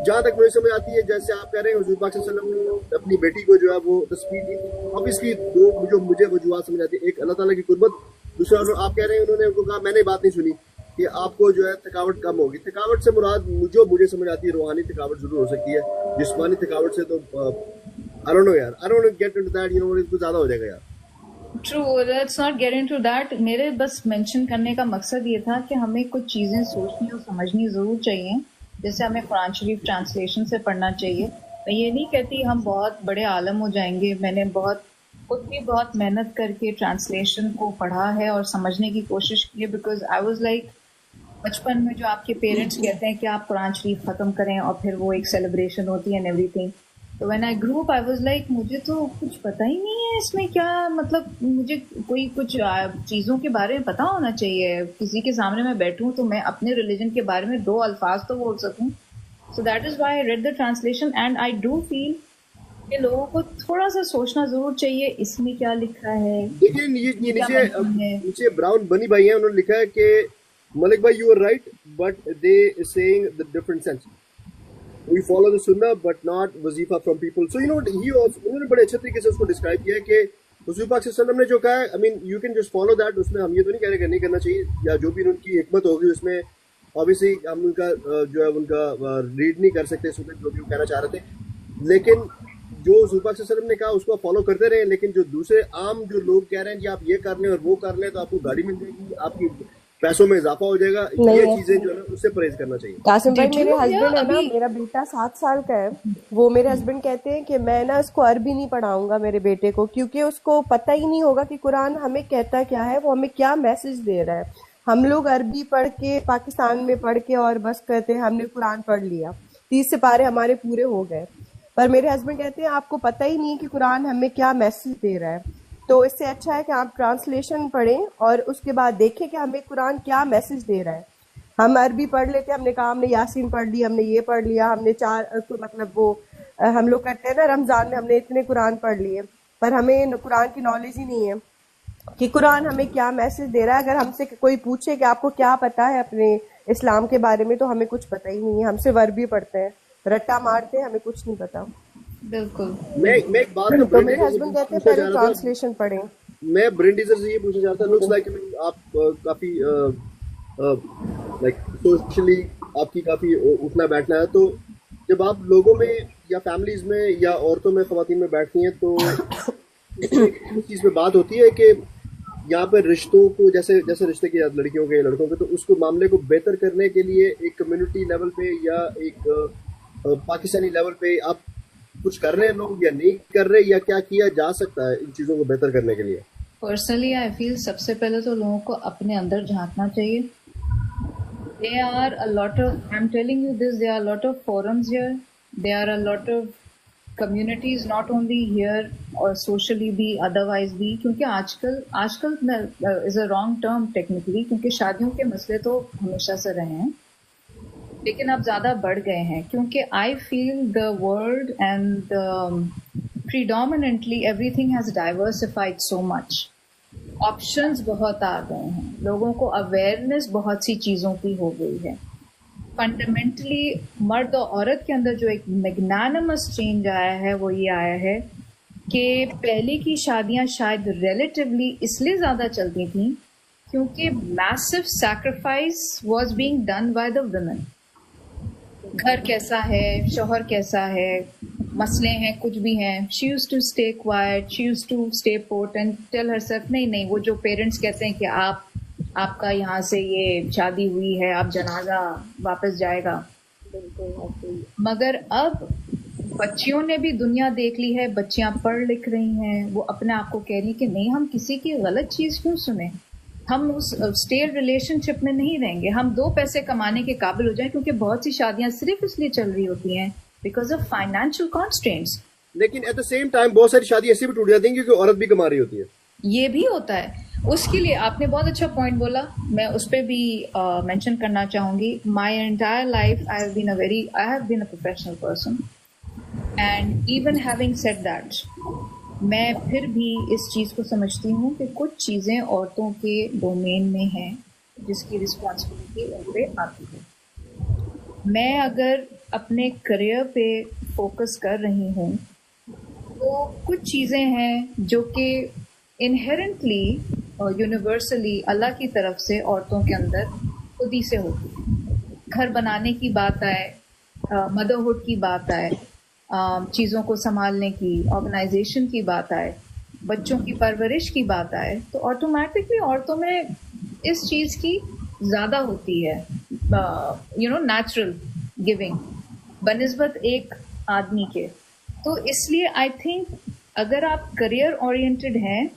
जहाँ तक मुझे समझ आती है, जैसे आप कह रहे हैं हुजूर पाक सल्लल्लाहु अलैहि वसल्लम ने अपनी बेटी को जो है वो तस्बीह दी. ऑब्वियसली दो जो मुझे वजूहात समझ आती है, एक अल्लाह ताला की कुर्बत, दूसरा आप कह रहे हैं उन्होंने उनको कहा, मैंने बात नहीं सुनी कि आपको जो है थकावट कम होगी. थकावट से मुराद जो मुझे समझ आती है रूहानी थकावट जरूर हो सकती है. जिस्मानी थकावट से तो आई डोंट नो यार, I don't get into that, you know, इसको ज्यादा हो जाएगा यार. True, let's not get into that. मेरे बस मेंशन करने का मकसद ये था कि हमें कुछ चीजें सोचनी और समझनी जरूर चाहिए. जैसे हमें कुरान शरीफ ट्रांसलेशन से पढ़ना चाहिए. मैं ये नहीं कहती हम बहुत बड़े आलम हो जाएंगे. मैंने खुद भी बहुत मेहनत करके ट्रांसलेशन को पढ़ा है और समझने की कोशिश की है, बिकॉज आई वाज लाइक, बचपन में जो आपके पेरेंट्स कहते हैं कि आप कुरान शरीफ ख़त्म करें और फिर वो एक सेलिब्रेशन होती है एंड एवरीथिंग. तो when I grew up I was like मुझे तो कुछ पता ही नहीं है इसमें क्या, मतलब मुझे कोई कुछ चीज़ों के बारे में पता होना चाहिए। किसी के सामने मैं बैठूं तो मैं अपने रिलीजन के बारे में 2 अल्फाज तो बोल सकूं। So that is why I read the translation and I do feel कि लोगों को थोड़ा सा सोचना जरूर चाहिए इसमें क्या लिखा है। लेकिन ये क्या नीचे मतलब है। नीचे ब्राउन बनी भाई है, उन्होंने लिखा है कि मलिक भाई you are right but they saying the different sense, we follow the sunnah but not wazifa from people. So you know he also, उन्होंने बड़े अच्छे तरीके से उसको डिस्क्राइब किया है कि हुजूर पाक सल्लल्लाहु अलैहि वसल्लम ने जो कहा है, आई mean you can just follow that. उसमें हम ये तो नहीं कह रहे कि नहीं करना चाहिए, या जो भी उनकी हिकमत होगी उसमें ऑब्वियसली हम उनका जो है उनका रीड नहीं कर सकते जो भी वो कहना चाह रहे थे। लेकिन जो हुजूर पाक सल्लल्लाहु अलैहि वसल्लम ने कहा उसको फॉलो करते रहे। लेकिन जो दूसरे आम जो लोग कह रहे हैं कि आप ये कर लें और वो कर लें तो आपको गाड़ी मिल जाएगी, आपकी पैसों में इजाफा हो जाएगा, नहीं ये है चीजें जो है ना उससे परहेज करना चाहिए। कासिम भाई, Did मेरे you hear हस्बैंड है ना, अभी मेरा बेटा 7 साल का है, वो मेरे हस्बैंड कहते हैं कि मैं ना इसको अरबी नहीं पढ़ाऊंगा मेरे बेटे को, क्योंकि उसको पता ही नहीं होगा कि कुरान हमें कहता क्या है, वो हमें क्या मैसेज दे रहा है। हम लोग अरबी पढ़ के पाकिस्तान में पढ़ के और बस कहते हैं हमने कुरान पढ़ लिया, 30 सिपारे हमारे पूरे हो गए, पर मेरे हस्बैंड कहते हैं आपको पता ही नहीं कि कुरान हमें क्या मैसेज दे रहा है। तो इससे अच्छा है कि आप ट्रांसलेशन पढ़ें और उसके बाद देखें कि हमें कुरान क्या मैसेज दे रहा है। हम अरबी पढ़ लेते हैं, हमने कहा हमने यासीन पढ़ ली, हमने ये पढ़ लिया, हमने 4 मतलब वो हम लोग करते हैं ना रमजान में हमने इतने कुरान पढ़ लिए, पर हमें कुरान की नॉलेज ही नहीं है कि कुरान हमें क्या मैसेज दे रहा है। अगर हमसे कोई पूछे कि आपको क्या पता है अपने इस्लाम के बारे में, तो हमें कुछ पता ही नहीं है। हम सिर्फ अरबी पढ़ते हैं, रट्टा मारते हैं, हमें कुछ नहीं पता। बिल्कुल। मैं एक बात तो ब्रेंडी मेरे से हस्बैंड कहते हैं पूछना पहले चाह रहा था, ट्रांसलेशन पढ़ें। मैं ब्रेंडी से ये पूछना चाहता था, लुक्स लाइक आप काफी लाइक सोशली आपकी काफी उठना बैठना है, तो जब आप लोगों में या फैमिलीज में या औरतों में खवातीन में बैठती हैं तो इस चीज पे बात होती है कि यहाँ पे रिश्तों को जैसे जैसे रिश्ते की लड़कियों के लड़कों के, तो उसको मामले को बेहतर करने के लिए एक कम्युनिटी लेवल पे या एक पाकिस्तानी लेवल पे आप कुछ कर रहे हैं लोग या नहीं कर रहे, या क्या किया जा सकता है इन चीजों को बेहतर करने के लिए? पर्सनली आई फील सबसे पहले तो लोगों को अपने अंदर झांकना चाहिए। There are a lot of, I'm telling you this, there are a lot of forums here. There are a lot of communities, not only here or socially भी, otherwise भी, क्योंकि आजकल is a wrong term technically, क्योंकि शादियों के मसले तो हमेशा से रहे हैं, लेकिन अब ज़्यादा बढ़ गए हैं, क्योंकि I feel the world and predominantly everything has diversified so much. Options बहुत आ गए हैं, लोगों को अवेयरनेस बहुत सी चीज़ों की हो गई है। फंडामेंटली मर्द और औरत के अंदर जो एक मैग्नानिमस चेंज आया है वो ये आया है कि पहले की शादियां शायद रिलेटिवली इसलिए ज़्यादा चलती थी क्योंकि massive sacrifice was being done by the women. घर कैसा है, शौहर कैसा है, मसले हैं, कुछ भी हैं, she use to stay quiet, she use to stay put and tell herself नहीं, वो जो पेरेंट्स कहते हैं कि आपका यहाँ से ये शादी हुई है, आप जनाजा वापस जाएगा। मगर अब बच्चियों ने भी दुनिया देख ली है, बच्चियां पढ़ लिख रही हैं, वो अपने आप को कह रही कि नहीं, हम किसी की गलत चीज़ क्यों सुने, हम उस स्टेल रिलेशनशिप में नहीं रहेंगे, हम 2 पैसे कमाने के काबिल हो जाएं, क्योंकि बहुत सी शादियां सिर्फ इसलिए चल रही होती हैं बिकॉज ऑफ फाइनेंशियल कॉन्स्ट्रेंट्स। लेकिन एट द सेम टाइम बहुत सारी शादी ऐसी भी टूट जाती हैं क्योंकि औरत भी कमा रही होती है। ये भी होता है। उसके लिए आपने बहुत अच्छा पॉइंट बोला, मैं उस पर भी मेंशन करना चाहूँगी। My entire life I have been a professional person, and even having said that, मैं फिर भी इस चीज़ को समझती हूँ कि कुछ चीज़ें औरतों के डोमेन में हैं जिसकी रिस्पॉन्सिबिलिटी उन पे आती है। मैं अगर अपने करियर पे फोकस कर रही हूँ तो कुछ चीज़ें हैं जो कि इनहेरेंटली और यूनिवर्सली अल्लाह की तरफ से औरतों के अंदर खुद ही से होती है। घर बनाने की बात आए, मदरहुड की बात आए, चीज़ों को संभालने की, ऑर्गेनाइजेशन की बात आए, बच्चों की परवरिश की बात आए, तो ऑटोमेटिकली औरतों में इस चीज़ की ज़्यादा होती है, नेचुरल गिविंग बनिस्बत एक आदमी के। तो इसलिए आई थिंक अगर आप करियर ओरिएंटेड हैं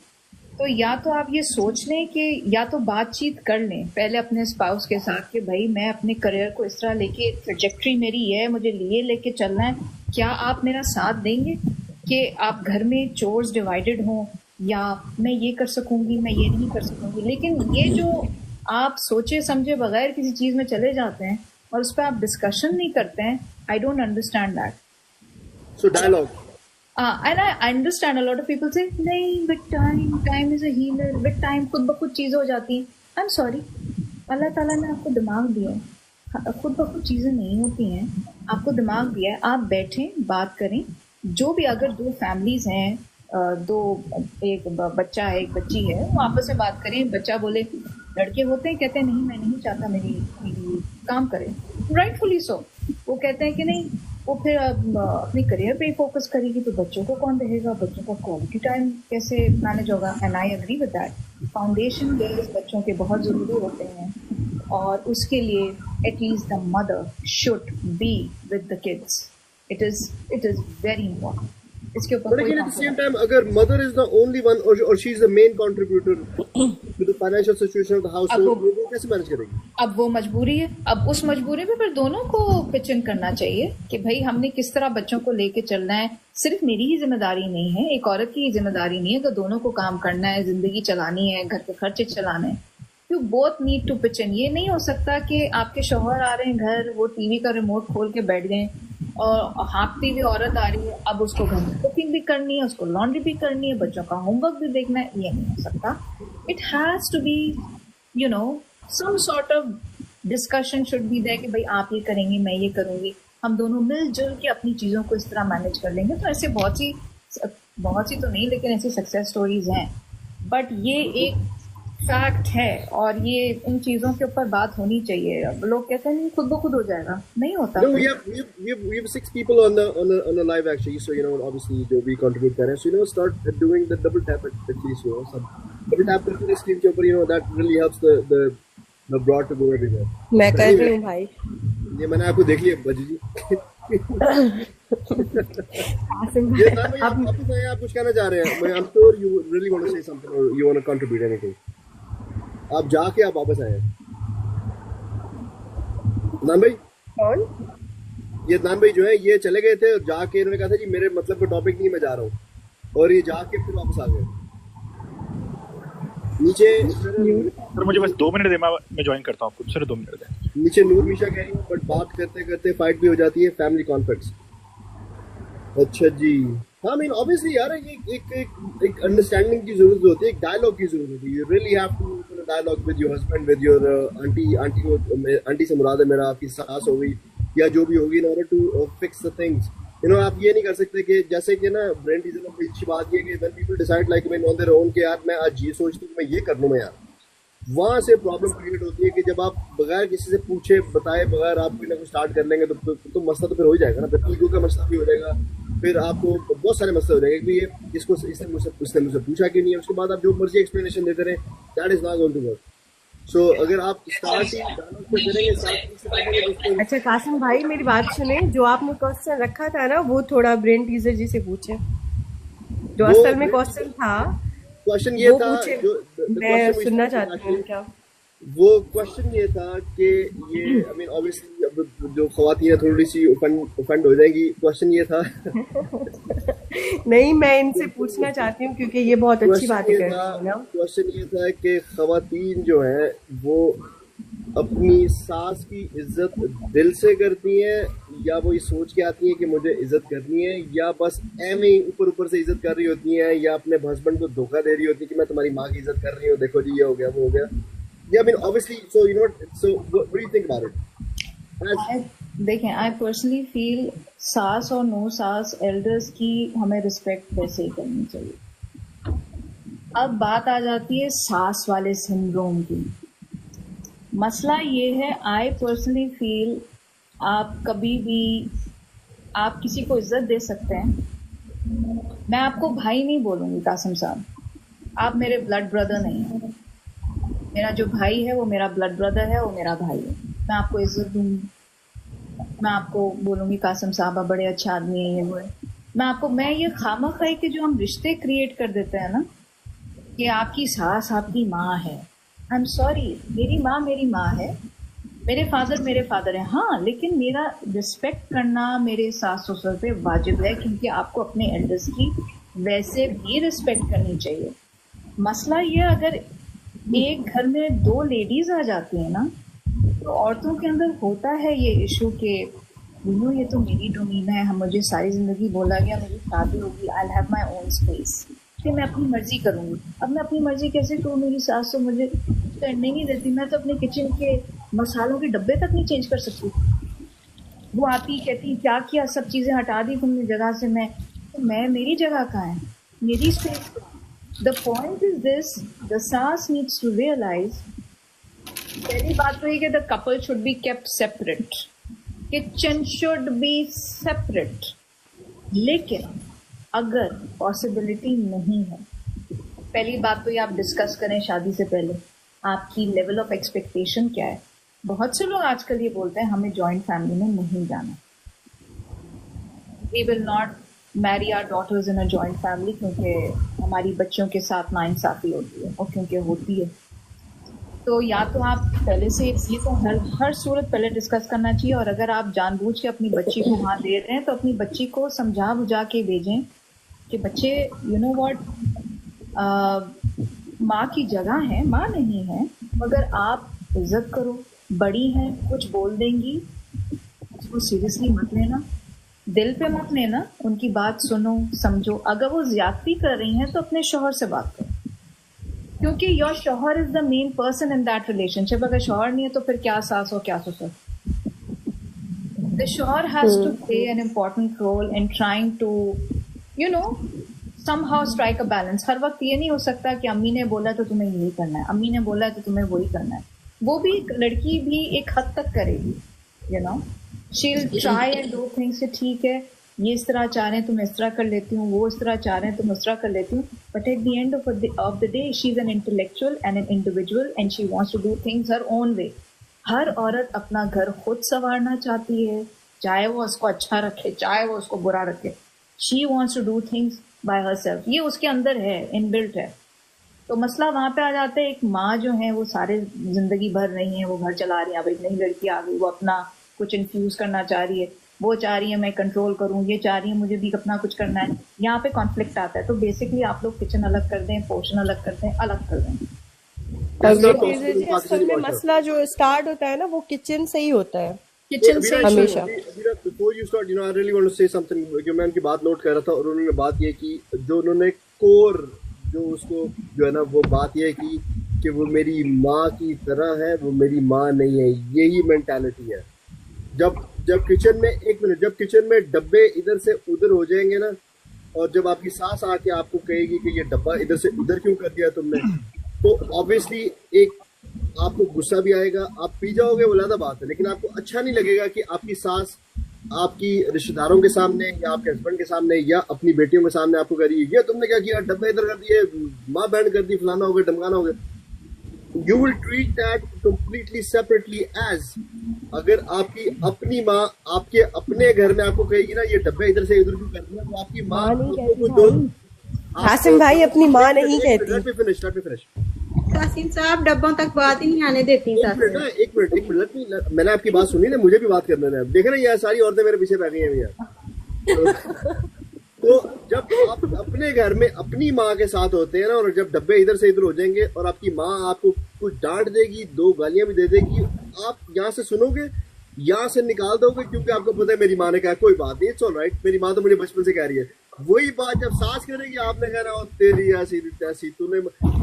तो या तो आप ये सोच लें कि या तो बातचीत कर लें पहले अपने स्पाउस के साथ कि भाई मैं अपने करियर को इस तरह लेके, ट्रजेक्ट्री मेरी है, मुझे लिए लेके चलना है, क्या आप मेरा साथ देंगे कि आप घर में चोर्स डिवाइडेड हों, या मैं ये कर सकूंगी, मैं ये नहीं कर सकूंगी। लेकिन ये जो आप सोचे समझे बगैर किसी चीज़ में चले जाते हैं और उस पर आप डिस्कशन नहीं करते हैं, I don't understand that. So dialogue. And I understand a lot of people say नहीं, with time is a healer, with time खुद ब खुद चीज़ें हो जाती हैं। I'm sorry, अल्लाह ताला ने आपको दिमाग दिया है, खुद ब खुद चीज़ें नहीं होती हैं, आपको दिमाग दिया है, आप बैठें बात करें। जो भी अगर दो फैमिलीज हैं, दो, एक बच्चा है एक बच्ची है, वो आपस में बात करें। बच्चा बोले, लड़के होते हैं कहते हैं नहीं मैं नहीं चाहता मेरी काम करे, राइटफुली सो। वो कहते हैं कि नहीं, वो फिर अपने करियर पे ही फोकस करेगी, तो बच्चों को कौन देखेगा, बच्चों का क्वालिटी टाइम कैसे मैनेज होगा। And I agree with that. Foundation base बच्चों के बहुत ज़रूरी होते हैं, और उसके लिए at least the mother should be with the kids. It is very important. इसके ऊपर But again, at the same time, अगर mother is the only one or she is the main contributor to the financial situation of the household, वो कैसे manage करेगी? अब वो मजबूरी है। अब उस मजबूरी में फिर दोनों को पिच इन करना चाहिए कि भाई हमने किस तरह बच्चों को लेके चलना है। सिर्फ मेरी ही जिम्मेदारी नहीं है, एक औरत की ही जिम्मेदारी नहीं है, तो दोनों को काम करना है, जिंदगी चलानी है, घर के खर्चे चलाने हैं। You both need to pitch in. ये नहीं हो सकता कि आपके शौहर आ रहे हैं घर, वो टीवी का रिमोट खोल के बैठ गए, और हाँपती हुई औरत आ रही है, अब उसको घर में कुकिंग भी करनी है, उसको लॉन्ड्री भी करनी है, बच्चों का होमवर्क भी देखना है। ये नहीं हो सकता। It has to be some sort of discussion should be there कि भाई आप ये करेंगे, मैं ये करूँगी, हम दोनों मिलजुल के अपनी चीज़ों को इस तरह मैनेज कर लेंगे। तो ऐसे बहुत सी तो नहीं, लेकिन ऐसी सक्सेस स्टोरीज हैं। बट ये एक फैक्ट है, और ये इन चीज़ों के ऊपर बात होनी चाहिए। अब लोग कहते हैं नहीं खुद ब खुद हो जाएगा, नहीं होता। No, we have 6 people on the live actually, so obviously जो भी contribute कर रहे हैं, so start doing the double tap at least, सब double tap करके स्क्रीन के ऊपर, that really helps the broad to go everywhere. मैं कर रही हूँ भाई। ये मैंने आपको देख लिया बजी जी। कासिम ये भाई, आप कुछ कहना चाह रहे हैं? I'm sure you really want to say something or you want to contribute anything. आप जाके आप वापस आए। नान भाई कौन? ये नान भाई जो है ये चले गए थे, और जाके इन्होंने कहा था जी मेरे मतलब का टॉपिक नहीं, मैं जा रहा हूँ, और ये जाके फिर वापस आ गए नीचे। सर मुझे बस 2 मिनट दे, मैं ज्वाइन करता हूँ आपको, सिर्फ 2 मिनट दे। नीचे नूर मिशा कह रही है, बट बात करते करते फाइट भी हो जाती है, फैमिली कॉन्फ्लिक्ट्स। अच्छा जी, हाँ, मीन ऑब्वियसली यार एक अंडरस्टैंडिंग की जरूरत होती है, एक डायलॉग की जरूरत होती है। You really have to dialogue with your husband, with your aunty से मुराद है मेरा आपकी सास हो गई या जो भी होगी, in order to fix the things. आप ये नहीं कर सकते कि जैसे कि ना ब्रेन टीजर में अच्छी बात ये कि when people decide like when on their own कि यार मैं आज ये सोचती हूँ मैं ये कर लूँ मैं यार, वहाँ से प्रॉब्लम क्रिएट होती है कि जब आप बगैर किसी से पूछे बताए बगैर आप कोई ना कुछ स्टार्ट कर लेंगे तो मसला तो फिर हो ही जाएगा ना, फिर ईगो का मसला भी हो जाएगा, फिर आपको बहुत सारे मसले हो जाएंगे कि ये इसको इसने मुझसे पूछा क्यों नहीं है, उसके बाद आप जो मर्जी एक्सप्लेनेशन देते रहे, that is not going to work. So अगर आप स्टार्ट ही डायलॉग से करेंगे। अच्छा कासिम भाई मेरी बात सुने, जो आपने क्वेश्चन रखा था ना वो थोड़ा ब्रेन टीजर जी से पूछे, जो असल में क्वेश्चन था। क्वेश्चन ये था जो मैं सुनना चाहती हूँ क्या। वो क्वेश्चन ये था कि ये आई मीन ऑब्वियसली अब जो ख़वातीन थोड़ी सी ऑफेंड हो जाएंगी। क्वेश्चन ये था नहीं मैं इनसे पूछना चाहती हूँ क्योंकि ये बहुत अच्छी बातें कर रही है। क्वेश्चन ये था कि ख़वातीन जो हैं वो अपनी सास की इज्जत दिल से करती हैं या वो ये सोच के आती हैं कि मुझे इज्जत करनी है, या बस ऐਵੇਂ ही ऊपर से इज्जत कर रही होती हैं, या अपने हस्बैंड को धोखा दे रही होती है कि मैं तुम्हारी माँ की इज्जत कर रही हूँ, देखो जी ये हो गया वो हो गया। Yeah, I mean, obviously, so what do you think about it? देखें, I personally feel सास और नो सास एल्डर्स की हमें रिस्पेक्ट वैसे ही करनी चाहिए। अब बात आ जाती है सास वाले सिंड्रोम की। मसला ये है, I personally feel आप कभी भी आप किसी को इज्जत दे सकते हैं। मैं आपको भाई नहीं बोलूँगी कासिम साहब, आप मेरे ब्लड ब्रदर नहीं हैं। मेरा जो भाई है वो मेरा ब्लड ब्रदर है, वो मेरा भाई है। मैं आपको इज्जत दूंगी, मैं आपको बोलूँगी कासिम साहब आप बड़े अच्छे आदमी हैं, ये वो है। मैं ये खामा खाई के जो हम रिश्ते क्रिएट कर देते हैं ना, कि आपकी सास आपकी माँ है। आई एम सॉरी, मेरी माँ है, मेरे फादर है, हाँ, लेकिन मेरा रिस्पेक्ट करना मेरे सास ससुर पे वाजिब है, क्योंकि आपको अपने एल्डर्स की वैसे भी रिस्पेक्ट करनी चाहिए। मसला ये, अगर एक घर में 2 लेडीज आ जाती है ना, तो औरतों के अंदर होता है ये इशू कि ये तो मेरी डोमेन है, हम मुझे सारी जिंदगी बोला गया मेरी शादी होगी, I have my own space, कि मैं अपनी मर्जी करूंगी। अब मैं अपनी मर्जी कैसे करूँ? मेरी सास तो मुझे करने नहीं देती। मैं तो अपने किचन के मसालों के डब्बे तक नहीं चेंज कर सकती। वो आती कहती क्या किया, सब चीजें हटा दी तुमने जगह से। मैं मेरी जगह कहाँ है, मेरी space. The point is this, the सास नीड्स टू रियलाइज, पहली बात तो ये कि the couple should be kept separate, kitchen should be separate. लेकिन अगर पॉसिबिलिटी नहीं है, पहली बात तो ये आप डिस्कस करें शादी से पहले, आपकी लेवल ऑफ एक्सपेक्टेशन क्या है। बहुत से लोग आजकल ये बोलते हैं हमें जॉइंट फैमिली में नहीं जाना, we will not marry our daughters in a joint family, क्योंकि हमारी बच्चों के साथ नाइंसाफी होती है, और क्योंकि होती है तो या तो आप पहले से ये तो हर सूरत पहले डिस्कस करना चाहिए। और अगर आप जानबूझ के अपनी बच्ची को वहाँ दे रहे हैं तो अपनी बच्ची को समझा बुझा के भेजें कि बच्चे यू नो व्हाट, माँ की जगह है, माँ नहीं है, मगर आप इज्जत करो, बड़ी हैं, कुछ बोल देंगी, उसको सीरियसली मत लेना, दिल पे मत लेना, उनकी बात सुनो, समझो। अगर वो ज्यादती कर रही हैं तो अपने शौहर से बात करो, क्योंकि योर शौहर is the main person in that relationship. अगर शौहर नहीं है तो फिर क्या सास और क्या ससुर। The shauhar has to play an important role in trying to you know somehow strike a balance। हर वक्त ये नहीं हो सकता कि अम्मी ने बोला तो तुम्हें यही करना है, अम्मी ने बोला तो तुम्हें वही करना है। वो भी लड़की भी एक हद तक करेगी, you know, she'll try and do things कि ठीक है ये इस तरह चाह रहे हैं तो मैं इस तरह कर लेती हूँ, वो इस तरह चाह रहे हैं तो मैं इस तरह कर लेती हूँ। But at the end of the day she's an intellectual and an individual and she wants to do things her own way। हर औरत अपना घर खुद संवारना चाहती है, चाहे वो उसको अच्छा रखे चाहे वो उसको बुरा रखे। She wants to do things by herself, ये उसके अंदर है, इनबिल्ट है। तो मसला वहां पे आ जाता है, एक माँ जो है वो सारे जिंदगी भर नहीं है, वो घर चला रही है, अब एक नई लड़की आ गई, वो अपना कुछ इन्फ्यूज करना चाह रही है, वो चाह रही है मैं कंट्रोल करूं, ये चाह रही है मुझे भी अपना कुछ करना है, यहाँ पे कॉन्फ्लिक्ट आता है। तो बेसिकली आप लोग किचन अलग कर दें, पोर्शन अलग कर दें, अलग कर दें। असल में मसला जो स्टार्ट होता है ना वो किचन से ही होता है, किचन से हमेशा। Before you start, I really want to say something, क्योंकि मैं उनकी बात नोट कर रहा था और उन्होंने बात ये की, जो उन्होंने कोर जो उसको जो है ना वो बात ये की कि वो मेरी माँ की तरह है, वो मेरी माँ नहीं है, यही मेंटालिटी है। जब किचन में, एक मिनट, जब किचन में डब्बे इधर से उधर हो जाएंगे ना, और जब आपकी सास आके आपको कहेगी कि ये डब्बा इधर से उधर क्यों कर दिया तुमने, तो ऑब्वियसली एक आपको गुस्सा भी आएगा, आप पी जाओगे, वो अलग बात है, लेकिन आपको अच्छा नहीं लगेगा कि आपकी सास आपकी रिश्तेदारों के सामने या आपके हस्बैंड के सामने या अपनी बेटियों के सामने आपको कह रही है ये तुमने क्या किया, डब्बे इधर कर दिए, माँ बहन कर दी, फलाना हो गया, ढमकाना हो गया। You will treat that completely separately as, अगर आपकी अपनी माँ आपके अपने घर में आपको कहेगी ना ये डब्बे इधर से इधर क्यों कर दिया, तो आपकी माँ कासिम भाई अपनी माँ नहीं कहती। फिनिश कासिम साहब डब्बों तक बात ही नहीं आने देती। एक मिनट, मैंने आपकी बात सुनी ना, मुझे भी बात करने दें। देखे ना ये सारी औरतें मेरे पीछे बैठी हैं भैया। तो जब आप अपने घर में अपनी माँ के साथ होते हैं ना, और जब डब्बे इधर से इधर हो जाएंगे और आपकी माँ आपको कुछ डांट देगी, 2 गालियां भी दे देगी, आप यहाँ से सुनोगे, यहाँ से निकाल दोगे, क्योंकि आपको पता है मेरी माँ ने कहा कोई बात नहीं, इट्स ऑलराइट, मेरी माँ तो मुझे बचपन से कह रही है। वही बात जब सास करेगी आपने कहना हो तेरी ऐसी तैसी, तूने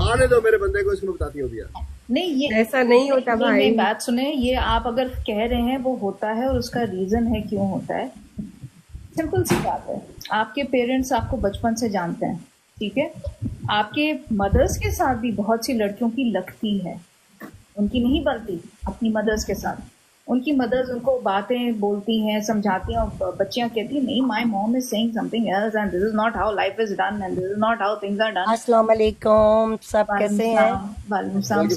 आने दो मेरे बंदे को, इसको बताती होगी यार। नहीं, ये ऐसा नहीं होता भाई। बात सुने, ये आप अगर कह रहे हैं वो होता है और उसका रीजन है क्यों होता है। सिंपल सी बात है, आपके पेरेंट्स आपको बचपन से जानते हैं, ठीक है। आपके मदर्स के साथ भी बहुत सी लड़कियों की लगती है, उनकी नहीं बनती अपनी मदर्स के साथ। उनकी मदर्स उनको बातें बोलती हैं, समझाती हैं, और बच्चियां कहती हैं नहीं, my mom is saying something else and this is not how life is done and this is not how things are done. अस्सलाम वालेकुम, सब कैसे हैं? वालेकुम सलाम।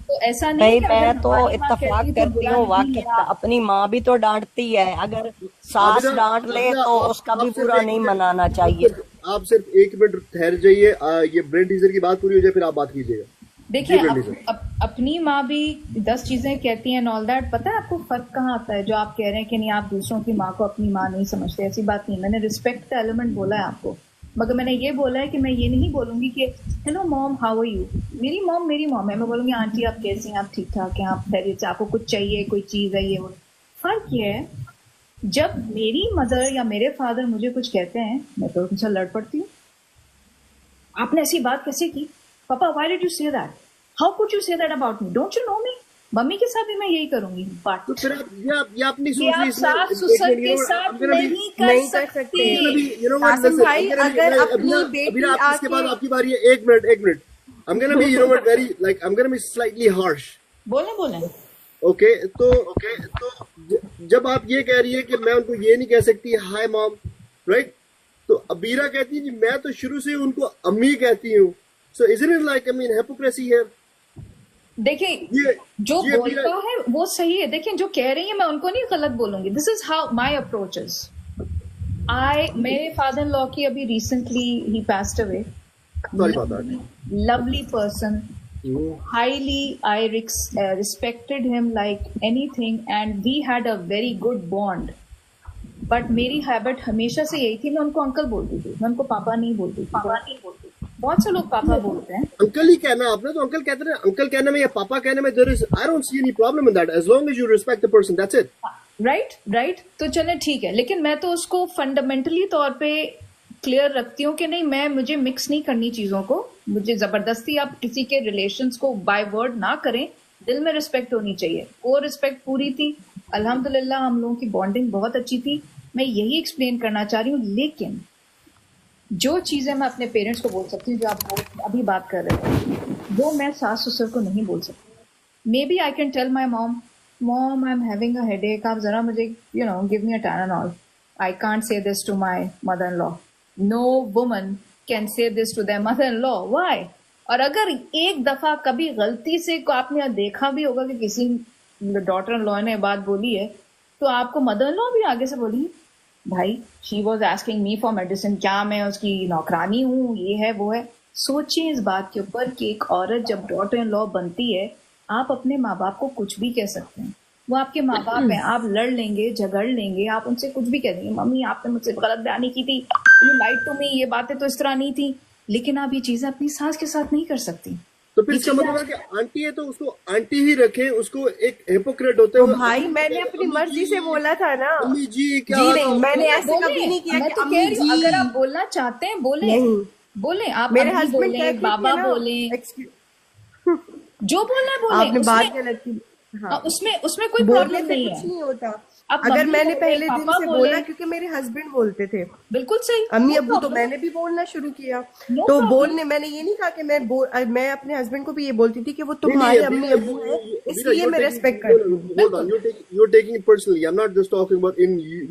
तो ऐसा नहीं, मैं तो इत्तेफाक करती हूँ, वाकई अपनी माँ भी तो डांटती है, अगर सास डांट ले तो उसका भी पूरा नहीं मनाना चाहिए। आप सिर्फ 1 मिनट ठहर जाइए, ये ब्रेन टीजर की बात पूरी हो जाए फिर आप बात कीजिएगा। देखिए जी ब्रेन टीजर। अपनी माँ भी 10 चीजें कहती हैं ऑल दैट। पता है आपको फर्क कहाँ आता है? जो आप कह रहे हैं कि नहीं आप दूसरों की माँ को अपनी माँ नहीं समझते, ऐसी बात नहीं। मैंने रिस्पेक्ट का एलिमेंट बोला है आपको, मगर मैंने ये बोला है कि मैं ये नहीं बोलूंगी कि hello mom how are you. मेरी मॉम है, मैं बोलूंगी आंटी आप कैसे हैं, आप ठीक ठाक हैं, आप खैरियत से, आपको कुछ चाहिए, कोई चीज है, ये वो। फर्क ये है जब मेरी मदर या मेरे फादर मुझे कुछ कहते हैं मैं तो उनसे लड़ पड़ती हूँ। आपने ऐसी बात कैसे की पापा, why did you say that, how could you say that about me, don't you know me. Mummy के साथ भी मैं यही करूंगी, बट तो फिर ये अपनी ये आप सास ससुर के साथ नहीं कर सकते। कासिम भाई अगर अपनी बेटी इसके बाद आपकी बारी है। 1 minute I'm gonna be, you know what, very like I'm gonna be slightly harsh. बोले ओके तो जब आप ये कह रही है कि मैं उनको ये नहीं कह सकती हाय मॉम, राइट, तो अबीरा कहती है कि मैं तो शुरू से उनको अम्मी कहती हूँ। सो isn't it like, I mean, hypocrisy है? देखिए जो बोलता है वो सही है। देखिए जो कह रही है मैं उनको नहीं गलत बोलूंगी। This is how my approach is. मेरे फादर इन लॉ की अभी रिसेंटली ही passed away, lovely person, highly I respected him like anything and we had a very good bond, but मेरी हैबिट हमेशा से यही थी, मैं उनको अंकल बोलती थी, मैं उनको पापा नहीं बोलती। बहुत से लोग पापा बोलते हैं, अंकल ही कहना आपने तो अंकल कहते हैं। अंकल कहने में या पापा कहने में there is, I don't see any problem in that as long as you respect the person, that's it. Right तो चले ठीक है, लेकिन मैं तो उसको फंडामेंटली तौर पे क्लियर रखती हूँ कि नहीं, मुझे मिक्स नहीं करनी चीजों को। मुझे जबरदस्ती आप किसी के रिलेशंस को बाय वर्ड ना करें, दिल में रिस्पेक्ट होनी चाहिए। वो रिस्पेक्ट पूरी थी, अल्हम्दुलिल्लाह हम लोगों की बॉन्डिंग बहुत अच्छी थी। मैं यही एक्सप्लेन करना चाह रही हूँ, लेकिन जो चीजें मैं अपने पेरेंट्स को बोल सकती हूँ, जो आप अभी बात कर रहे थे, वो मैं सास ससुर को नहीं बोल सकती। Maybe I can tell my mom I am having a headache, आप जरा मुझे give me a Tylenol. I can't say this to my mother in law. No woman can say this to their mother-in-law. Why? और अगर एक दफा कभी गलती से आपने देखा भी होगा कि किसी डॉटर इन लॉ ने बात बोली है, तो आपको मदर इन लॉ भी आगे से बोली भाई she was asking me for medicine, क्या मैं उसकी नौकरानी हूँ, ये है वो है। सोचिए इस बात के ऊपर कि एक औरत जब डॉटर इन लॉ बनती है, आप अपने माँ बाप को कुछ भी कह सकते हैं, वो आपके माँ बाप हैं, आप लड़ लेंगे, झगड़ लेंगे, आप उनसे कुछ भी कह देंगे, मम्मी आपने मुझसे गलत बयानी की थी, लाइट तो में ये बातें तो इस तरह नहीं थी, लेकिन आप ये चीजें अपनी सास के साथ नहीं कर सकती। तो फिर इसका मतलब है कि आंटी है तो उसको आंटी ही रखें, उसको एक हिपोक्रेट होते हुए। भाई मैंने अपनी मर्जी से बोला था ना अम्मी जी, क्या जी नहीं, मैंने ऐसे कभी नहीं किया कि अम्मी जी। अगर आप बोलना चाहते हैं बोले, आप मेरे हस्बैंड बोले, बाबा बोले, जो बोलना है बोले। आपने बात गलत की। हाँ। उसमें कोई प्रॉब्लम नहीं है, कुछ नहीं होता। अगर मैंने पहले दिन से बोला, क्योंकि मेरे हस्बैंड बोलते थे, बिल्कुल सही, अम्मी अब्बू, तो मैंने भी बोलना शुरू किया। तो बोलने मैंने ये नहीं कहा कि मैं अपने हस्बैंड को भी ये बोलती थी कि वो तुम्हारे अम्मी अब्बू है, इसलिए मैं रेस्पेक्ट करती हूँ। You're taking it personally. I'm not just talking about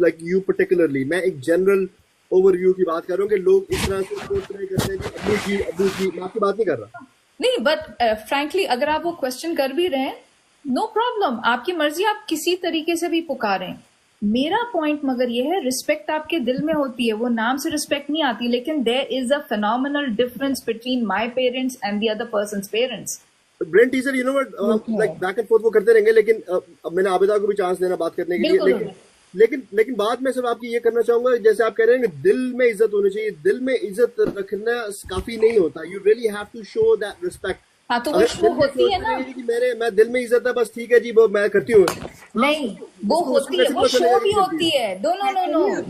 like you particularly. मैं एक जनरल ओवरव्यू की बात कर रहा हूँ कि लोग इस तरह से सोच रहे करते हैं कि अब्बू जी, मैं आपकी बात नहीं कर रहा। नहीं, बट फ्रैंकली अगर आप वो क्वेश्चन कर भी रहे हैं, नो प्रॉब्लम, आपकी मर्जी, आप किसी तरीके से भी पुकारें। मेरा पॉइंट मगर ये है, रिस्पेक्ट आपके दिल में होती है, वो नाम से रिस्पेक्ट नहीं आती, लेकिन there is a phenomenal difference between my parents and the other persons parents. Brain teacher, you know what, like back and forth वो करते रहेंगे, लेकिन अब मैंने आबिदा को भी चांस देना बात करने के लिए, लेकिन बात में सिर्फ आपकी ये करना चाहूंगा, जैसे आप कह रहे हैं कि दिल में इज्जत होनी चाहिए, दिल में इज्जत रखना काफी नहीं होता। You really have to show that respect. हाँ, तो वो शो होती है ना कि मैं दिल में इज्जत है, बस ठीक है जी, वो मैं करती हूँ। नहीं, वो होती है, वो शो भी होती है। नो,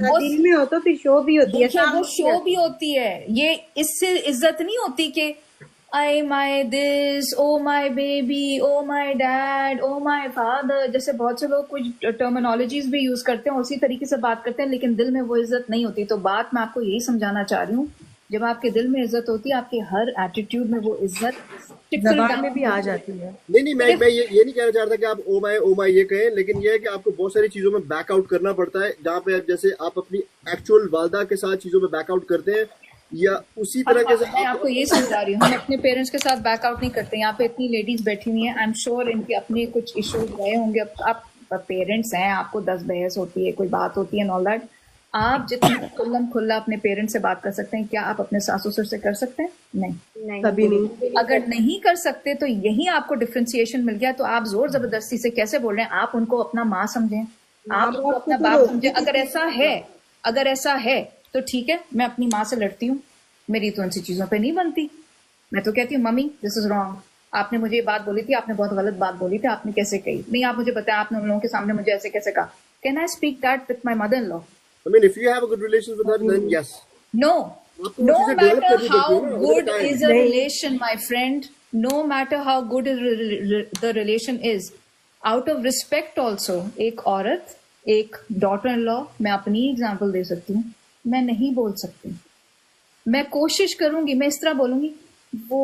वो दिल में हो तो फिर शो भी होती है, वो शो भी होती है। ये इससे इज्जत नहीं होती कि I my this, oh my baby, oh my dad, oh my father, जैसे बहुत से लोग कुछ टर्मिनोलॉजीज भी यूज करते हैं, उसी तरीके से बात करते हैं, लेकिन दिल में वो इज्जत नहीं होती। तो बात मैं आपको यही समझाना चाह रही हूँ, जब आपके दिल में इज्जत होती है, आपके हर एटीट्यूड में वो इज्जत ज़बान में भी आ जाती है। नहीं, मैं ये नहीं कहना चाह रहा था कि आप ओ माई ये कहें, लेकिन ये है कि आपको बहुत सारी चीजों में बैक आउट करना पड़ता है, जहाँ पे जैसे आप अपनी एक्चुअल वालदा के साथ चीजों में बैक आउट करते हैं, या उसी तरह के मैं आपको ये समझा रही हूँ, हम अपने पेरेंट्स के साथ बैक आउट नहीं करते। यहाँ पे इतनी लेडीज बैठी हुई हैं, आई एम श्योर इनके अपने कुछ इश्यूज रहे होंगे। आप पेरेंट्स हैं, आपको 10 बहस होती है, कोई बात होती है, ऑल दैट। आप जितना खुल्लम खुल्ला अपने पेरेंट्स से बात कर सकते हैं, क्या आप अपने सास ससुर से कर सकते हैं? नहीं, कभी नहीं। अगर नहीं कर सकते तो यही आपको डिफरेंशिएशन मिल गया। तो आप जोर जबरदस्ती से कैसे बोल रहे हैं? आप उनको अपना माँ समझें, आप उनको अपना बाप समझें। अगर ऐसा है तो ठीक है, मैं अपनी माँ से लड़ती हूँ, मेरी तो उनसी चीजों पे नहीं बनती। मैं तो कहती हूँ मम्मी दिस इज रॉन्ग, आपने मुझे ये बात बोली थी, आपने बहुत गलत बात बोली थी, आपने कैसे कही? नहीं, आप मुझे बताएं आपने उन लोगों के सामने मुझे ऐसे कैसे कहा? Can I speak that with my mother in law? I mean, if you have a good relation with her, then yes. No. आपको No उसी से develop matter करनी how पड़ती है ना, over good time. is a relation, my friend, no matter how good the relation is, out of respect also, एक औरत, एक डॉटर इन लॉ, मैं अपनी एग्जांपल दे सकती हूँ, मैं नहीं बोल सकती। मैं कोशिश करूंगी, मैं इस तरह बोलूंगी। वो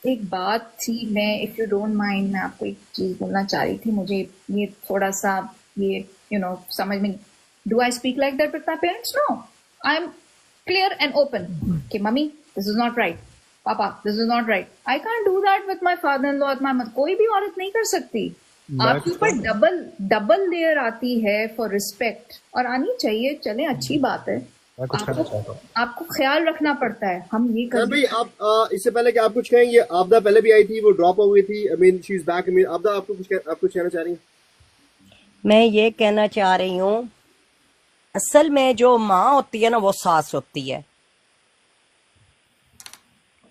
एक बात थी, मैं इफ यू डोंट माइंड, मैं आपको एक चीज बोलना चाह रही थी, मुझे ये थोड़ा सा ये समझ में। Do I speak like that with my parents? No. I'm clear and open. Okay, mummy, this is not right. Papa, this is not right. I can't do that with my father-in-law, with my mother. कोई भी औरत नहीं कर सकती। आपके ऊपर double layer आती है फॉर रिस्पेक्ट, और आनी चाहिए। चले, अच्छी बात है। आपको ख्याल रखना पड़ता है। हम ये कर भाई, आप इससे पहले कि आप कुछ कहें, ये आपदा पहले भी आई थी, वो ड्रॉप हो गई थी। I mean, she is back. I mean, आपदा आप कुछ कहना चाह रही हैं? मैं ये कहना चाह रही हूँ, असल में जो माँ होती है ना, वो सास होती है।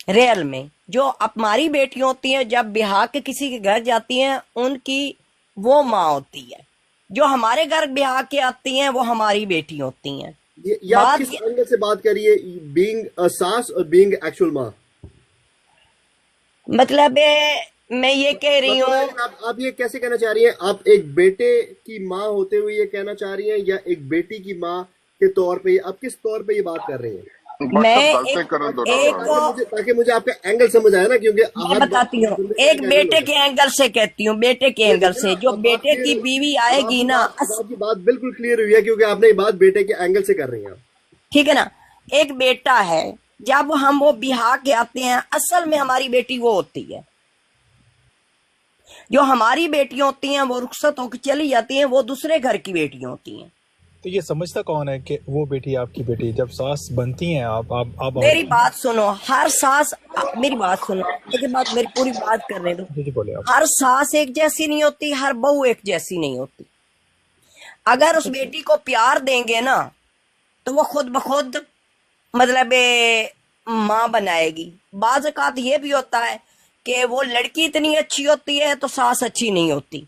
रियल में जो हमारी बेटियां होती हैं, जब ब्याह के किसी के घर जाती हैं, उनकी वो माँ होती है। जो हमारे घर ब्याह के आती हैं, वो हमारी बेटी होती हैं। ये आप किस एंगल से बात करिए, बीइंग अ सास और बीइंग एक्चुअल माँ? मतलब मैं ये कह रही हूँ, आप ये कैसे कहना चाह रही हैं? आप एक बेटे की माँ होते हुए ये कहना चाह रही हैं, या एक बेटी की माँ के तौर पे? आप किस तौर पे ये बात कर रही हैं? मैं ताकि मुझे आपका एंगल समझ आया ना, क्योंकि मैं बताती हूँ, एक बेटे के एंगल से कहती हूँ, बेटे के एंगल से। जो बेटे की बीवी आएगी ना, आपकी बात बिल्कुल क्लियर हुई है, क्योंकि आपने ये बात बेटे के एंगल से कर रही हैं। ठीक है ना? एक बेटा है, जब हम वो ब्याह के आते हैं, असल में हमारी बेटी वो होती है। जो हमारी बेटियां होती हैं, वो रुखसत होकर चली जाती हैं, वो दूसरे घर की बेटियां होती हैं। तो ये समझता कौन है कि वो बेटी आपकी बेटी? जब सास बनती हैं आप मेरी बात सुनो, हर सास, मेरी बात सुनो, एक बात, मेरी पूरी बात करने दो। बोले आप। हर सास एक जैसी नहीं होती, हर बहू एक जैसी नहीं होती। अगर उस बेटी को प्यार देंगे ना, तो वो खुद ब खुद मतलब माँ बनाएगी। बाज़ औक़ात ये भी होता है कि वो लड़की इतनी अच्छी होती है तो सास अच्छी नहीं होती।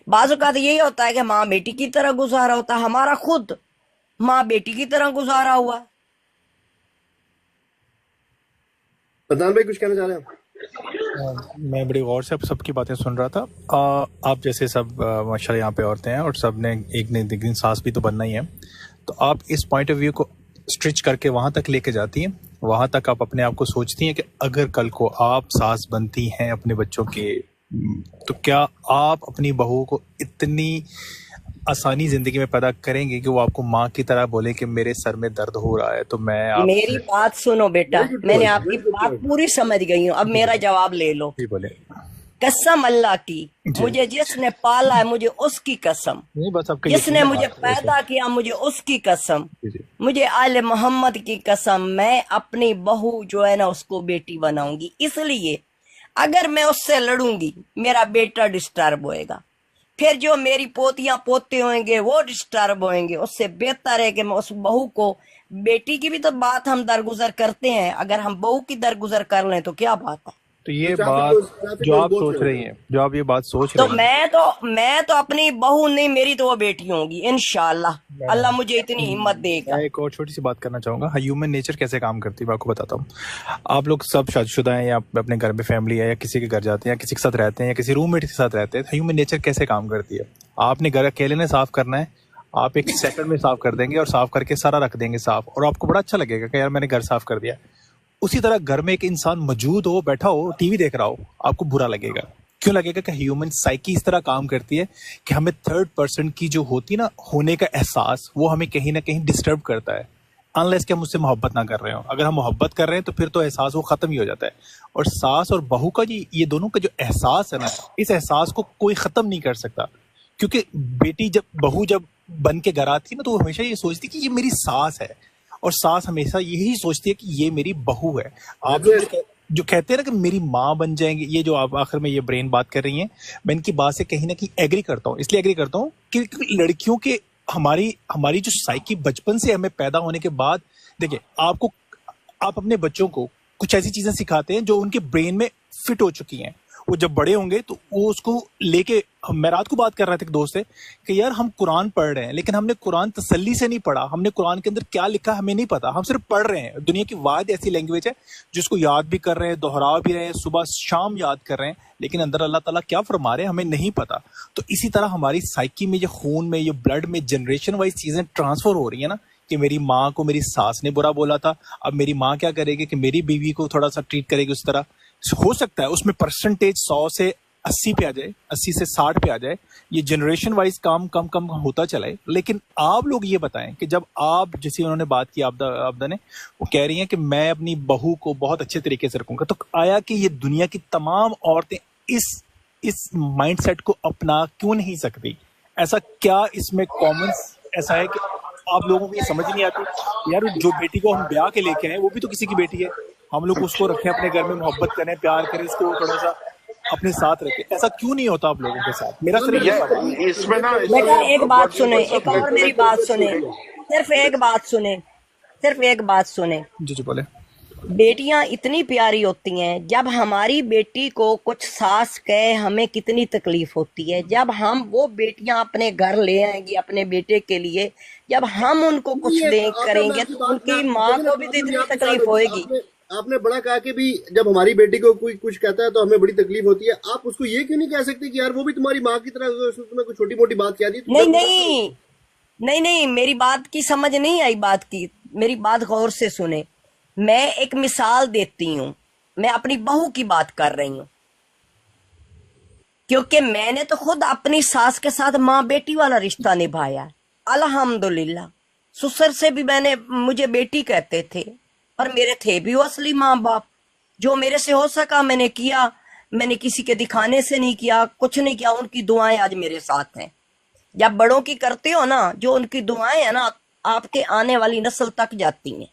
बाज़ औक़ात यही होता है कि माँ बेटी की तरह गुजारा होता है। हमारा खुद माँ बेटी की तरह गुजारा हुआ। प्रधान भाई कुछ कहना चाह रहे हैं? मैं बड़ी गौर से सबकी बातें सुन रहा था। आप जैसे सब माशाल्लाह यहाँ पे औरतें हैं, और सब ने एक न एक दिन सास भी तो बनना ही है। तो आप इस पॉइंट ऑफ व्यू को स्ट्रिच करके वहां तक लेके जाती हैं, वहां तक आप अपने आप को सोचती हैं कि अगर कल को आप सास बनती हैं अपने बच्चों के, तो क्या आप अपनी बहू को इतनी आसानी जिंदगी में पैदा करेंगे कि वो आपको माँ की तरह बोले कि मेरे सर में दर्द हो रहा है तो मैं मेरी बात सुनो बेटा, मैंने आपकी बात पूरी समझ गई हूँ, अब मेरा जवाब ले लो। बोले कसम अल्लाह की, मुझे जिसने पाला है मुझे उसकी कसम, जिसने मुझे पैदा किया मुझे उसकी कसम, मुझे आले मोहम्मद की कसम, मैं अपनी बहू जो है ना उसको बेटी बनाऊंगी। इसलिए अगर मैं उससे लड़ूंगी मेरा बेटा डिस्टर्ब होएगा, फिर जो मेरी पोतियां पोते होंगे वो डिस्टर्ब होंगे। उससे बेहतर है कि मैं उस बहू को, बेटी की भी तो बात हम दरगुजर करते हैं, अगर हम बहू की दरगुजर कर लें तो क्या बात है। तो ये बात जो आप सोच रही हैं, जो आप ये बात सोच रही हैं, तो मैं तो अपनी बहू नहीं, मेरी तो वो बेटी होंगी इंशाल्लाह। अल्लाह मुझे इतनी हिम्मत देगा। मैं एक और छोटी सी बात करना चाहूंगा। ह्यूमन नेचर कैसे काम करती है मैं आपको बताता हूँ। आप लोग सब शादीशुदा हैं या अपने घर में फैमिली है या किसी के घर जाते हैं या किसी के साथ रहते हैं या किसी रूममेट के साथ रहते हैं, ह्यूमन नेचर कैसे काम करती है। आपने घर अकेले ने साफ करना है, आप एक सेकंड में साफ कर देंगे और साफ करके सारा रख देंगे साफ, और आपको बड़ा अच्छा लगेगा कि यार मैंने घर साफ कर दिया। उसी तरह घर में एक इंसान मौजूद हो, बैठा हो, टीवी देख रहा हो, आपको बुरा लगेगा। क्यों लगेगा? कि ह्यूमन साइकी इस तरह काम करती है कि हमें थर्ड पर्सन की जो होती ना होने का एहसास, वो हमें कहीं ना कहीं डिस्टर्ब करता है, अनलेस कि हम उससे मोहब्बत ना कर रहे हो। अगर हम मोहब्बत कर रहे हैं तो फिर तो एहसास वो खत्म ही हो जाता है। और सास और बहू का ये दोनों का जो एहसास है ना, इस एहसास को कोई खत्म नहीं कर सकता, क्योंकि बेटी जब बन के घर आती है ना, तो वो हमेशा ये सोचती है कि ये मेरी सास है, और सास हमेशा यही सोचती है कि ये मेरी बहू है। आप जो कहते हैं ना कि मेरी माँ बन जाएंगे, ये जो आप आखिर में ये ब्रेन बात कर रही हैं, मैं इनकी बात से कहीं ना कहीं एग्री करता हूँ। इसलिए एग्री करता हूँ कि लड़कियों के हमारी जो साइकी बचपन से हमें पैदा होने के बाद, देखिए आप अपने बच्चों को कुछ ऐसी चीजें सिखाते हैं जो उनके ब्रेन में फिट हो चुकी हैं। वो जब बड़े होंगे तो वो उसको लेके, मैं रात को बात कर रहा था एक दोस्त से कि यार हम कुरान पढ़ रहे हैं, लेकिन हमने कुरान तसल्ली से नहीं पढ़ा, हमने कुरान के अंदर क्या लिखा हमें नहीं पता, हम सिर्फ पढ़ रहे हैं। दुनिया की वाद ऐसी लैंग्वेज है जिसको याद भी कर रहे हैं, दोहरा भी रहे हैं, सुबह शाम याद कर रहे हैं, लेकिन अंदर अल्लाह ताला क्या फरमा रहे हैं हमें नहीं पता। तो इसी तरह हमारी साइकी में, ये खून में, ये ब्लड में जनरेशन वाइज चीजें ट्रांसफर हो रही है ना, कि मेरी माँ को मेरी सास ने बुरा बोला था, अब मेरी माँ क्या करेगी कि मेरी बीवी को थोड़ा सा ट्रीट करेगी उस तरह। हो सकता है उसमें परसेंटेज 100 से 80 पे आ जाए, 80 से 60 पे आ जाए, ये जनरेशन वाइज काम कम होता चलाए। लेकिन आप लोग ये बताएं कि जब आप, जैसे उन्होंने बात की आपदा ने, वो कह रही हैं कि मैं अपनी बहू को बहुत अच्छे तरीके से रखूंगा, तो आया कि ये दुनिया की तमाम औरतें इस माइंडसेट को अपना क्यों नहीं सकती? ऐसा क्या इसमें कॉमन ऐसा है कि आप लोगों को ये समझ नहीं आती यार, जो बेटी को हम ब्याह के लेके आए वो भी तो किसी की बेटी है, हम लोग उसको रखें अपने घर में, मोहब्बत करें, प्यार करें, इसको थोड़ा सा अपने साथ रखें। ऐसा क्यों नहीं होता आप लोगों के साथ? मेरा सिर्फ इसमें ना, बेटा एक बात सुने, एक और मेरी बात सुने, सिर्फ एक बात सुने। जी बोले। बेटियां इतनी प्यारी होती हैं, जब हमारी बेटी को कुछ सास कहे हमें कितनी तकलीफ होती है। जब हम वो बेटियां अपने घर ले आएंगी अपने बेटे के लिए, जब हम उनको कुछ करेंगे तो उनकी माँ को भी तो इतनी तकलीफ होएगी। आपने बड़ा कहा कि भी जब हमारी बेटी को कोई कुछ कहता है तो हमें बड़ी तकलीफ होती है। आप उसको ये क्यों नहीं कह सकते कि यार वो भी तुम्हारी माँ की तरह, उसमें कोई छोटी मोटी बात क्या दी? नहीं, मेरी बात की समझ नहीं आई, बात की, मेरी बात गौर से सुने। मैं एक मिसाल देती हूँ, मैं अपनी बहू की बात कर रही हूँ, क्योंकि मैंने तो खुद अपनी सास के साथ माँ बेटी वाला रिश्ता निभाया है, अल्हम्दुलिल्लाह। ससुर से भी मुझे बेटी कहते थे, पर मेरे थे भी वो असली माँ बाप। जो मेरे से हो सका मैंने किया, मैंने किसी के दिखाने से नहीं किया, कुछ नहीं किया। उनकी दुआएं आज मेरे साथ हैं। जब बड़ों की करते हो ना, जो उनकी दुआएं है ना, आपके आने वाली नस्ल तक जाती हैं।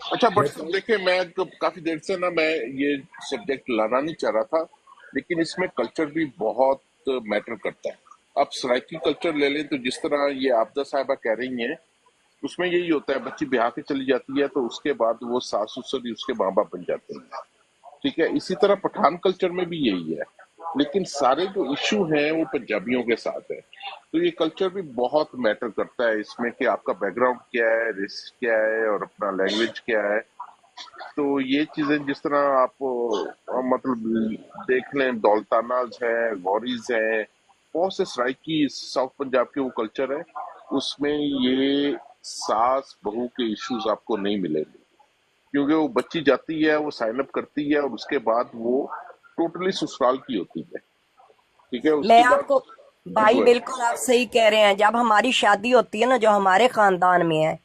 अच्छा, बट देखिए, मैं काफी देर से ना मैं ये सब्जेक्ट लाना नहीं चाह रहा था, लेकिन इसमें कल्चर भी बहुत मैटर करता है। आप सराइकी कल्चर ले लें तो जिस तरह ये आपदा साहिबा कह रही हैं, उसमें यही होता है, बच्ची ब्याह के चली जाती है तो उसके बाद वो सास ससुर उसके माँ बाप बन जाते हैं, ठीक है। इसी तरह पठान कल्चर में भी यही है, लेकिन सारे जो इशू हैं वो पंजाबियों के साथ है। तो ये कल्चर भी बहुत मैटर करता है इसमें कि आपका बैकग्राउंड क्या है, रिस्क क्या है और अपना लैंग्वेज क्या है। तो ये चीजें जिस तरह आप मतलब देख लें, दौलतानाज है, गौरीज है, बहुत से सराइकी साउथ पंजाब के वो कल्चर है, उसमें ये सास बहू के इश्यूज आपको नहीं मिलेंगे, क्योंकि वो बच्ची जाती है, वो साइन अप करती है और उसके बाद वो टोटली ससुराल की होती है, ठीक है। मैं आपको भाई बिल्कुल आप सही कह रहे हैं। जब हमारी शादी होती है ना, जो हमारे खानदान में है,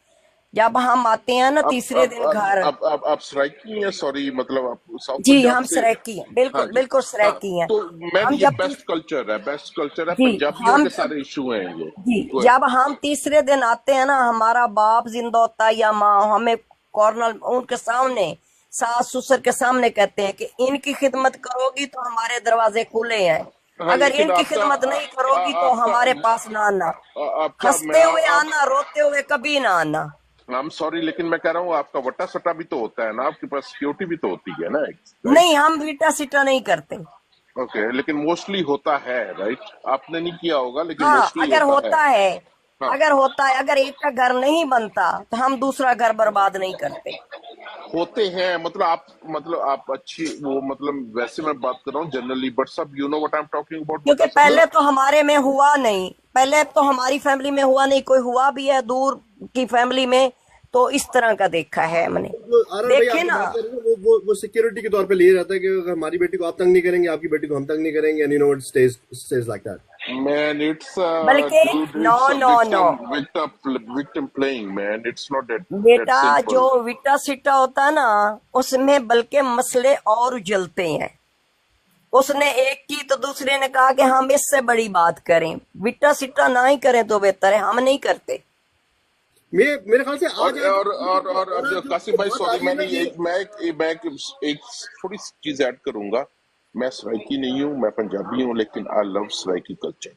जब हम आते हैं ना तीसरे दिन घर, आप सराइकी हैं, सॉरी मतलब आप साउथ जी पंजाब हम से? सराइकी हैं, बिल्कुल हाँ जी, बिल्कुल सराइकी हैं। तो मैं हम ये जब बेस्ट कल्चर है जी पंजाबियों के सारे इशू हैं ये। जी जब हम तीसरे दिन आते हैं ना, हमारा बाप जिंदा होता है या माँ, हमें कॉर्नर उनके सामने, सास ससुर के सामने कहते हैं कि इनकी खिदमत करोगी तो हमारे दरवाजे खुले हैं, हाँ, अगर लेकिन इनकी आपका खिदमत नहीं करोगी तो हमारे पास ना आना, आपका हंसते हुए आना, रोते हुए कभी ना आना। I'm सॉरी, लेकिन मैं कह रहा हूँ आपका वट्टा सट्टा भी तो होता है ना, आपके पास सिक्योरिटी भी तो होती है ना, right? नहीं, हम विटा सिटा नहीं करते। ओके, लेकिन मोस्टली होता है, राइट? आपने नहीं किया होगा, लेकिन हाँ, मोस्टली अगर होता है, हाँ। अगर होता है, अगर एक का घर नहीं बनता तो हम दूसरा घर बर्बाद नहीं करते। होते हैं, मतलब आप अच्छी वो, मतलब वैसे मैं बात कर रहा हूँ जनरली, बट सब you know what I am talking about. क्योंकि पहले तो हमारे में हुआ नहीं, पहले तो हमारी फैमिली में हुआ नहीं, कोई हुआ भी है दूर की फैमिली में तो इस तरह का देखा है हमने। देखे ना, वो सिक्योरिटी के तौर पे लिए रहता है कि अगर हमारी बेटी को आप तंग नहीं करेंगे, आपकी बेटी को हम तंग नहीं करेंगे, and you know it stage like that. Man, it's बल्कि victim playing, man. It's not that बेटा simple. जो विटा सिटा होता है ना, उसमें बल्कि मसले और उजलते हैं। उसने एक की तो दूसरे ने कहा कि हम इससे बड़ी बात करें, विटा सिटा ना ही करें तो बेहतर है, हम नहीं करते। मेरे ख्याल से आज और कासिम भाई सॉरी, मैं एक थोड़ी चीज ऐड करूंगा। मैं सराइकी नहीं हूँ, मैं पंजाबी हूँ, लेकिन आई लव सराइकी कल्चर।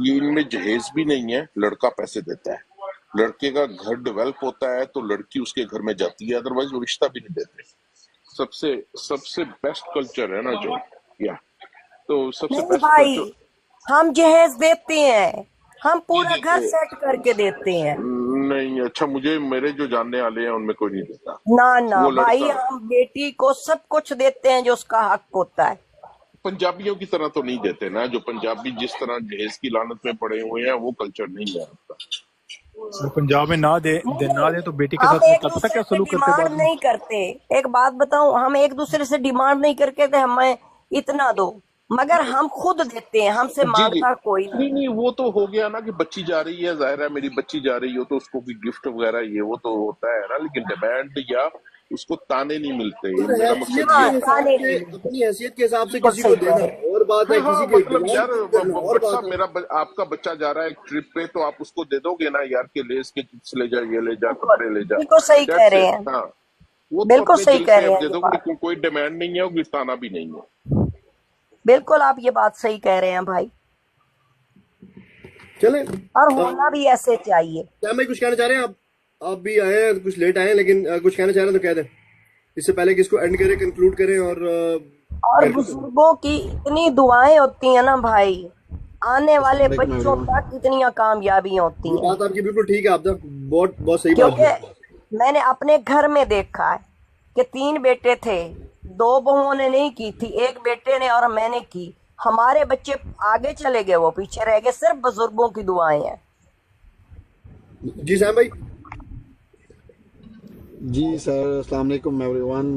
ये इनमें जहेज भी नहीं है, लड़का पैसे देता है, लड़के का घर डेवलप होता है तो लड़की उसके घर में जाती है, अदरवाइज वो रिश्ता भी नहीं देते। सबसे बेस्ट कल्चर है ना जो, या तो सबसे नहीं बेस्ट भाई, कल्चर। हम जहेज देते हैं, हम पूरा नहीं घर देते, सेट करके देते हैं। नहीं अच्छा, मुझे मेरे जो जानने वाले हैं उनमें कोई नहीं देता। ना वो भाई, लड़का हम बेटी को सब कुछ देते हैं जो उसका हक होता है। पंजाबियों की तरह तो नहीं देते ना, जो पंजाबी जिस तरह जहेज की लानत में पड़े हुए हैं, वो कल्चर नहीं है आपका। तो पंजाब में ना दे तो बेटी के हम साथ एक पता दूसरे क्या से सलूक करते डिमांड बाद में। नहीं करते। एक बात बताऊं, हम एक दूसरे से डिमांड नहीं करके थे हमें इतना दो, मगर हम खुद देते हैं, हमसे जी मांगता कोई नहीं। नहीं, वो तो हो गया ना कि बच्ची जा रही है, जाहिर है मेरी बच्ची जा रही हो तो उसको भी गिफ्ट वगैरह ये वो तो होता है ना, लेकिन डिमांड या उसको ताने नहीं मिलते। मेरा मकसद ये हाँ, है। ताने नहीं मिलते। अपनी हैसियत के हिसाब से बिल्कुल किसी सही को कह देना रहे हैं। और बात है, हाँ किसी हाँ, के मतलब डिमांड यार पूरी करना और बट बात साहब, है। आपका बच्चा जा रहा है ट्रिप पे तो आप उसको दे दोगे ना यार, के लेस के चिप्स ले जा, ये ले जा, कपड़े ले जा, बिल्कुल सही कह दैट्स रहे इट। हैं, हाँ, वो तो बिल्कुल अपने सही दिल कह से रहे आप हैं दे ये दोगे, बात। लेकिन कोई डिमांड नहीं है और गिरताना भी नहीं है। बिल्कुल आप ये बात सही कह रहे हैं भाई, चले और होना भी ऐसे चाहिए। क्या मैं कुछ कहना चाह रहे हैं? आप भी आए हैं, कुछ लेट आए हैं, लेकिन कुछ कहना चाह रहे हैं तो कह दें, इससे पहले कि इसको एंड करें, कंक्लूड करें और और बुजुर्गों की इतनी दुआएं होती हैं ना भाई, आने वाले बच्चों तक इतनी कामयाबियां होती ये हैं। बात आपकी बिल्कुल ठीक है, आप बहुत बहुत सही बात है। क्योंकि मैंने अपने घर में देखा है कि 3 बेटे थे, 2 बहुओं ने नहीं की थी, एक बेटे ने और मैंने की। हमारे बच्चे आगे चले गए, वो पीछे रह गए, सिर्फ बुजुर्गों की दुआएं हैं। जी सैम भाई। जी सर, अस्सलाम वालेकुम एवरीवन,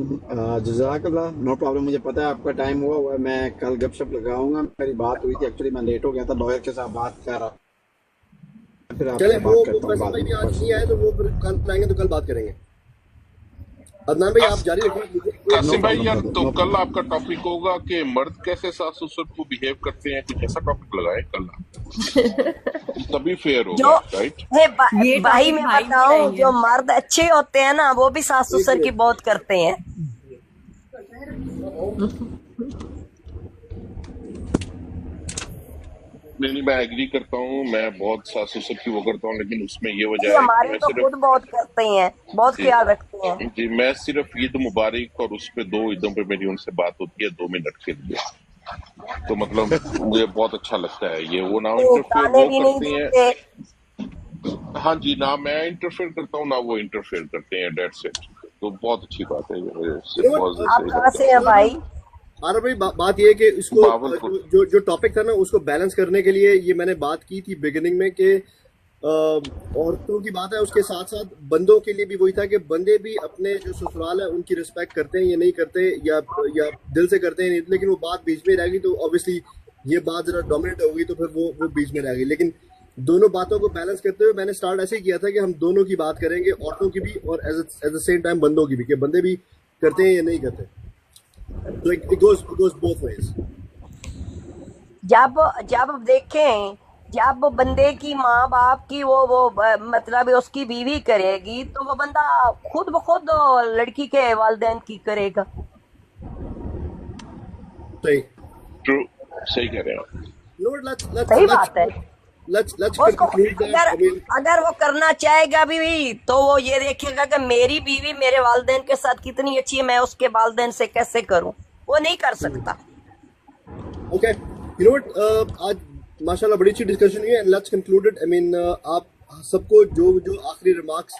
जज़ाकल्लाह, नो प्रॉब्लम। मुझे पता है आपका टाइम हुआ है, मैं कल गपशप लगाऊंगा। मेरी बात हुई थी, एक्चुअली मैं लेट हो गया था, लॉयर के साथ बात कर रहा, फिर आपसे चले बात करता हूँ फैसल बाद भाई में। भी आज नहीं आए तो वो फिर कल आएंगे तो कल बात करेंगे। अदनान भाई आप जारी रखें। कासिम भाई यार, तो कल आपका टॉपिक होगा कि मर्द कैसे सास ससुर को बिहेव करते हैं, कुछ ऐसा टॉपिक लगाए कल आप। तभी फेयर जो होगा, राइट? ये भाई टॉपिक मैं भाई बताऊं, बताएंगे। जो मर्द अच्छे होते हैं ना, वो भी सास ससुर की बहुत करते हैं। नहीं, मैं एग्री करता हूँ, मैं बहुत सास ससुर की वो करता हूँ, लेकिन उसमें ये जी, वजह है कि हमारे मैं तो सिर्फ खुद बहुत करते हैं, बहुत जी ख्याल रखते हैं। जी मैं सिर्फ ईद मुबारक और उस पे 2 ईदों पे मेरी उनसे बात होती है 2 मिनट के लिए, तो मतलब मुझे बहुत अच्छा लगता है ये। वो ना तो इंटरफेयर ताने वो भी नहीं करती हैं, देते। हाँ जी, ना मैं इंटरफेयर करता हूँ ना वो इंटरफेयर करते हैं, डेट्स इट। तो बहुत अच्छी बात है ये, इससे बहुत आप सही कहाँ लगता से है। हैं भाई? आरब भाई बात ये है कि इसको बावलपुर। जो टॉपिक था ना, उसको बैलेंस करने के लिए ये मैंने बात की थी बिगिनिंग में कि औरतों की बात है, उसके साथ साथ बंदों के लिए भी वही था कि बंदे भी अपने जो ससुराल है उनकी रिस्पेक्ट करते हैं या नहीं करते, या दिल से करते हैं, लेकिन वो बात बीच में रह गई तो ऑब्वियसली ये बात जरा डोमिनेट हो गई, तो फिर वो बीच में रह गई। लेकिन दोनों बातों को बैलेंस करते हुए मैंने स्टार्ट ऐसे ही किया था कि हम दोनों की बात करेंगे, औरतों की भी और एट द सेम टाइम बंदों की भी, कि बंदे भी करते हैं या नहीं करते। So it goes both ways. जब देखें, जब बंदे की माँ बाप की वो मतलब उसकी बीवी करेगी, तो वो बंदा खुद ब खुद लड़की के वालिदैन की करेगा। सही, ट्रू, सही कह रहे हैं आप। सही बात है। let's उसको conclude that. I mean, अगर वो करना चाहेगा भी तो वो ये देखेगा कि मेरी बीवी मेरे वालिदैन के साथ कितनी अच्छी है, मैं उसके वालिदैन से कैसे करूं। वो नहीं कर सकता। okay, you know what? आज माशाल्लाह बड़ी अच्छी डिस्कशन हुई है, and let's conclude it. I mean, आप सबको जो आखिरी रिमार्क्स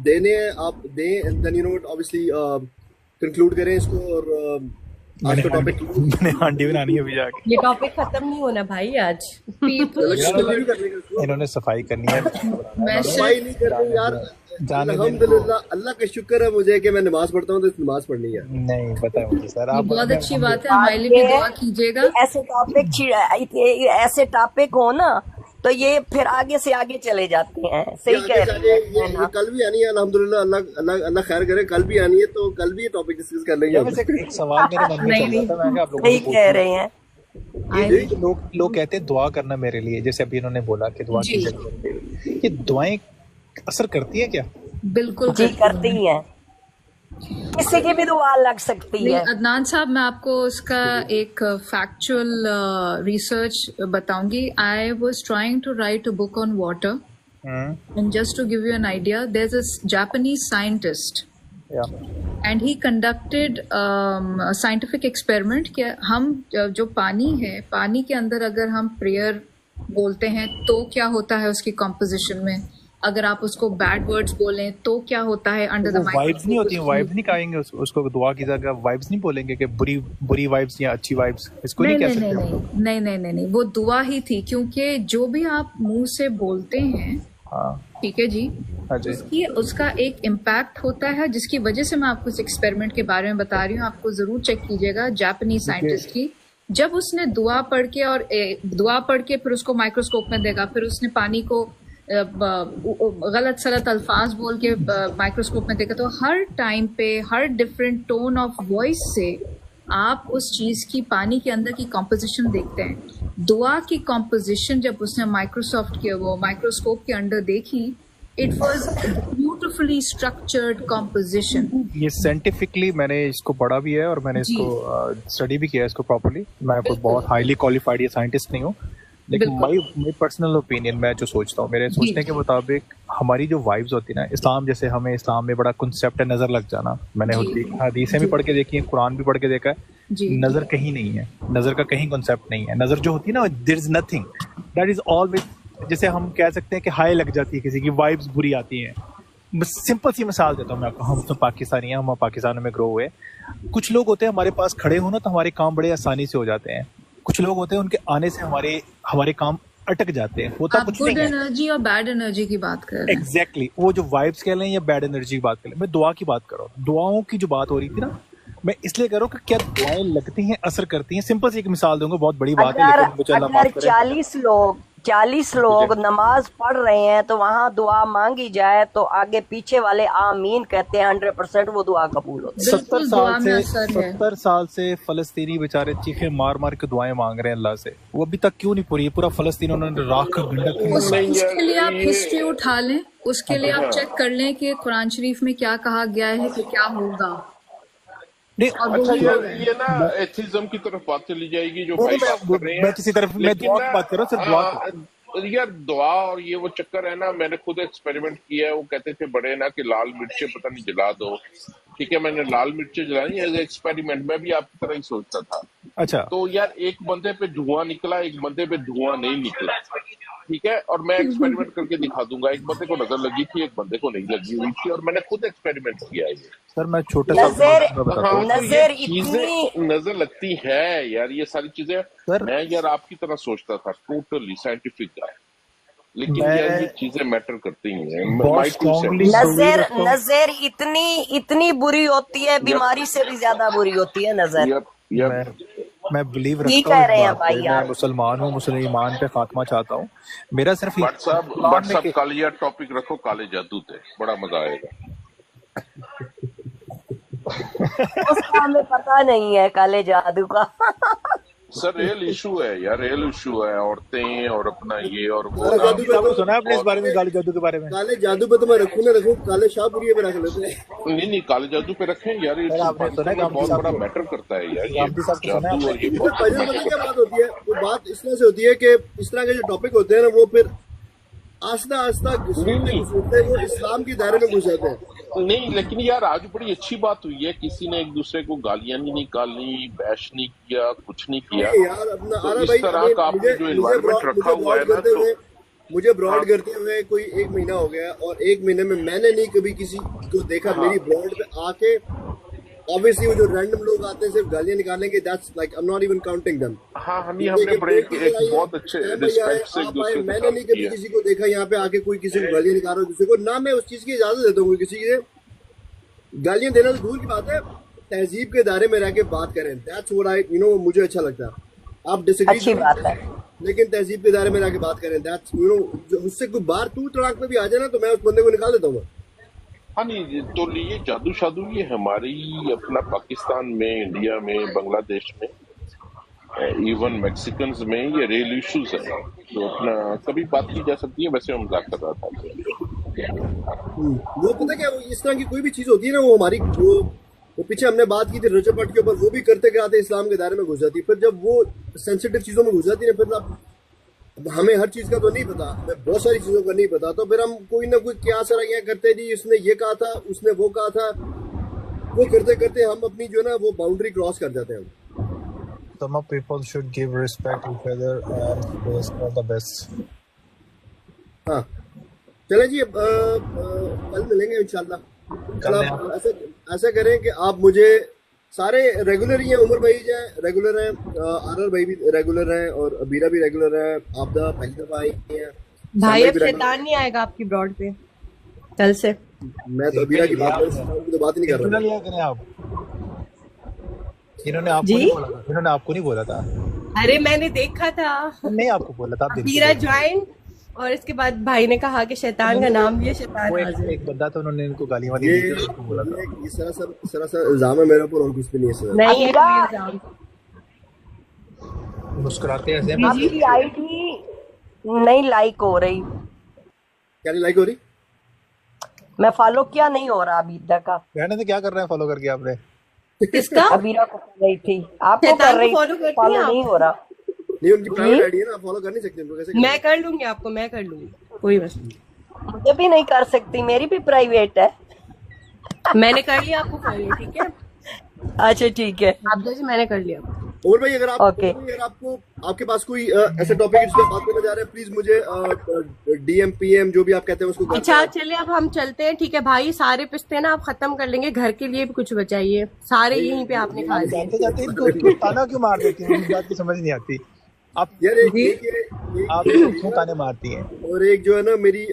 देने हैं आप दें, and then you know what, obviously conclude करें इसको। और आज का टॉपिक मैंने हांडी बनानी है अभी जाके। ये टॉपिक खत्म नहीं होना भाई आज। इन्होंने सफाई करनी है, सफाई नहीं करनी यार। अल्हम्दुलिल्लाह, अल्लाह का शुक्र है मुझे कि मैं नमाज पढ़ता हूँ, तो नमाज पढ़नी है। नहीं पता है मुझे सर, आप बहुत अच्छी बात है, हमारे लिए भी दुआ कीजिएगा। ऐसे टॉपिक हो ना तो ये फिर आगे से आगे चले जाते हैं। ये सही आगे कह से रही आगे है ये ना? कल भी आनी है अल्हम्दुलिल्लाह, अल्लाह अल्लाह अल्लाह खैर करे, कल भी आनी है तो कल भी ये टॉपिक डिस्कस कर लेंगे या हम। वैसे एक सवाल मेरे मन में नहीं चल रहा नहीं था, मैं क्या आप लोगों सही से कह पूछूं। रहे हैं। आई जी लोग कहते हैं दुआ करना मेरे लिए, जैसे अभी इन्होंने बोला कि दुआ की जी जरूरत है, ये दुआएं असर करती है क्या? बिल्कुल जी करती करती हैं। हैं, किसी की भी दुआ लग सकती नहीं है। अदनान साहब, मैं आपको उसका एक फैक्चुअल रिसर्च बताऊंगी। I was trying to write a book on water, and just to give you an idea, there's a Japanese scientist या and he conducted a scientific experiment कि हम जो पानी है, पानी के अंदर अगर हम प्रेयर बोलते हैं तो क्या होता है उसकी कॉम्पोजिशन में, अगर आप उसको बैड वर्ड्स बोलें तो क्या होता है अंडर वो द वाइब्स नहीं होती, माइक्रोस्कोप। वाइब्स नहीं कहेंगे उसको दुआ की जगह वाइब्स नहीं बोलेंगे कि बुरी बुरी वाइब्स या अच्छी वाइब्स, इसको नहीं नहीं कह नहीं नहीं सकते हम नहीं नहीं नहीं नहीं नहीं, वो दुआ ही थी, क्योंकि जो भी आप मुंह से बोलते हैं, हाँ ठीक है जी, हाँ जी उसकी उसका एक इम्पैक्ट होता है, जिसकी वजह से मैं आपको इस एक्सपेरिमेंट के बारे में बता रही हूँ। आपको जरूर चेक कीजिएगा, जापानीज साइंटिस्ट की। जब उसने दुआ पढ़ के और दुआ पढ़ के फिर उसको माइक्रोस्कोप में देखा, फिर उसने पानी को गलत सलत अल्फाज बोल के माइक्रोस्कोप में देखा, तो हर टाइम पे हर डिफरेंट टोन ऑफ वॉइस से आप उस चीज की पानी के अंदर की कॉम्पोजिशन देखते हैं। दुआ की कॉम्पोजिशन जब उसने माइक्रोस्कोप के अंदर देखी, it was beautifully structured composition. ये साइंटिफिकली मैंने इसको पढ़ा भी है और मैंने जी इसको स्टडी भी किया है इसको प्रॉपर्ली। मैं कोई बिल्कुल बहुत हाईली क्वालिफाइड या साइंटिस्ट नहीं हूँ, लेकिन बिल्कुल माई पर्सनल ओपिनियन, मैं जो सोचता हूँ, मेरे जी सोचने के जी मुताबिक हमारी जो वाइब्स होती है ना, इस्लाम जैसे हमें इस्लाम में बड़ा कंसेप्ट है नजर लग जाना। मैंने जी हदीसें भी जी पढ़ के देखी है, कुरान भी पढ़ के देखा है, जी नजर कहीं नहीं है, नजर का कहीं कॉन्सेप्ट नहीं है। नजर जो होती है ना, there is nothing, that is always, जैसे हम कह सकते हैं कि हाई लग जाती है किसी की, वाइब्स बुरी आती हैं। सिंपल सी मिसाल देता हूँ मैं आपको, हम तो पाकिस्तानी हैं, हम पाकिस्तान में ग्रो हुए। कुछ लोग होते हैं हमारे पास खड़े हो ना तो हमारे काम बड़े आसानी से हो जाते हैं, कुछ लोग होते हैं उनके आने से हमारे हमारे काम अटक जाते हैं, होता आप कुछ गुड नहीं है। एनर्जी और बैड एनर्जी की बात कर रहे हैं। एग्जैक्टली वो जो वाइब्स कह लें या बैड एनर्जी की बात कर लें, मैं दुआ की बात कर रहा हूँ। दुआओं की जो बात हो रही थी ना, मैं इसलिए कह रहा हूँ कि क्या दुआएं लगती हैं, असर करती हैं। सिंपल सी एक मिसाल दूंगा, बहुत बड़ी बात है अगर लेकिन मुझे अल्लाह अगर माफ करे। 40 लोग नमाज पढ़ रहे हैं तो वहां दुआ मांगी जाए तो आगे पीछे वाले आमीन कहते हैं, 100% वो दुआ कबूल होती है। 70 बिल्कुल दुआ साल में से असर है। 70 साल से फलस्तीनी बेचारे चीखे मार मार के दुआएं मांग रहे हैं अल्लाह से, वो अभी तक क्यों नहीं पूरी? पूरा फलस्तीन उन्होंने राख गंडक नहीं यार, उसके लिए आप ये हिस्ट्री उठा लें, उसके लिए आप हाँ चेक कर लें कि कुरान शरीफ में क्या कहा गया है कि क्या होगा, नहीं। और वो अच्छा ही यार, होगा। ये ना एथिज्म की तरफ बात चली जाएगी जो नहीं भाई नहीं, बात कर रहे मैं हैं, किसी तरफ, मैं लेकिन दुआ ना की बात कर रहा हूँ, सिर्फ दुआ की। यार दुआ और ये वो चक्कर है ना, मैंने खुद एक्सपेरिमेंट किया है। वो कहते थे बड़े ना कि लाल मिर्चें पता नहीं जला दो, ठीक है, मैंने लाल मिर्चें जलाई एज एक्सपेरिमेंट। मैं भी आपकी तरह ही सोचता था। अच्छा तो यार एक बंदे पे धुआं निकला, एक बंदे पे धुआं नहीं निकला, ठीक है, और मैं एक्सपेरिमेंट करके दिखा दूंगा। एक बंदे को नजर लगी थी, एक बंदे को नहीं लगी हुई थी, और मैंने खुद एक्सपेरिमेंट किया है ये। सर, मैं छोटा सा नजर मैं बताता हाँ, हूँ तो ये नजर चीजें इतनी नजर लगती है यार, ये सारी चीजें। सर। मैं यार आपकी तरह सोचता था, टोटली साइंटिफिक गाय, लेकिन यार ये मैं चीजें मैटर करती हैं। बहुत माई टू स्ट्रांगली सेंस। बिलीव नजर रखता हूँ। नजर इतनी बुरी होती है, यप बीमारी से भी ज्यादा बुरी होती है नजर। यप यप मैं बिलीव ठीक रखता हूँ कह इस रहे हैं बात पे। भाई मैं आप। मुसलमान हूँ, मुस्लिम ईमान पे खात्मा चाहता हूँ। मेरा सिर्फ भट्ट साहब इस्लाम में कि कल यार टॉपिक रखो, काले जादू पे, बड़ा मजा आएगा। उसका हमें पता नहीं है काले जादू का। सर रियल इशू है यार, रियल इशू है, औरतें और अपना ये और वो काले ना। जादू पे आपको तो सुना है आपने इस और बारे में, काले जादू के बारे में? काले जादू पे तो मैं रखूँ ना रखूँ, काले शाहपुरी पे रख लेते हैं। नहीं, काले जादू पे रखें यार, सर, ये आपने सुना है पाकिस्तान में गांधी बहुत साहब बड़ा को? मैटर करता है यार, ये गांधी साहब को सुना है जादू आपने? और ये तो बहुत फैजल मैटर पता क्या करता बात होती है, वो बात इस तरह से होती है कि इस तरह के जो टॉपिक होते हैं ना, वो फिर आस्ता आस्ता है। घुसते नहीं घुसते वो इस्लाम की दायरे में घुस जाते हैं। नहीं, लेकिन यार आज बड़ी अच्छी बात हुई है, किसी ने एक दूसरे को गालियां नहीं निकाली, बैश नहीं किया, कुछ नहीं किया। नहीं यार, अपना तो आरा इस भाई, तरह का आपने जो एनवायरनमेंट रखा हुआ है ना, तो मुझे ब्रॉड हाँ करते हुए कोई 1 महीना हो गया, और 1 महीने में मैंने नहीं कभी किसी को देखा हाँ मेरी ब्रॉड पे आके। ऑब्वियसली वो जो रैंडम लोग आते हैं सिर्फ गालियां निकालने के, that's like I am not even counting them. हाँ, हमने हमने बड़े एक बहुत अच्छे रिस्पेक्ट से एक आप आए, दूसरे से मैंने काम नहीं कभी किया। किसी को देखा यहाँ पे आके कोई किसी को गालियां निकाल रहा हो दूसरे को, ना मैं उस चीज की इजाजत देता हूँ। किसी से गालियां देना तो दूर की बात है, तहजीब के दायरे में रह के बात करें, दैट्स व्हाट आई मुझे अच्छा लगता है। आप डिसएग्री अच्छी बात है। लेकिन तहजीब के दायरे में जाके बात करें, दैट्स यू नो, उससे कोई बार तू तड़ाक में भी आ जाए ना तो मैं उस बंदे को निकाल देता हूँ। हाँ नहीं, तो ये जादू शादू ये हमारी अपना पाकिस्तान में, इंडिया में, बांग्लादेश में, इवन मैक्सिकन्स में ये रियल इश्यूज है, तो अपना कभी बात की जा सकती है। वैसे हम मजाक कर रहा था। वो पता क्या, वो इस तरह की कोई भी चीज होती है ना, वो हमारी वो पीछे हमने बात की थी रजपट के ऊपर, वो भी करते कराते इस्लाम के दायरे में घुस जाती। फिर जब वो सेंसिटिव चीजों में घुस जाती है, फिर अब हमें हर चीज का तो नहीं पता, हमें बहुत सारी चीजों का नहीं पता, तो फिर हम कोई ना कोई क्या सरा क्या करते जी, उसने ये कहा था, उसने वो कहा था, वो करते करते हम अपनी जो ना वो बाउंड्री क्रॉस कर जाते हैं। Some of people should give respect each other and wish for the best. हाँ चले जी, अब कल मिलेंगे इंशाल्लाह। कल आप ऐसा करें कि आप मुझे सारे रेगुलर ही हैं, उमर भाई जो रेगुलर हैं, आरआर भाई भी रेगुलर हैं, और अबीरा भी रेगुलर है। आप पहली दफा आई हैं भाई, अब शैतान नहीं आएगा आपकी ब्रॉड पे कल से। मैं तो अबीरा की बात कर रहा हूँ, तो बात ही नहीं कर रहा। आप इन्होंने आपको नहीं बोला था, इन्होंने आपको नहीं बोला था। अरे मैंने देखा था, नहीं आपको बोला था। अबीरा ज्वाइन, और इसके बाद भाई ने कहा कि शैतान का नाम ये शैतान हाजिर। एक बंदा था, उन्होंने इनको गालियां वाली दी थी, उसको बोला था। ये सरासर इल्जाम है मेरे ऊपर, और कुछ भी नहीं है। नहीं है कोई इल्जाम। मुस्कुराते ऐसे आपकी आईडी नहीं लाइक हो रही। क्या नहीं लाइक हो रही? मैं फॉलो किया नहीं हो रहा अभी तक का। कहने से क्या कर रहे हैं फॉलो करके आपने? किसका? अबीरा को कर रही थी, आपको कर रही थी, फॉलो नहीं हो रहा। नहीं, उनकी प्राइवेट आईडी है ना, फॉलो कर नहीं सकते उनको। कैसे मैं कर लूंगी आपको, मैं कर लूंगी, कोई मसला नहीं। मुझे भी नहीं कर सकती, मेरी भी प्राइवेट है। मैंने कर लिया आपको फॉलो, ठीक है? अच्छा ठीक है, आप जैसे मैंने कर लिया। और भाई अगर आप ओके। अगर आपको आपके पास कोई ऐसा टॉपिक जिस पे बात करना चाह रहे हैं, प्लीज मुझे डीएम पीएम जो भी आप कहते हैं उसको। अच्छा चलिए, अब हम चलते हैं, ठीक है भाई? सारे पिस्ते ना आप खत्म कर लेंगे, घर के लिए भी कुछ बचाइए, सारे यहीं पे आपने खा लिए। जाते जाते इनको ताना क्यों मार देती हैं? मुझे बात की समझ नहीं आती। आप यार आप क्यों ताने मारती हैं? और एक जो है ना मेरी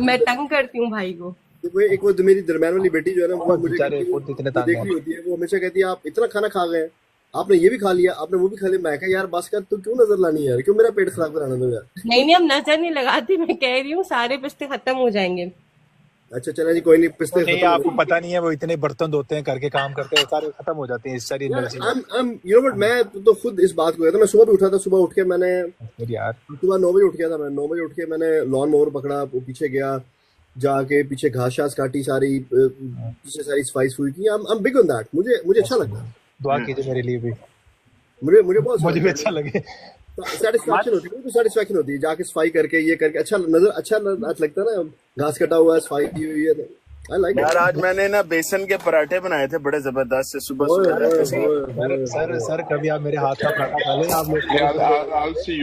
मैं तंग करती हूँ भाई को। एक वो मेरी दरमियान वाली बेटी जो है ना, वो मुझे बेचारे खुद इतने ताने देखी होती है, वो हमेशा कहती है आप इतना खाना खा गए, आपने ये भी खा लिया, आपने वो भी खा लिया। मैं कहा यार बस कर, तू क्यों नजर लानी यार, क्यों मेरा पेट खराब कराना तुम यार। नहीं हम नजर नहीं लगाती, मैं कह रही हूँ सारे पिस्ते खत्म हो जाएंगे। अच्छा चला जी, कोई नहीं, पिस्ते नहीं, आपको पता नहीं है, वो इतने बर्तन धोते हैं, करके काम करते हैं, सारे खत्म हो जाते हैं इस सारी एनर्जी। यू नो व्हाट, मैं तो खुद इस बात को कहता, मैं सुबह भी उठा था, सुबह उठ के मैंने यार सुबह 9 बजे उठ गया था, मैं 9 बजे उठ के मैंने लॉन मोवर पकड़ा, वो पीछे गया, जाके पीछे घास शास काटी, सारी पीछे सारी सफाई सुई की। I am big on that, मुझे अच्छा लगता है। दुआ कीजिए मेरे लिए भी, मुझे बहुत मुझे भी अच्छा लगे। सेटिस्फैक्शन होती है, तो सेटिस्फैक्शन होती है जाके सफाई करके, ये करके अच्छा लगता है ना, घास कटा हुआ है, सफाई की हुई है। आई लाइक यार आज मैंने ना बेसन के पराठे बनाए थे बड़े जबरदस्त से सुबह। सर कभी आप मेरे हाथ का पराठा खा लें आप लोग।